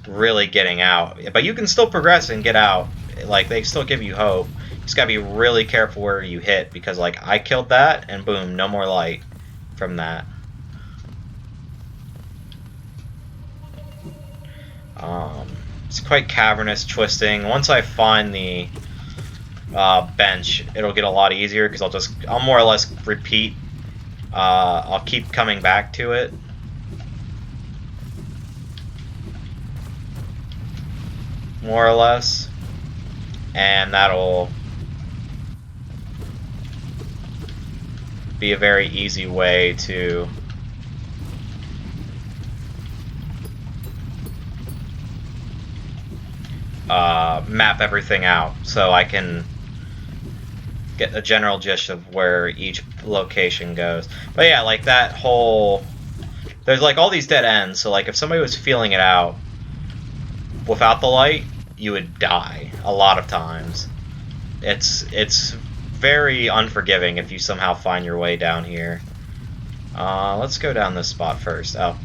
really getting out. But you can still progress and get out. Like, they still give you hope. You just gotta be really careful where you hit, because like I killed that and boom, no more light from that. It's quite cavernous, twisting. Once I find the bench, it'll get a lot easier, because I'll more or less repeat. I'll keep coming back to it. More or less. And that'll be a very easy way to map everything out, so I can get a general gist of where each location goes. But yeah, like that whole... There's like all these dead ends, so like if somebody was feeling it out without the light, you would die a lot of times. It's very unforgiving if you somehow find your way down here. Let's go down this spot first. Oh.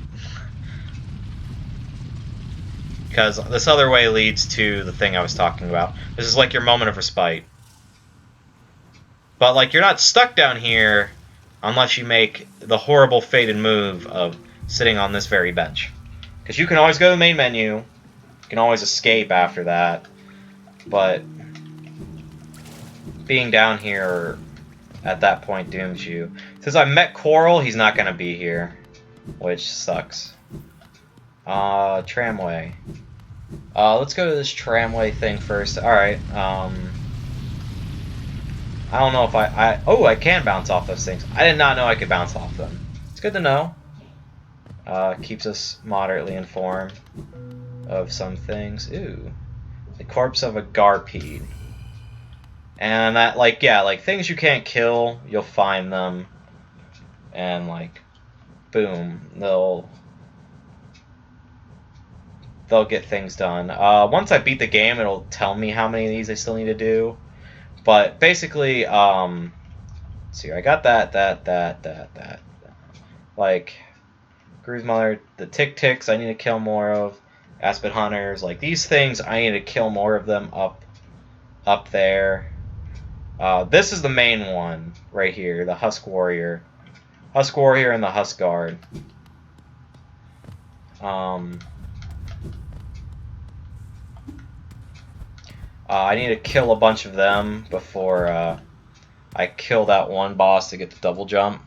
Because this other way leads to the thing I was talking about. This is like your moment of respite. But like, you're not stuck down here unless you make the horrible fated move of sitting on this very bench. Because you can always go to the main menu. You can always escape after that. But being down here at that point dooms you. Since I met Coral, he's not going to be here. Which sucks. Tramway. Let's go to this tramway thing first. Alright, I don't know if oh, I can bounce off those things. I did not know I could bounce off them. It's good to know. Keeps us moderately informed of some things. Ooh. The corpse of a Garpede. And that, like, yeah, like, things you can't kill, you'll find them. And, like, boom, they'll get things done. Once I beat the game, it'll tell me how many of these I still need to do. But basically, See, I got that. Like, Gru's Mother, the Tick-Ticks I need to kill more of. Aspen Hunters, like these things, I need to kill more of them up there. This is the main one right here, the Husk Warrior. Husk Warrior and the Husk Guard. I need to kill a bunch of them before I kill that one boss to get the double jump.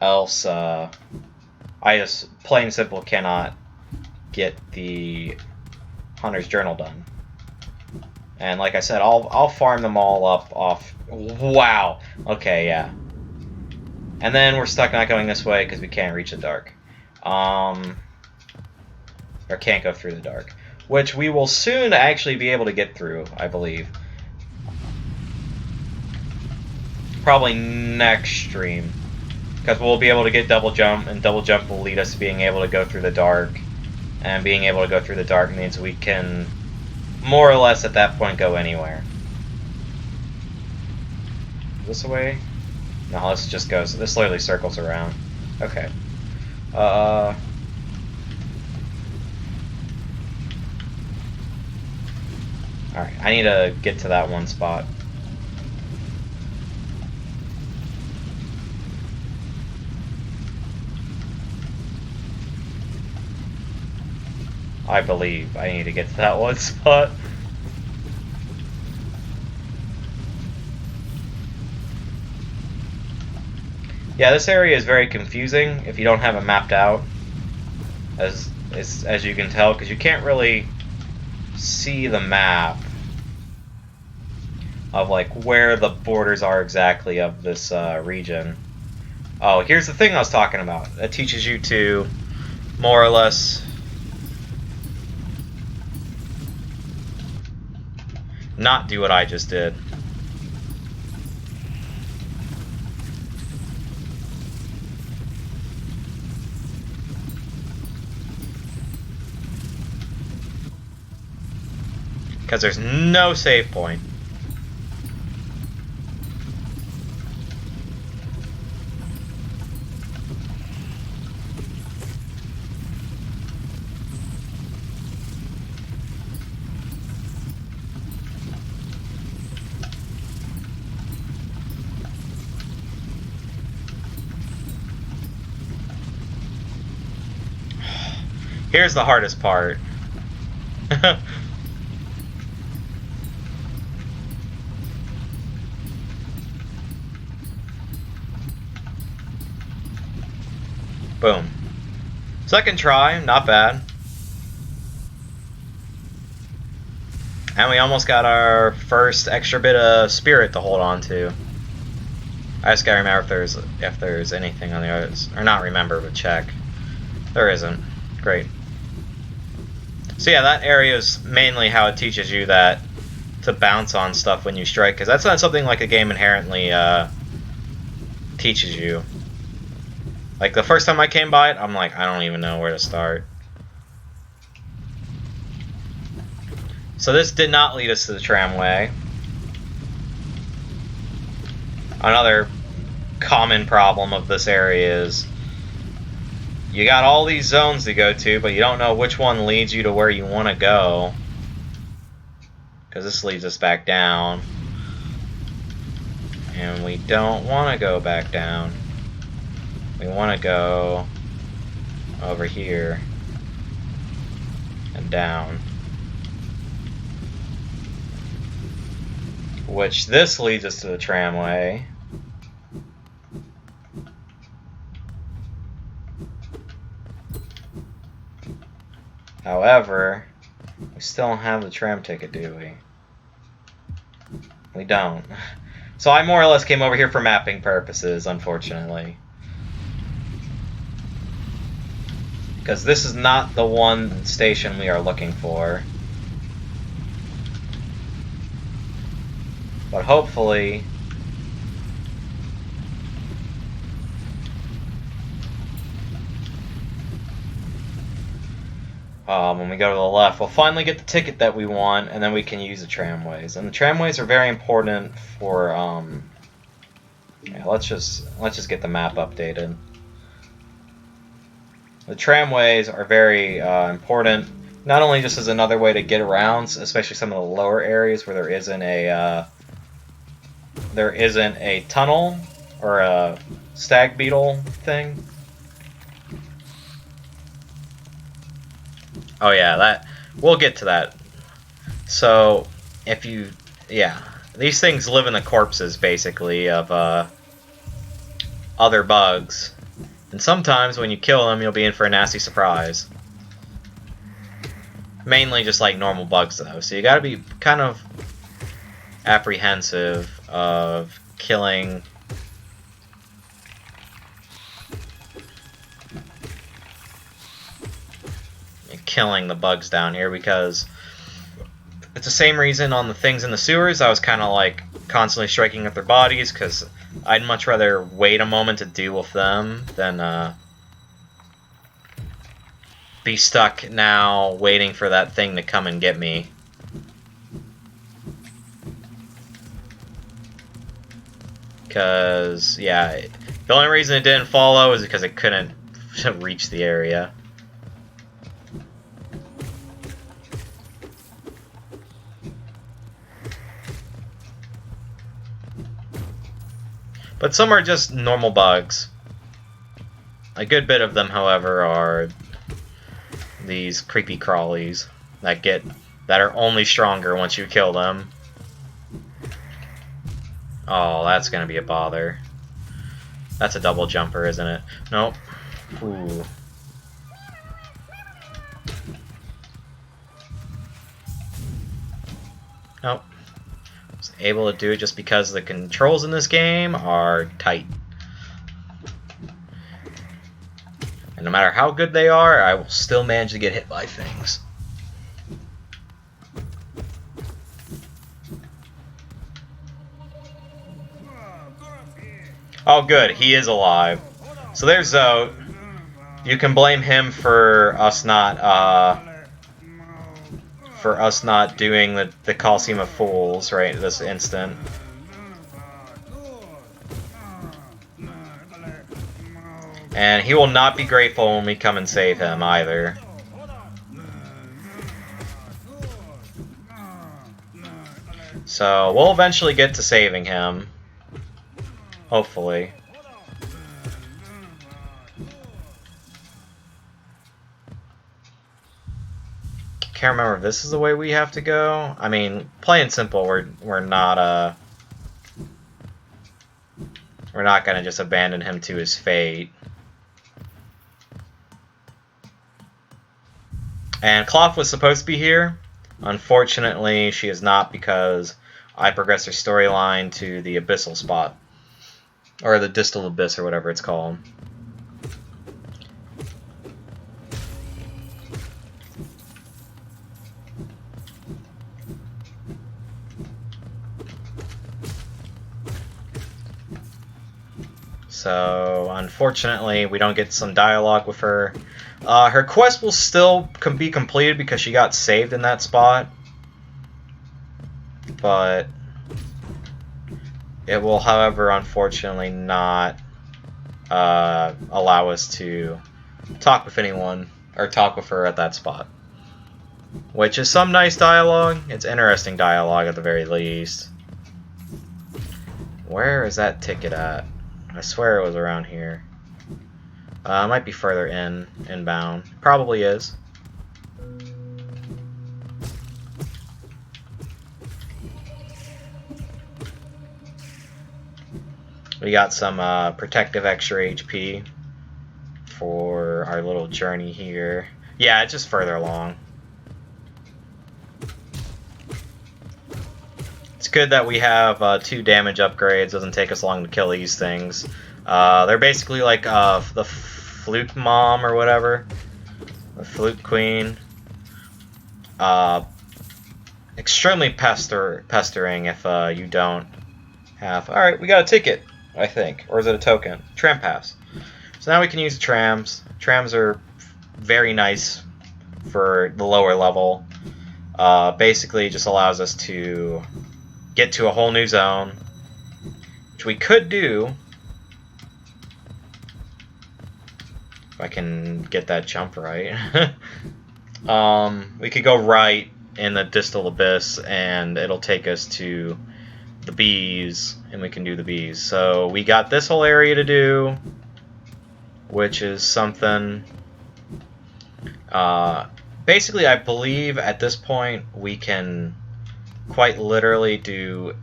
Else, I just plain and simple cannot get the Hunter's Journal done. And like I said, I'll farm them all up off. Wow. Okay, yeah. And then we're stuck not going this way because we can't reach the dark. Or can't go through the dark. Which we will soon actually be able to get through, I believe. Probably next stream. Because we'll be able to get double jump, and double jump will lead us to being able to go through the dark. And being able to go through the dark means we can more or less at that point go anywhere. Is this a way? No, this just goes. This literally circles around. Okay. Alright, I need to get to that one spot. I believe I need to get to that one spot. Yeah, this area is very confusing if you don't have it mapped out, as you can tell, because you can't really see the map of like where the borders are exactly of this region. Oh, here's the thing I was talking about. It teaches you to more or less not do what I just did. Because there's no save point. Here's the hardest part. Boom. Second try, not bad. And we almost got our first extra bit of spirit to hold on to. I just gotta remember if there's anything on the others. Or not remember, but check. There isn't. Great. So yeah, that area is mainly how it teaches you that to bounce on stuff when you strike, because that's not something like a game inherently teaches you. Like the first time I came by it, I'm like, I don't even know where to start. So this did not lead us to the tramway. Another common problem of this area is you got all these zones to go to, but you don't know which one leads you to where you want to go. Because this leads us back down. And we don't want to go back down. We want to go over here and down. Which this leads us to the tramway. However, we still don't have the tram ticket, do we? We don't. So I more or less came over here for mapping purposes, unfortunately. Because this is not the one station we are looking for. But hopefully when we go to the left, we'll finally get the ticket that we want, and then we can use the tramways. And the tramways are very important for Yeah, let's just get the map updated. The tramways are very important, not only just as another way to get around, especially some of the lower areas where there isn't a tunnel or a stag beetle thing. Oh yeah, that we'll get to that. So these things live in the corpses basically of other bugs. And sometimes when you kill them, you'll be in for a nasty surprise. Mainly just like normal bugs though, so you gotta be kind of apprehensive of killing the bugs down here, because it's the same reason on the things in the sewers I was kind of like constantly striking at their bodies, because I'd much rather wait a moment to deal with them than be stuck now waiting for that thing to come and get me. Because, yeah, the only reason it didn't follow is because it couldn't reach the area. But some are just normal bugs. A good bit of them, however, are these creepy crawlies that are only stronger once you kill them. Oh, that's gonna be a bother. That's a double jumper, isn't it? Nope. Ooh. Nope. I was able to do it just because the controls in this game are tight. And no matter how good they are, I will still manage to get hit by things. Oh good, he is alive. So there's Zote. You can blame him for us not doing the Coliseum of Fools right this instant. And he will not be grateful when we come and save him either. So we'll eventually get to saving him. Hopefully. Can't remember if this is the way we have to go. I mean, plain and simple, we're not gonna just abandon him to his fate. And Cloth was supposed to be here. Unfortunately, she is not, because I progressed her storyline to the Abyssal spot. Or the Distal Abyss, or whatever it's called. So, unfortunately, we don't get some dialogue with her. Her quest will still be completed because she got saved in that spot. But it will, however, unfortunately not allow us to talk with anyone, or talk with her at that spot. Which is some nice dialogue. It's interesting dialogue at the very least. Where is that ticket at? I swear it was around here. It might be further inbound. Probably is. We got some protective extra HP for our little journey here. Yeah, it's just further along. It's good that we have 2 damage upgrades. Doesn't take us long to kill these things. They're basically like the Flute Mom or whatever. The Flute Queen. Extremely pestering if you don't have... Alright, we got a ticket, I think. Or is it a token? Tram pass. So now we can use the trams. Trams are very nice for the lower level. Basically, it just allows us to get to a whole new zone, which which we could do. If I can get that jump right. We could go right in the distal abyss, and it'll take us to the bees, and we can do the bees. So we got this whole area to do, which is something. Basically, I believe at this point we can quite literally do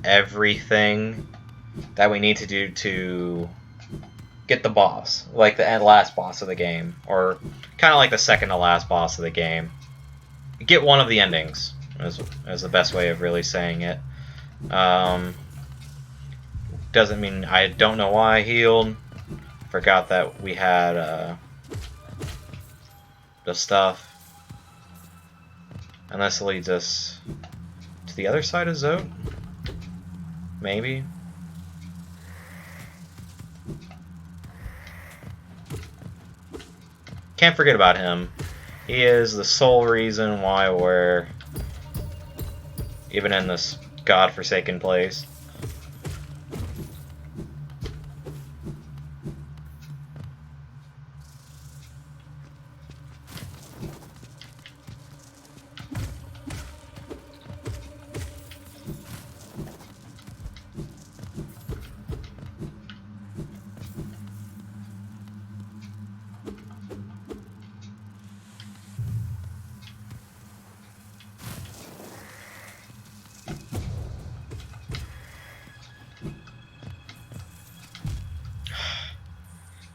everything that we need to do to get the boss, like the last boss of the game, or kind of like the second to last boss of the game. Get one of the endings, is the best way of really saying it. Doesn't mean I don't know why I healed. Forgot that we had the stuff. And this leads us to the other side of Zote? Maybe? Can't forget about him. He is the sole reason why we're even in this godforsaken place.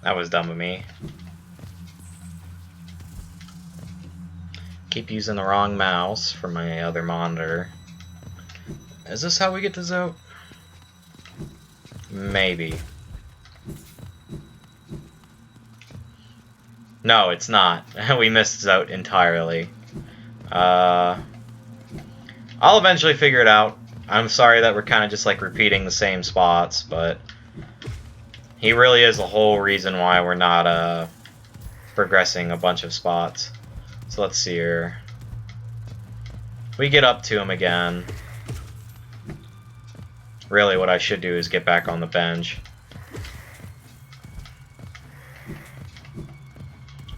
That was dumb of me. Keep using the wrong mouse for my other monitor. Is this how we get to Zote? Maybe. No, it's not. We missed Zote entirely. I'll eventually figure it out. I'm sorry that we're kind of just like repeating the same spots, but he really is the whole reason why we're not progressing a bunch of spots. So let's see here. If we get up to him again, really what I should do is get back on the bench.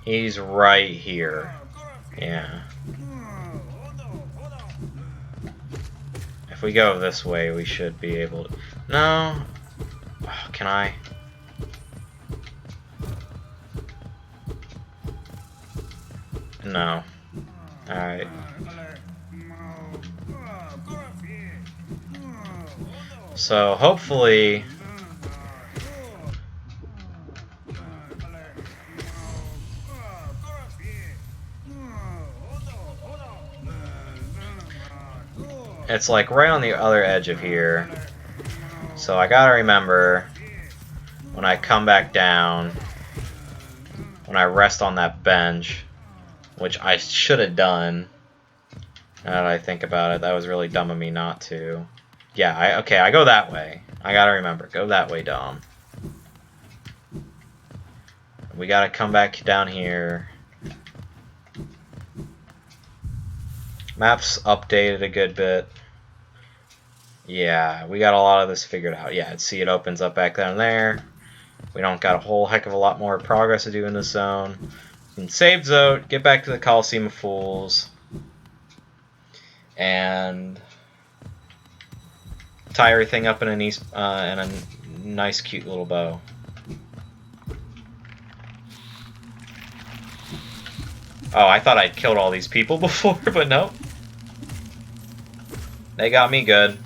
He's right here. Yeah. If we go this way, we should be able to... No. Oh, can I? No. Alright. So, hopefully... It's like right on the other edge of here. So I gotta remember, when I come back down, when I rest on that bench, which I should have done. Now that I think about it, that was really dumb of me not to. Yeah, okay, I go that way. I gotta remember, go that way, Dom. We gotta come back down here. Map's updated a good bit. Yeah, we got a lot of this figured out. Yeah, see, it opens up back down there. We don't got a whole heck of a lot more progress to do in this zone. We can save Zote, get back to the Coliseum of Fools, and tie everything up in a nice, cute little bow. Oh, I thought I'd killed all these people before, but nope. They got me good.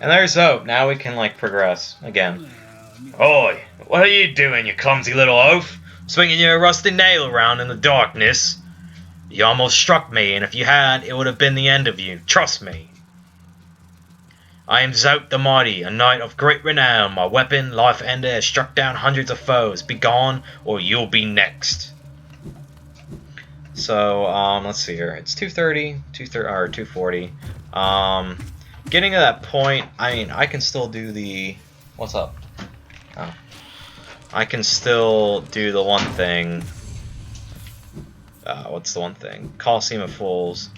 And there's hope. Now we can, like, progress again. Oi! What are you doing, you clumsy little oaf? Swinging your rusty nail around in the darkness. You almost struck me, and if you had, it would have been the end of you. Trust me. I am Zote the Mighty, a knight of great renown. My weapon, Life Ender, has struck down hundreds of foes. Be gone, or you'll be next. So, let's see here. It's 2:30, or 2:40. Getting to that point, I mean, I can still do the... What's up? Oh. I can still do the one thing. What's the one thing? Coliseum of Fools.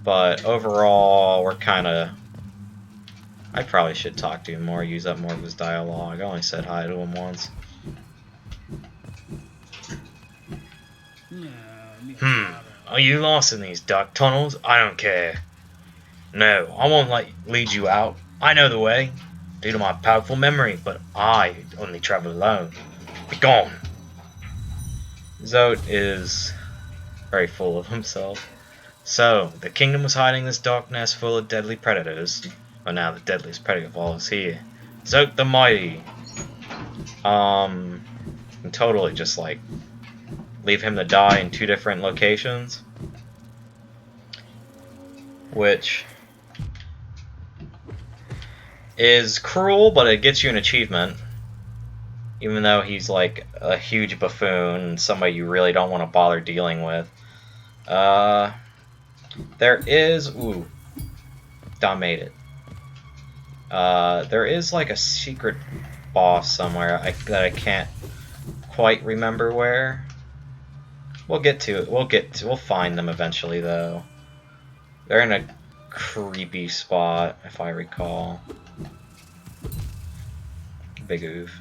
But overall, we're kind of... I probably should talk to him more, use up more of his dialogue. I only said hi to him once. Are you lost in these dark tunnels? I don't care. No, I won't lead you out. I know the way, due to my powerful memory, but I only travel alone. Be gone. Zote is very full of himself. So, the kingdom was hiding this dark nest full of deadly predators. But now the deadliest predator of all is here. Zote the Mighty. And totally just like leave him to die in 2 different locations. Which is cruel, but it gets you an achievement. Even though he's like a huge buffoon and somebody you really don't want to bother dealing with. There is... Ooh. Dom made it. There is like a secret boss somewhere that I can't quite remember where. We'll get to it. We'll find them eventually, though. They're in a creepy spot, if I recall. Big oof.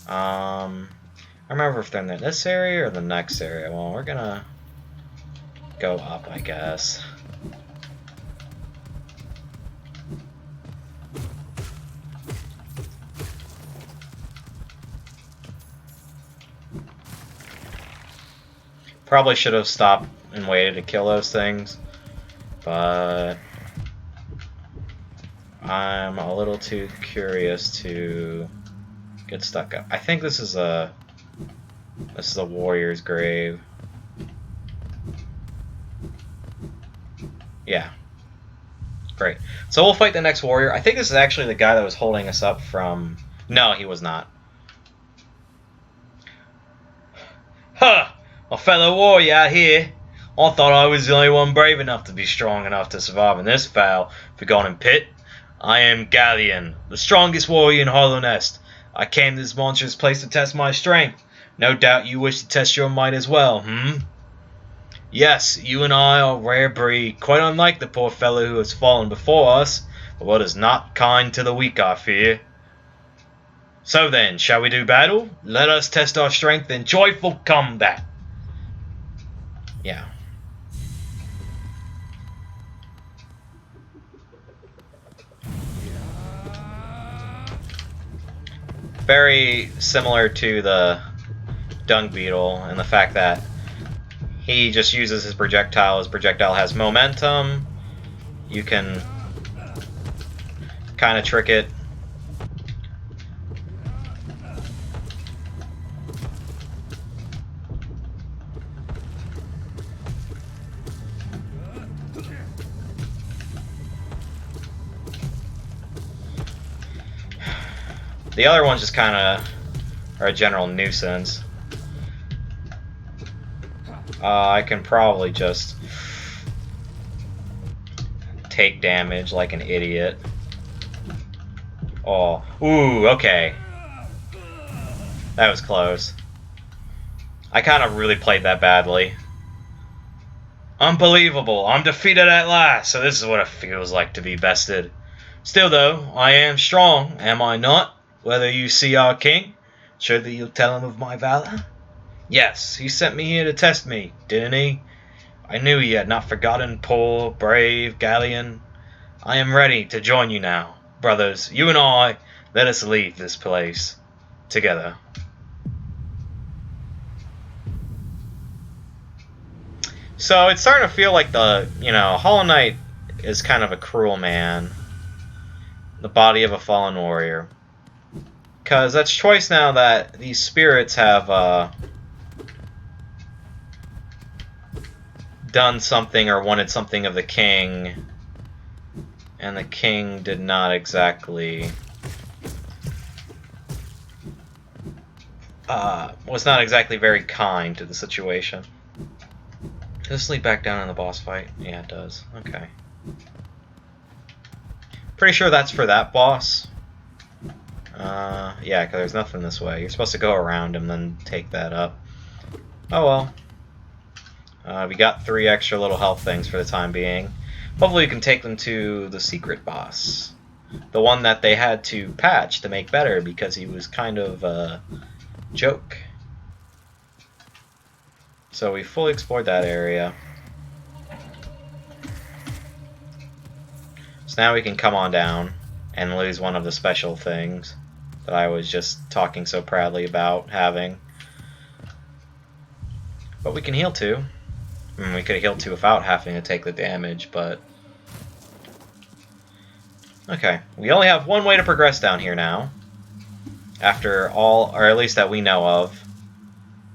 I remember if they're in this area or the next area. Well, we're gonna go up, I guess. Probably should have stopped and waited to kill those things, but I'm a little too curious to get stuck up. I think this is a warrior's grave. Yeah. Great. So we'll fight the next warrior. I think this is actually the guy that was holding us up from... No, he was not. Huh! A fellow warrior out here. I thought I was the only one brave enough to be strong enough to survive in this foul, forgotten pit. I am Galleon, the strongest warrior in Hollow Nest. I came to this monstrous place to test my strength. No doubt you wish to test your might as well, hmm? Yes, you and I are a rare breed, quite unlike the poor fellow who has fallen before us, but what is not kind to the weak, I fear. So then, shall we do battle? Let us test our strength in joyful combat. Yeah. Very similar to the dung beetle and the fact that he just uses his projectile. His projectile has momentum. You can kind of trick it. The other ones just kind of are a general nuisance. I can probably just take damage like an idiot. Oh, ooh, okay. That was close. I kind of really played that badly. Unbelievable, I'm defeated at last, so this is what it feels like to be bested. Still though, I am strong, am I not? Whether you see our king, surely you'll tell him of my valor? Yes, he sent me here to test me, didn't he? I knew he had not forgotten poor, brave Galleon. I am ready to join you now. Brothers, you and I, let us leave this place together. So it's starting to feel like Hollow Knight is kind of a cruel man. The body of a fallen warrior. Because that's choice now that these spirits have done something or wanted something of the king, and the king did not exactly was not exactly very kind to the situation. Does this lead back down in the boss fight? Yeah, it does. Okay. Pretty sure that's for that boss. Yeah, because there's nothing this way. You're supposed to go around him, then take that up. Oh well. We got 3 extra little health things for the time being. Hopefully we can take them to the secret boss. The one that they had to patch to make better because he was kind of a joke. So we fully explored that area. So now we can come on down and lose one of the special things that I was just talking so proudly about having. But we can heal too. I mean, we could heal too without having to take the damage, but... Okay, we only have one way to progress down here now. After all, or at least that we know of.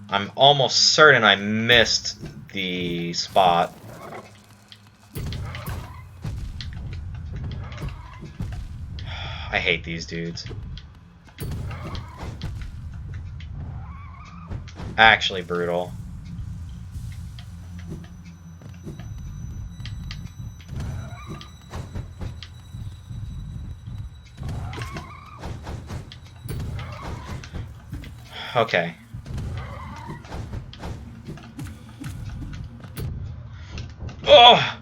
I'm almost certain I missed the spot. I hate these dudes. Actually brutal. Okay. Oh!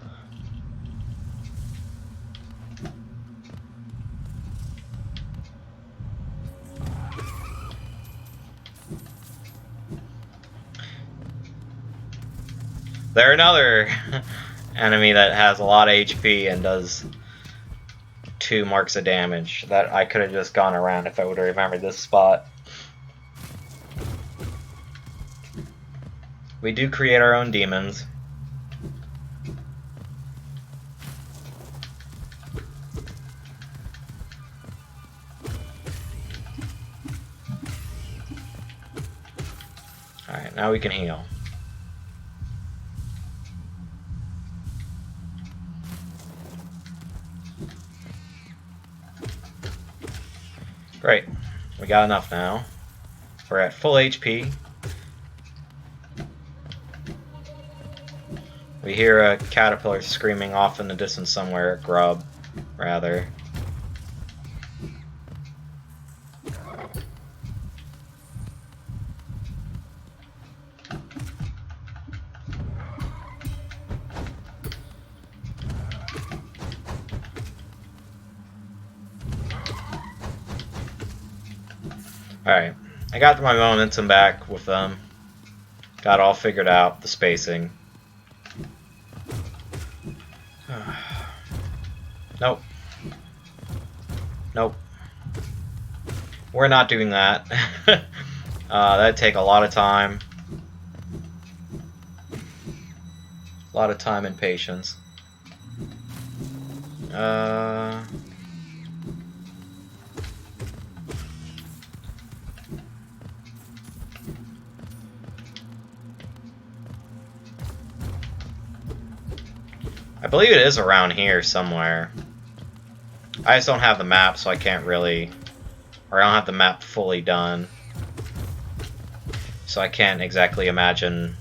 They're another enemy that has a lot of HP and does 2 marks of damage. That I could have just gone around if I would have remembered this spot. We do create our own demons. Alright, now we can heal. Great. We got enough now. We're at full HP. We hear a caterpillar screaming off in the distance somewhere, a grub, rather. Alright, I got my momentum back with them. Got all figured out, the spacing. Nope. Nope. We're not doing that. That'd take a lot of time. A lot of time and patience. I believe it is around here somewhere. I just don't have the map, so I can't really... Or I don't have the map fully done. So I can't exactly imagine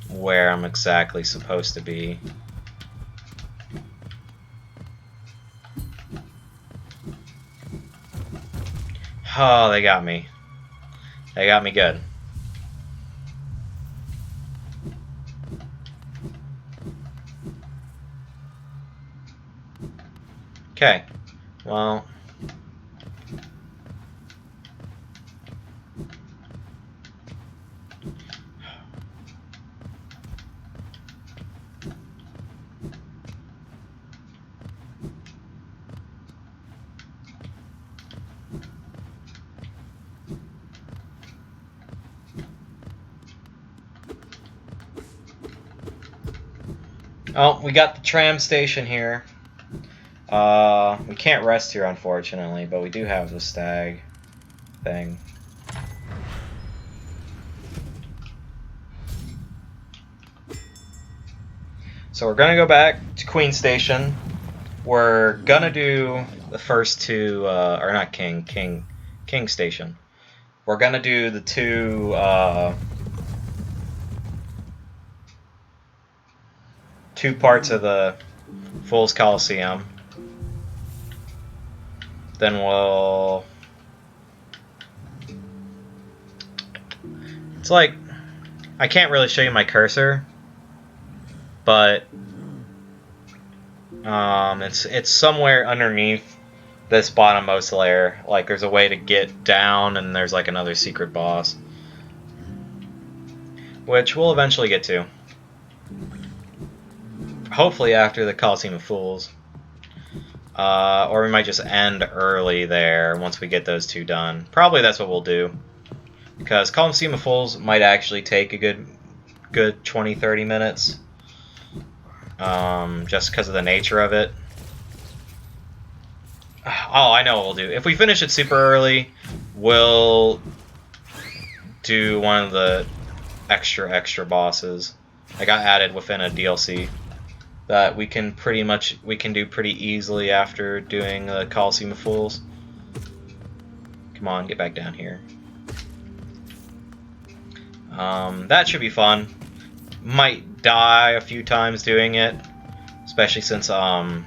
where I'm exactly supposed to be. Oh, they got me. They got me good. Okay, well... Oh, we got the tram station here. We can't rest here, unfortunately, but we do have the stag thing. So we're gonna go back to Queen Station. We're gonna do the first two, or not King Station. We're gonna do the two, two parts of the Fools Coliseum. Then we'll... It's like... I can't really show you my cursor, but it's somewhere underneath this bottommost layer. Like, there's a way to get down, and there's like another secret boss, which we'll eventually get to. Hopefully after the Coliseum of Fools. Or we might just end early there once we get those two done. Probably that's what we'll do. Because Coliseum of Fools might actually take a good 20-30 minutes. Just because of the nature of it. Oh, I know what we'll do. If we finish it super early, we'll do one of the extra bosses that got added within a DLC that we can do pretty easily after doing the Coliseum of Fools. Come on, get back down here. That should be fun. Might die a few times doing it, especially since I'm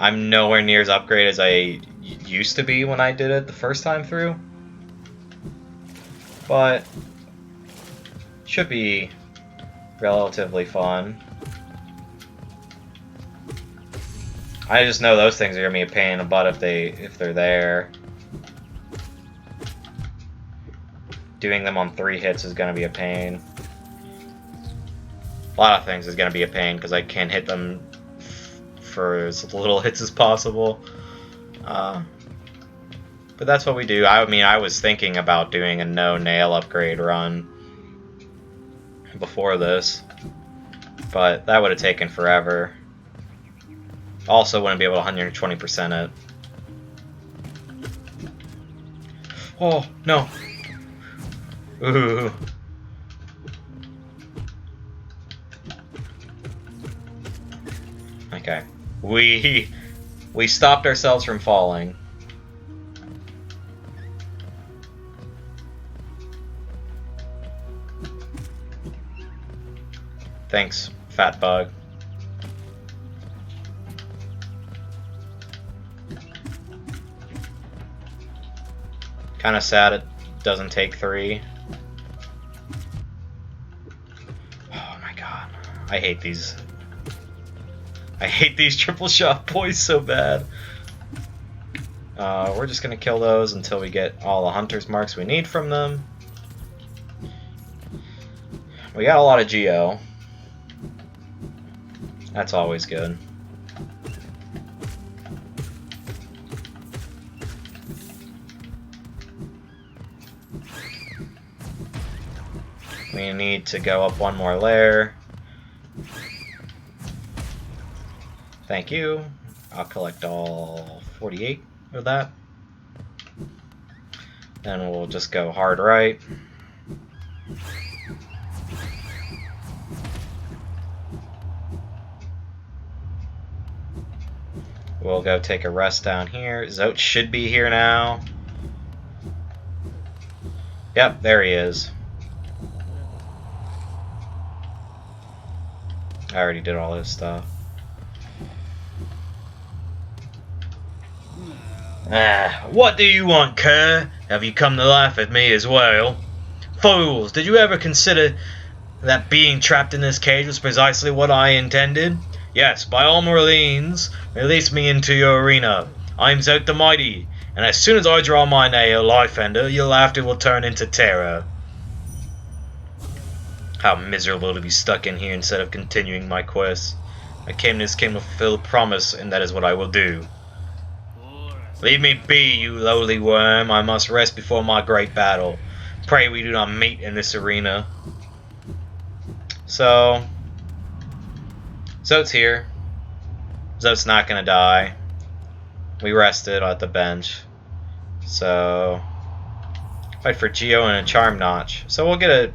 nowhere near as upgraded as I used to be when I did it the first time through. But should be relatively fun. I just know those things are gonna be a pain in the butt if they're there. Doing them on 3 hits is gonna be a pain. A lot of things is gonna be a pain because I can't hit them for as little hits as possible. But that's what we do. I mean, I was thinking about doing a no nail upgrade run before this, but that would have taken forever. Also wouldn't be able to 120% it. Oh, no. Ooh. Okay. We stopped ourselves from falling. Thanks, fat bug. Kind of sad it doesn't take 3. Oh my god. I hate these. I hate these triple shot boys so bad. We're just gonna kill those until we get all the hunter's marks we need from them. We got a lot of Geo. That's always good. We need to go up one more layer. Thank you. I'll collect all 48 of that. Then we'll just go hard right. We'll go take a rest down here. Zote should be here now. Yep, there he is. I already did all this stuff. What do you want, Kerr? Have you come to laugh at me as well? Fools, did you ever consider that being trapped in this cage was precisely what I intended? Yes, by all means, release me into your arena. I am Zote the Mighty, and as soon as I draw my nail, Life Ender, your laughter will turn into terror. How miserable to be stuck in here instead of continuing my quest. I came to this game to fulfill a promise, and that is what I will do. Leave me be, you lowly worm. I must rest before my great battle. Pray we do not meet in this arena. So, Zote's here. Zote's not gonna die. We rested at the bench. So fight for Geo and a Charm Notch. So we'll get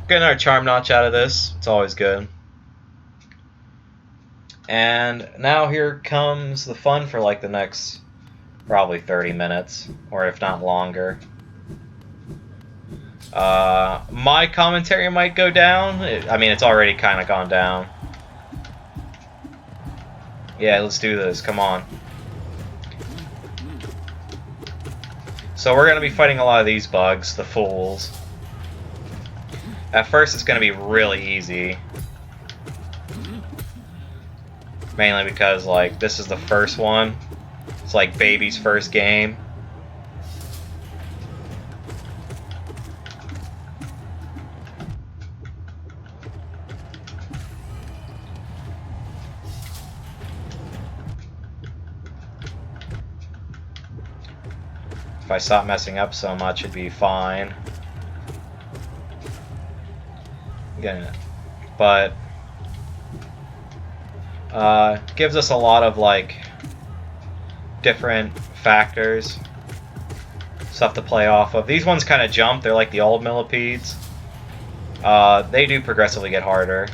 another Charm Notch out of this. It's always good. And now here comes the fun for like the next probably 30 minutes, or if not longer. My commentary might go down. I mean, it's already kind of gone down. Yeah, let's do this. Come on. So we're going to be fighting a lot of these bugs, the fools. At first it's going to be really easy. Mainly because, like, this is the first one. It's like baby's first game. If I stop messing up so much, it'd be fine. Again, but gives us a lot of like different factors, stuff to play off of. These ones kind of jump. They're like the old millipedes. They do progressively get harder.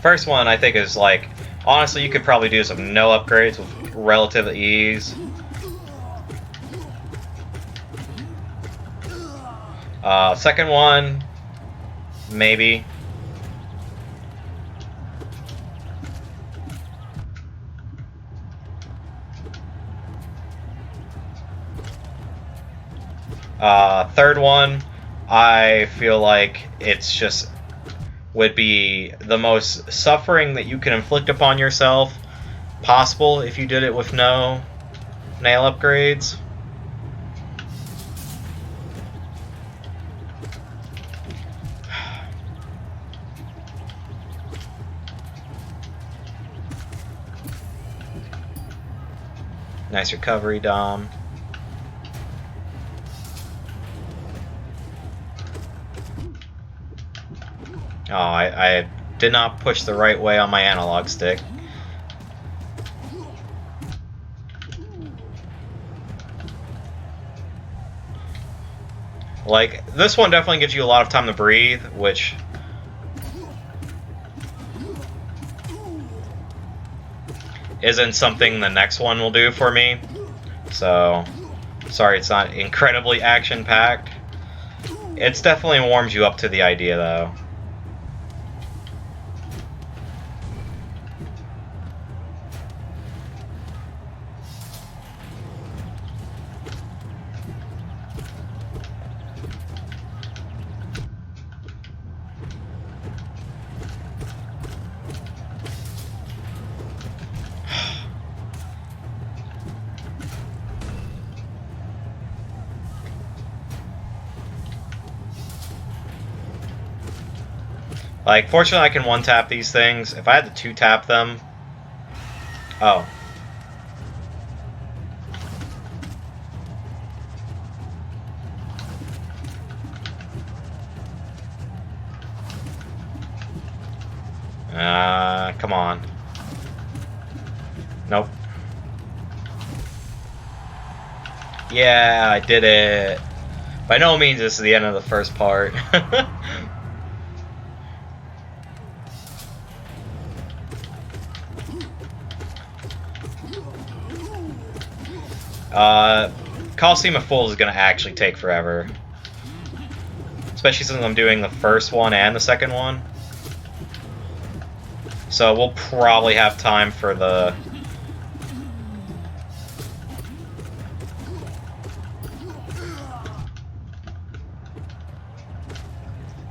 First one I think is like, honestly, you could probably do this with no upgrades with relative ease. Second one, maybe. Third one, I feel like it's just would be the most suffering that you can inflict upon yourself possible if you did it with no nail upgrades. Nice recovery, Dom. Oh, I did not push the right way on my analog stick. Like, this one definitely gives you a lot of time to breathe, which isn't something the next one will do for me. So, sorry it's not incredibly action-packed. It's definitely warms you up to the idea, though. Like, fortunately I can one-tap these things. If I had to two-tap them... Oh. Come on. Nope. Yeah, I did it. By no means this is the end of the first part. Coliseum of Fools is going to actually take forever. Especially since I'm doing the first one and the second one. So we'll probably have time for the...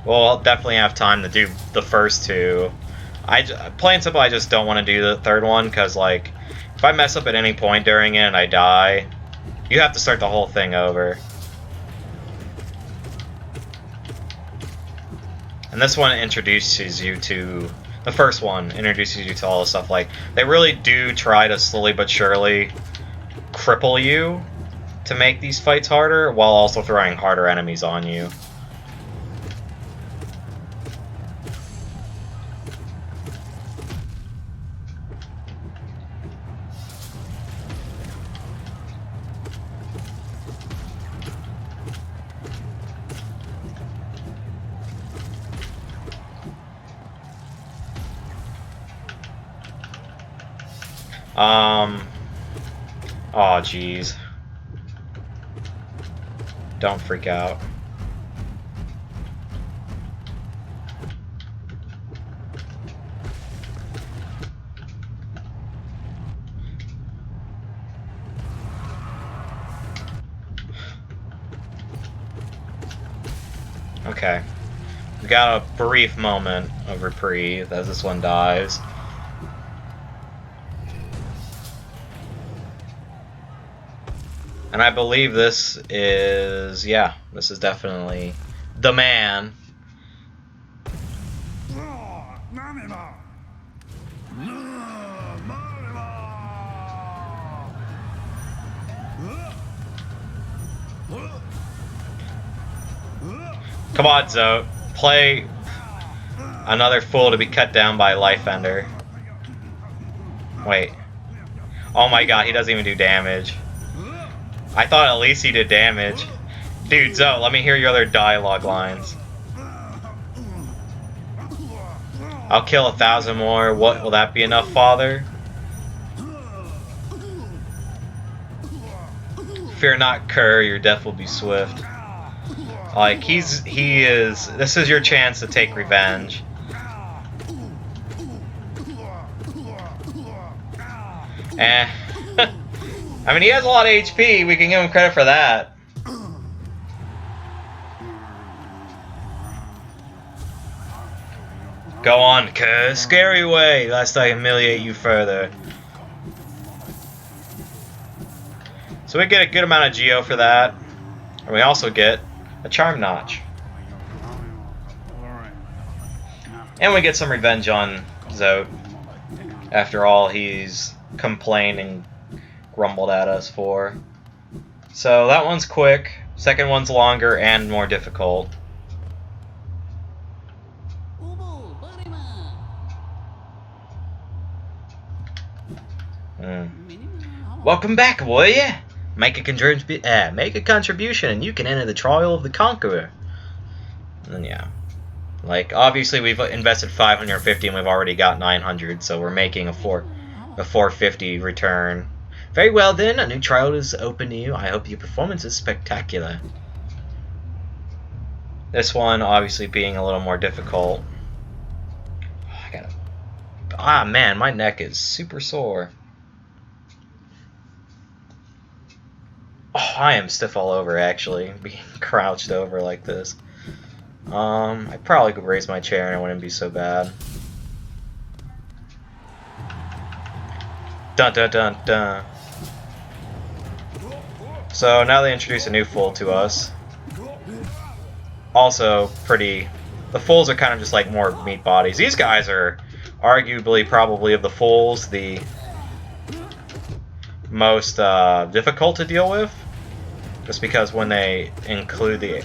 Well, I'll definitely have time to do the first two. Plain simple, I just don't want to do the third one, because, like, if I mess up at any point during it and I die, you have to start the whole thing over. And this one introduces you to... The first one introduces you to all the stuff, like, they really do try to slowly but surely cripple you to make these fights harder, while also throwing harder enemies on you. Oh, jeez. Don't freak out. Okay. We got a brief moment of reprieve as this one dies. And I believe this is, yeah, this is definitely the man. Come on, Zote. Play another fool to be cut down by Life Ender. Wait. Oh my god, he doesn't even do damage. I thought at least he did damage. Dude, Zote, let me hear your other dialogue lines. I'll kill 1,000 more. What, will that be enough, father? Fear not, Kerr, your death will be swift. Like, he is, this is your chance to take revenge. Eh. I mean, he has a lot of HP, we can give him credit for that. Go on, Kerr, scary away, lest I humiliate you further. So we get a good amount of Geo for that. And we also get a Charm Notch. And we get some revenge on Zote. After all he's complained and grumbled at us for. So that one's quick. Second one's longer and more difficult. Welcome back, will ya? Make a contribution and you can enter the Trial of the Conqueror. And then, yeah. Like, obviously we've invested 550 and we've already got 900, so we're making a 450 return. Very well then, a new trial is open to you. I hope your performance is spectacular. This one obviously being a little more difficult. Ah man, my neck is super sore. Oh, I am stiff all over actually, being crouched over like this. I probably could raise my chair and it wouldn't be so bad. Dun dun dun dun. So now they introduce a new fool to us. Also pretty... The fools are kind of just like more meat bodies. These guys are arguably probably of the fools the most difficult to deal with. Just because when they include the...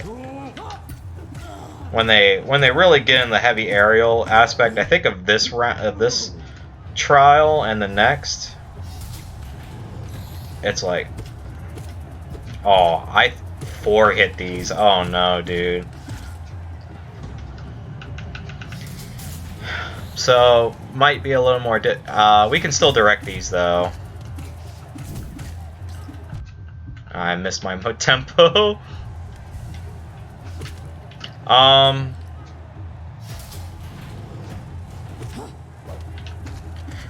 When they really get in the heavy aerial aspect, I think of this trial and the next, it's like, oh, I 4-hit these. Oh no, dude. So might be a little more. We can still direct these though. I missed my tempo.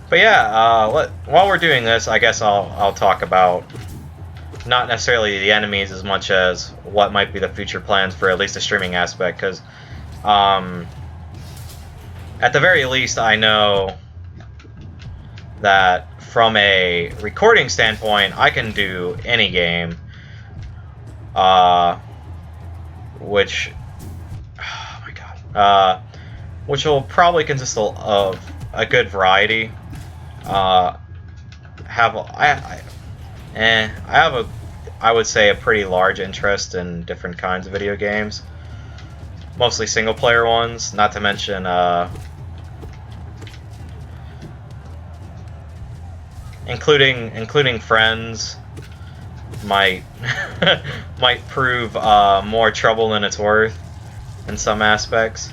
But yeah, while we're doing this, I guess I'll talk about not necessarily the enemies as much as what might be the future plans for at least the streaming aspect, because at the very least I know that from a recording standpoint I can do any game, which which will probably consist of a good variety. I would say a pretty large interest in different kinds of video games, mostly single player ones. Not to mention including friends might might prove more trouble than it's worth in some aspects.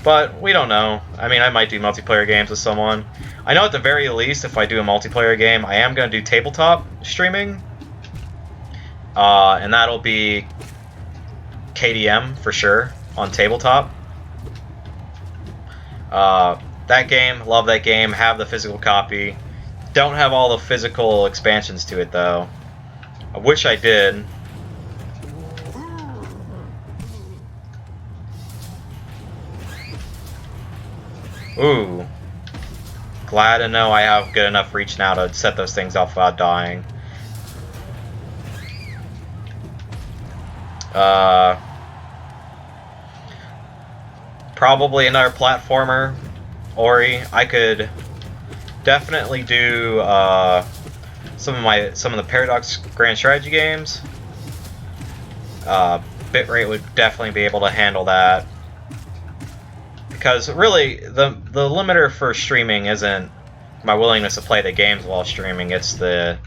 But we don't know. I mean, I might do multiplayer games with someone. I know at the very least, if I do a multiplayer game, I am going to do tabletop streaming. And that'll be KDM for sure on tabletop. That game, love that game, have the physical copy. Don't have all the physical expansions to it though. I wish I did. Ooh. Glad to know I have good enough reach now to set those things off without dying. Probably another platformer, Ori. I could definitely do some of the Paradox Grand Strategy games. Bitrate would definitely be able to handle that. Because really, the limiter for streaming isn't my willingness to play the games while streaming, it's the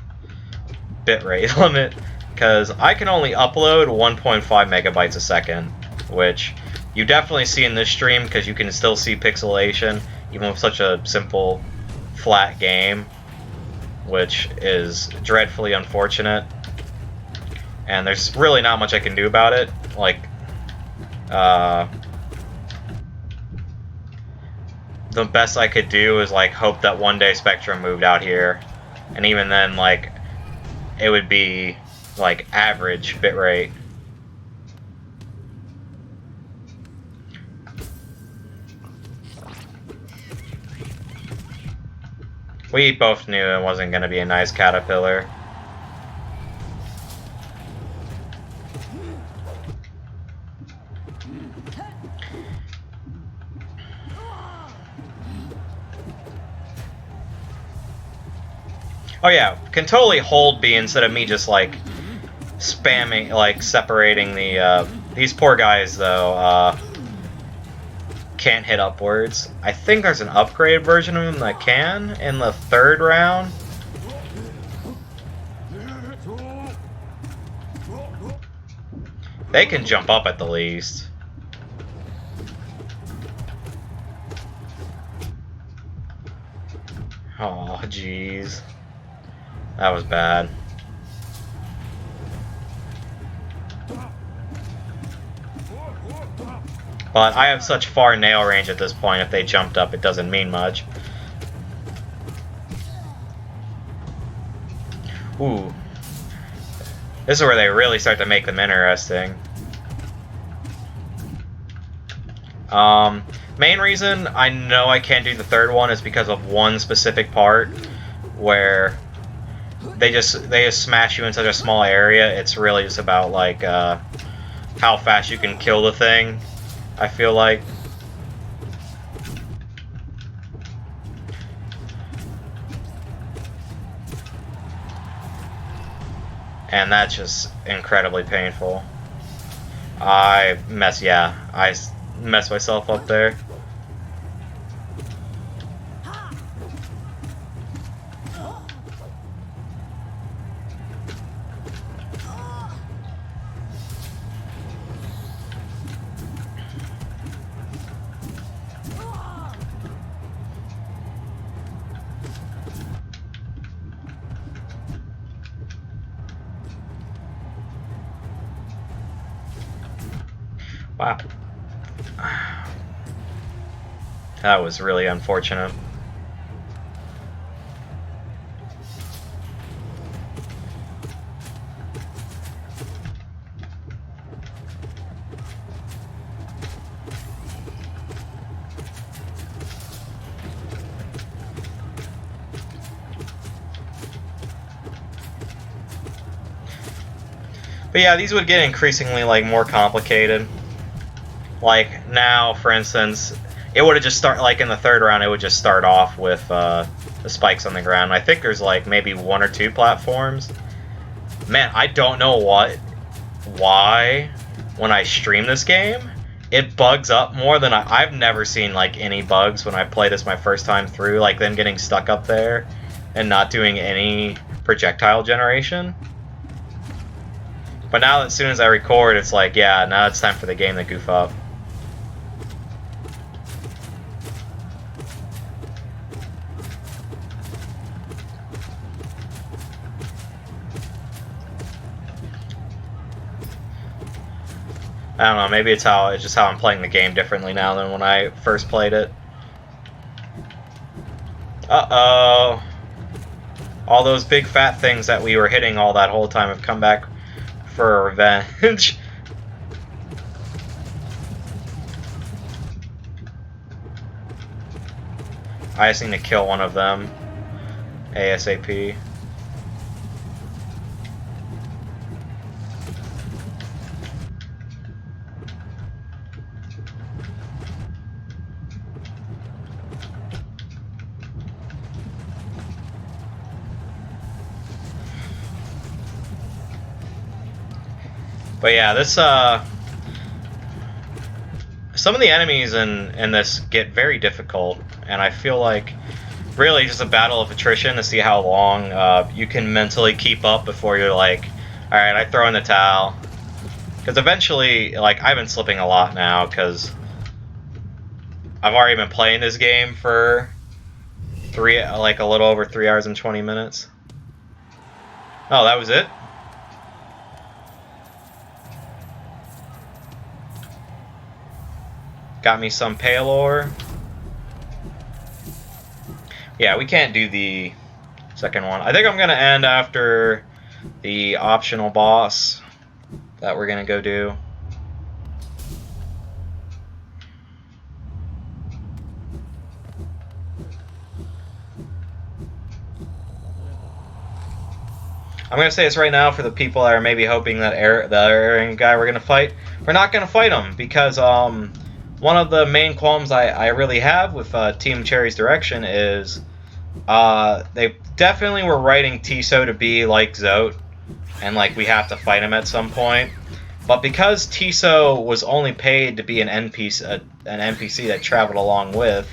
bitrate limit. Because I can only upload 1.5 megabytes a second, which you definitely see in this stream because you can still see pixelation, even with such a simple, flat game, which is dreadfully unfortunate. And there's really not much I can do about it. Like, the best I could do is like hope that one day Spectrum moved out here, and even then, like, it would be like average bitrate. We both knew it wasn't going to be a nice caterpillar. Oh yeah, can totally hold B instead of me just like spamming, like separating the, these poor guys though, can't hit upwards. I think there's an upgraded version of them that can in the third round. They can jump up at the least. Oh, jeez. That was bad. But I have such far nail range at this point, if they jumped up, it doesn't mean much. Ooh. This is where they really start to make them interesting. Main reason I know I can't do the third one is because of one specific part where they just smash you in such a small area. It's really just about like how fast you can kill the thing, I feel like. And that's just incredibly painful. I messed myself up there. Wow. That was really unfortunate. But yeah, these would get increasingly like more complicated. Like now, for instance, it would have just start like in the third round. It would just start off with the spikes on the ground. I think there's like maybe 1 or 2 platforms. Man, I don't know why when I stream this game, it bugs up more than I've never seen like any bugs when I play this my first time through. Like them getting stuck up there and not doing any projectile generation. But now, as soon as I record, it's like, yeah, now it's time for the game to goof up. I don't know, maybe it's just how I'm playing the game differently now than when I first played it. Uh-oh. All those big fat things that we were hitting all that whole time have come back for revenge. I just need to kill one of them. ASAP. But yeah, this some of the enemies in this get very difficult, and I feel like really just a battle of attrition to see how long you can mentally keep up before you're like, all right, I throw in the towel. Because eventually, like, I've been slipping a lot now because I've already been playing this game for a little over 3 hours and 20 minutes. Oh, that was it? Got me some pale ore. Yeah, we can't do the second one. I think I'm going to end after the optional boss that we're going to go do. I'm going to say this right now for the people that are maybe hoping that the Aryan guy we're going to fight. We're not going to fight him because one of the main qualms I really have with Team Cherry's direction is they definitely were writing Tiso to be like Zote, and like we have to fight him at some point. But because Tiso was only paid to be an NPC that traveled along with,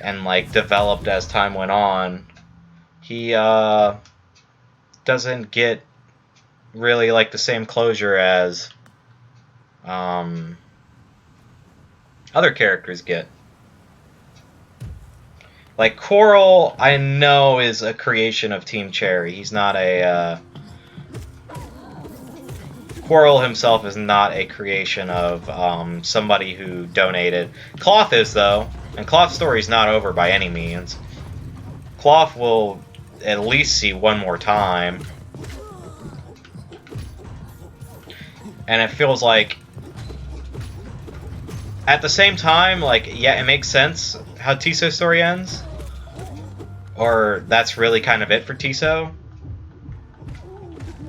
and like developed as time went on, he doesn't get really like the same closure as other characters get. Like Coral, I know is a creation of Team Cherry. He's not a Coral himself is not a creation of somebody who donated. Cloth is though, and Cloth's story is not over by any means. Cloth will at least see one more time, and it feels like at the same time, like, yeah, it makes sense how Tiso's story ends, or that's really kind of it for Tiso.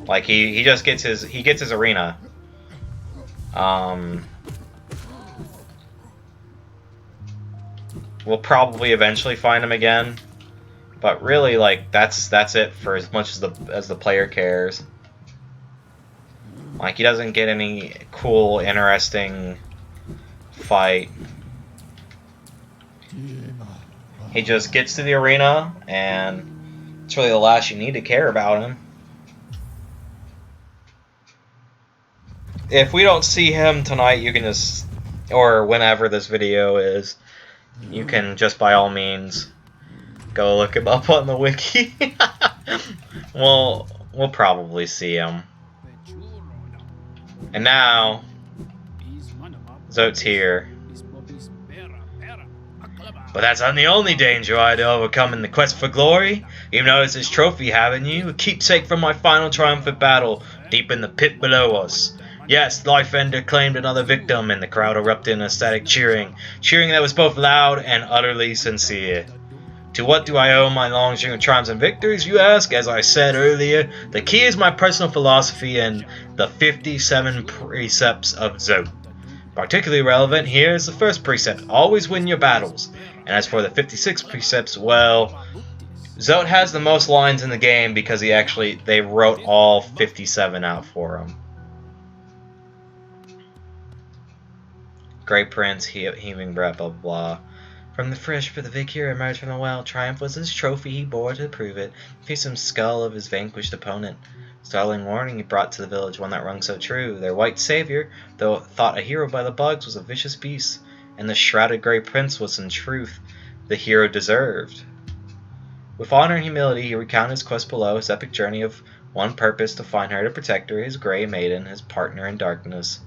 Like he just gets his arena. We'll probably eventually find him again, but really, like, that's it for as much as the player cares. Like, he doesn't get any cool, interesting fight. He just gets to the arena, and it's really the last you need to care about him. If we don't see him tonight, you can just, or whenever this video is, you can just by all means go look him up on the wiki. we'll probably see him. And now, Zote's here. But that's not the only danger I had to overcome in the quest for glory. You've noticed this trophy, haven't you? A keepsake from my final triumphant battle, deep in the pit below us. Yes, Lifeender claimed another victim, and the crowd erupted in ecstatic cheering. Cheering that was both loud and utterly sincere. To what do I owe my long string of triumphs and victories, you ask? As I said earlier, the key is my personal philosophy and the 57 precepts of Zote. Particularly relevant here is the first precept, always win your battles. And as for the 56 precepts, well, Zote has the most lines in the game because they wrote all 57 out for him. Grey Prince, heaving breath, blah, blah, blah. From the fresh for the victor emerged from the well. Triumph was his trophy he bore to prove it. Fearsome skull of his vanquished opponent. Startling warning he brought to the village, one that rung so true. Their white savior, though thought a hero by the bugs, was a vicious beast. And the shrouded Grey Prince was in truth the hero deserved. With honor and humility he recounted his quest below, his epic journey of one purpose, to find her, to protect her, his Grey Maiden, his partner in darkness.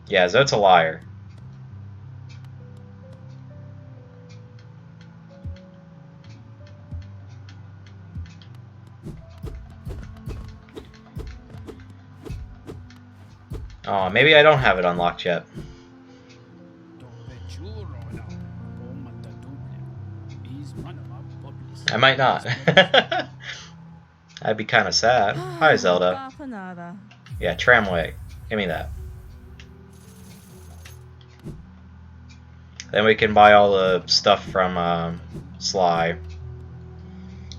Yeah, Zote's a liar. Oh, maybe I don't have it unlocked yet. I might not. That'd be kind of sad. Hi, Zelda. Yeah, tramway. Give me that. Then we can buy all the stuff from Sly.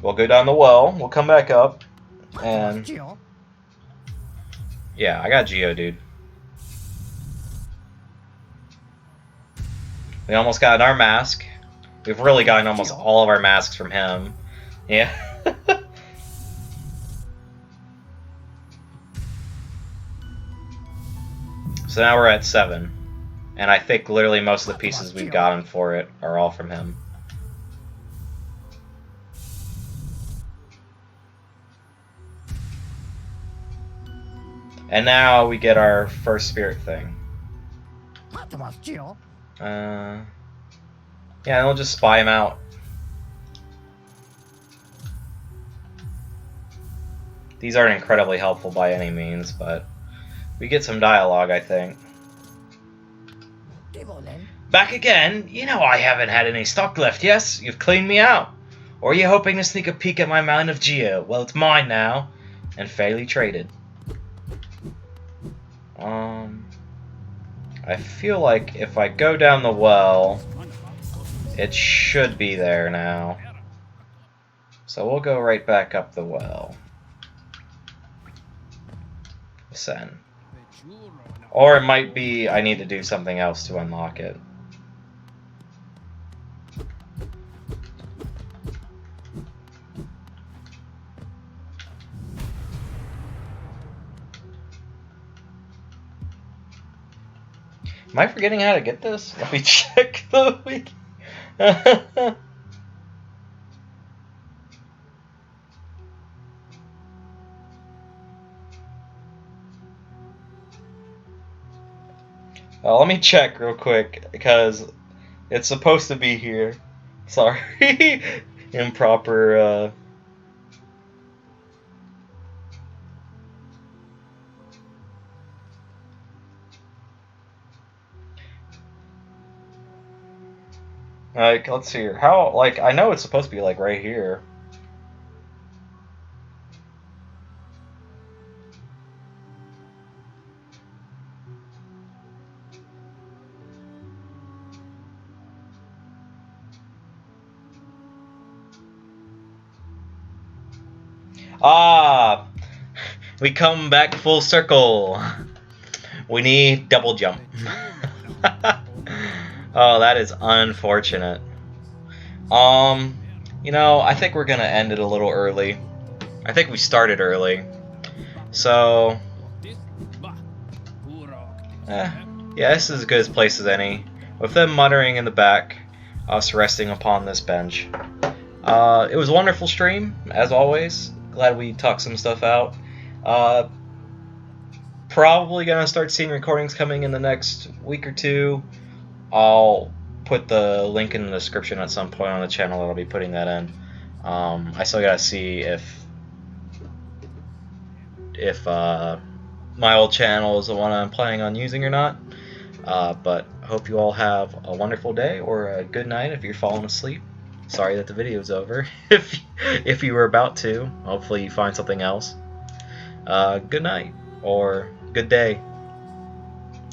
We'll go down the well. We'll come back up. And yeah, I got Geo, dude. We almost got our mask. We've really gotten almost all of our masks from him. Yeah. So now we're at 7. And I think literally most of the pieces we've gotten for it are all from him. And now we get our first spirit thing. Yeah, and we'll just spy him out. These aren't incredibly helpful by any means, but we get some dialogue, I think. Back again? You know I haven't had any stock left, yes? You've cleaned me out. Or are you hoping to sneak a peek at my mountain of Geo? Well, it's mine now, and fairly traded. I feel like if I go down the well, it should be there now. So we'll go right back up the well. Ascend. Or it might be I need to do something else to unlock it. Am I forgetting how to get this? Let me check the wiki. Let me check real quick because it's supposed to be here. Sorry, improper. Like, let's see here. How, like, I know it's supposed to be, like, right here. Ah! We come back full circle. We need double jump. Oh, that is unfortunate. You know, I think we're gonna end it a little early. I think we started early. So, yeah, this is as good a place as any. With them muttering in the back, us resting upon this bench. It was a wonderful stream, as always. Glad we talked some stuff out. Probably gonna start seeing recordings coming in the next week or two. I'll put the link in the description at some point on the channel that I'll be putting that in. I still gotta see if my old channel is the one I'm planning on using or not. But I hope you all have a wonderful day or a good night if you're falling asleep. Sorry that the video's over. If you were about to, hopefully you find something else. Good night or good day.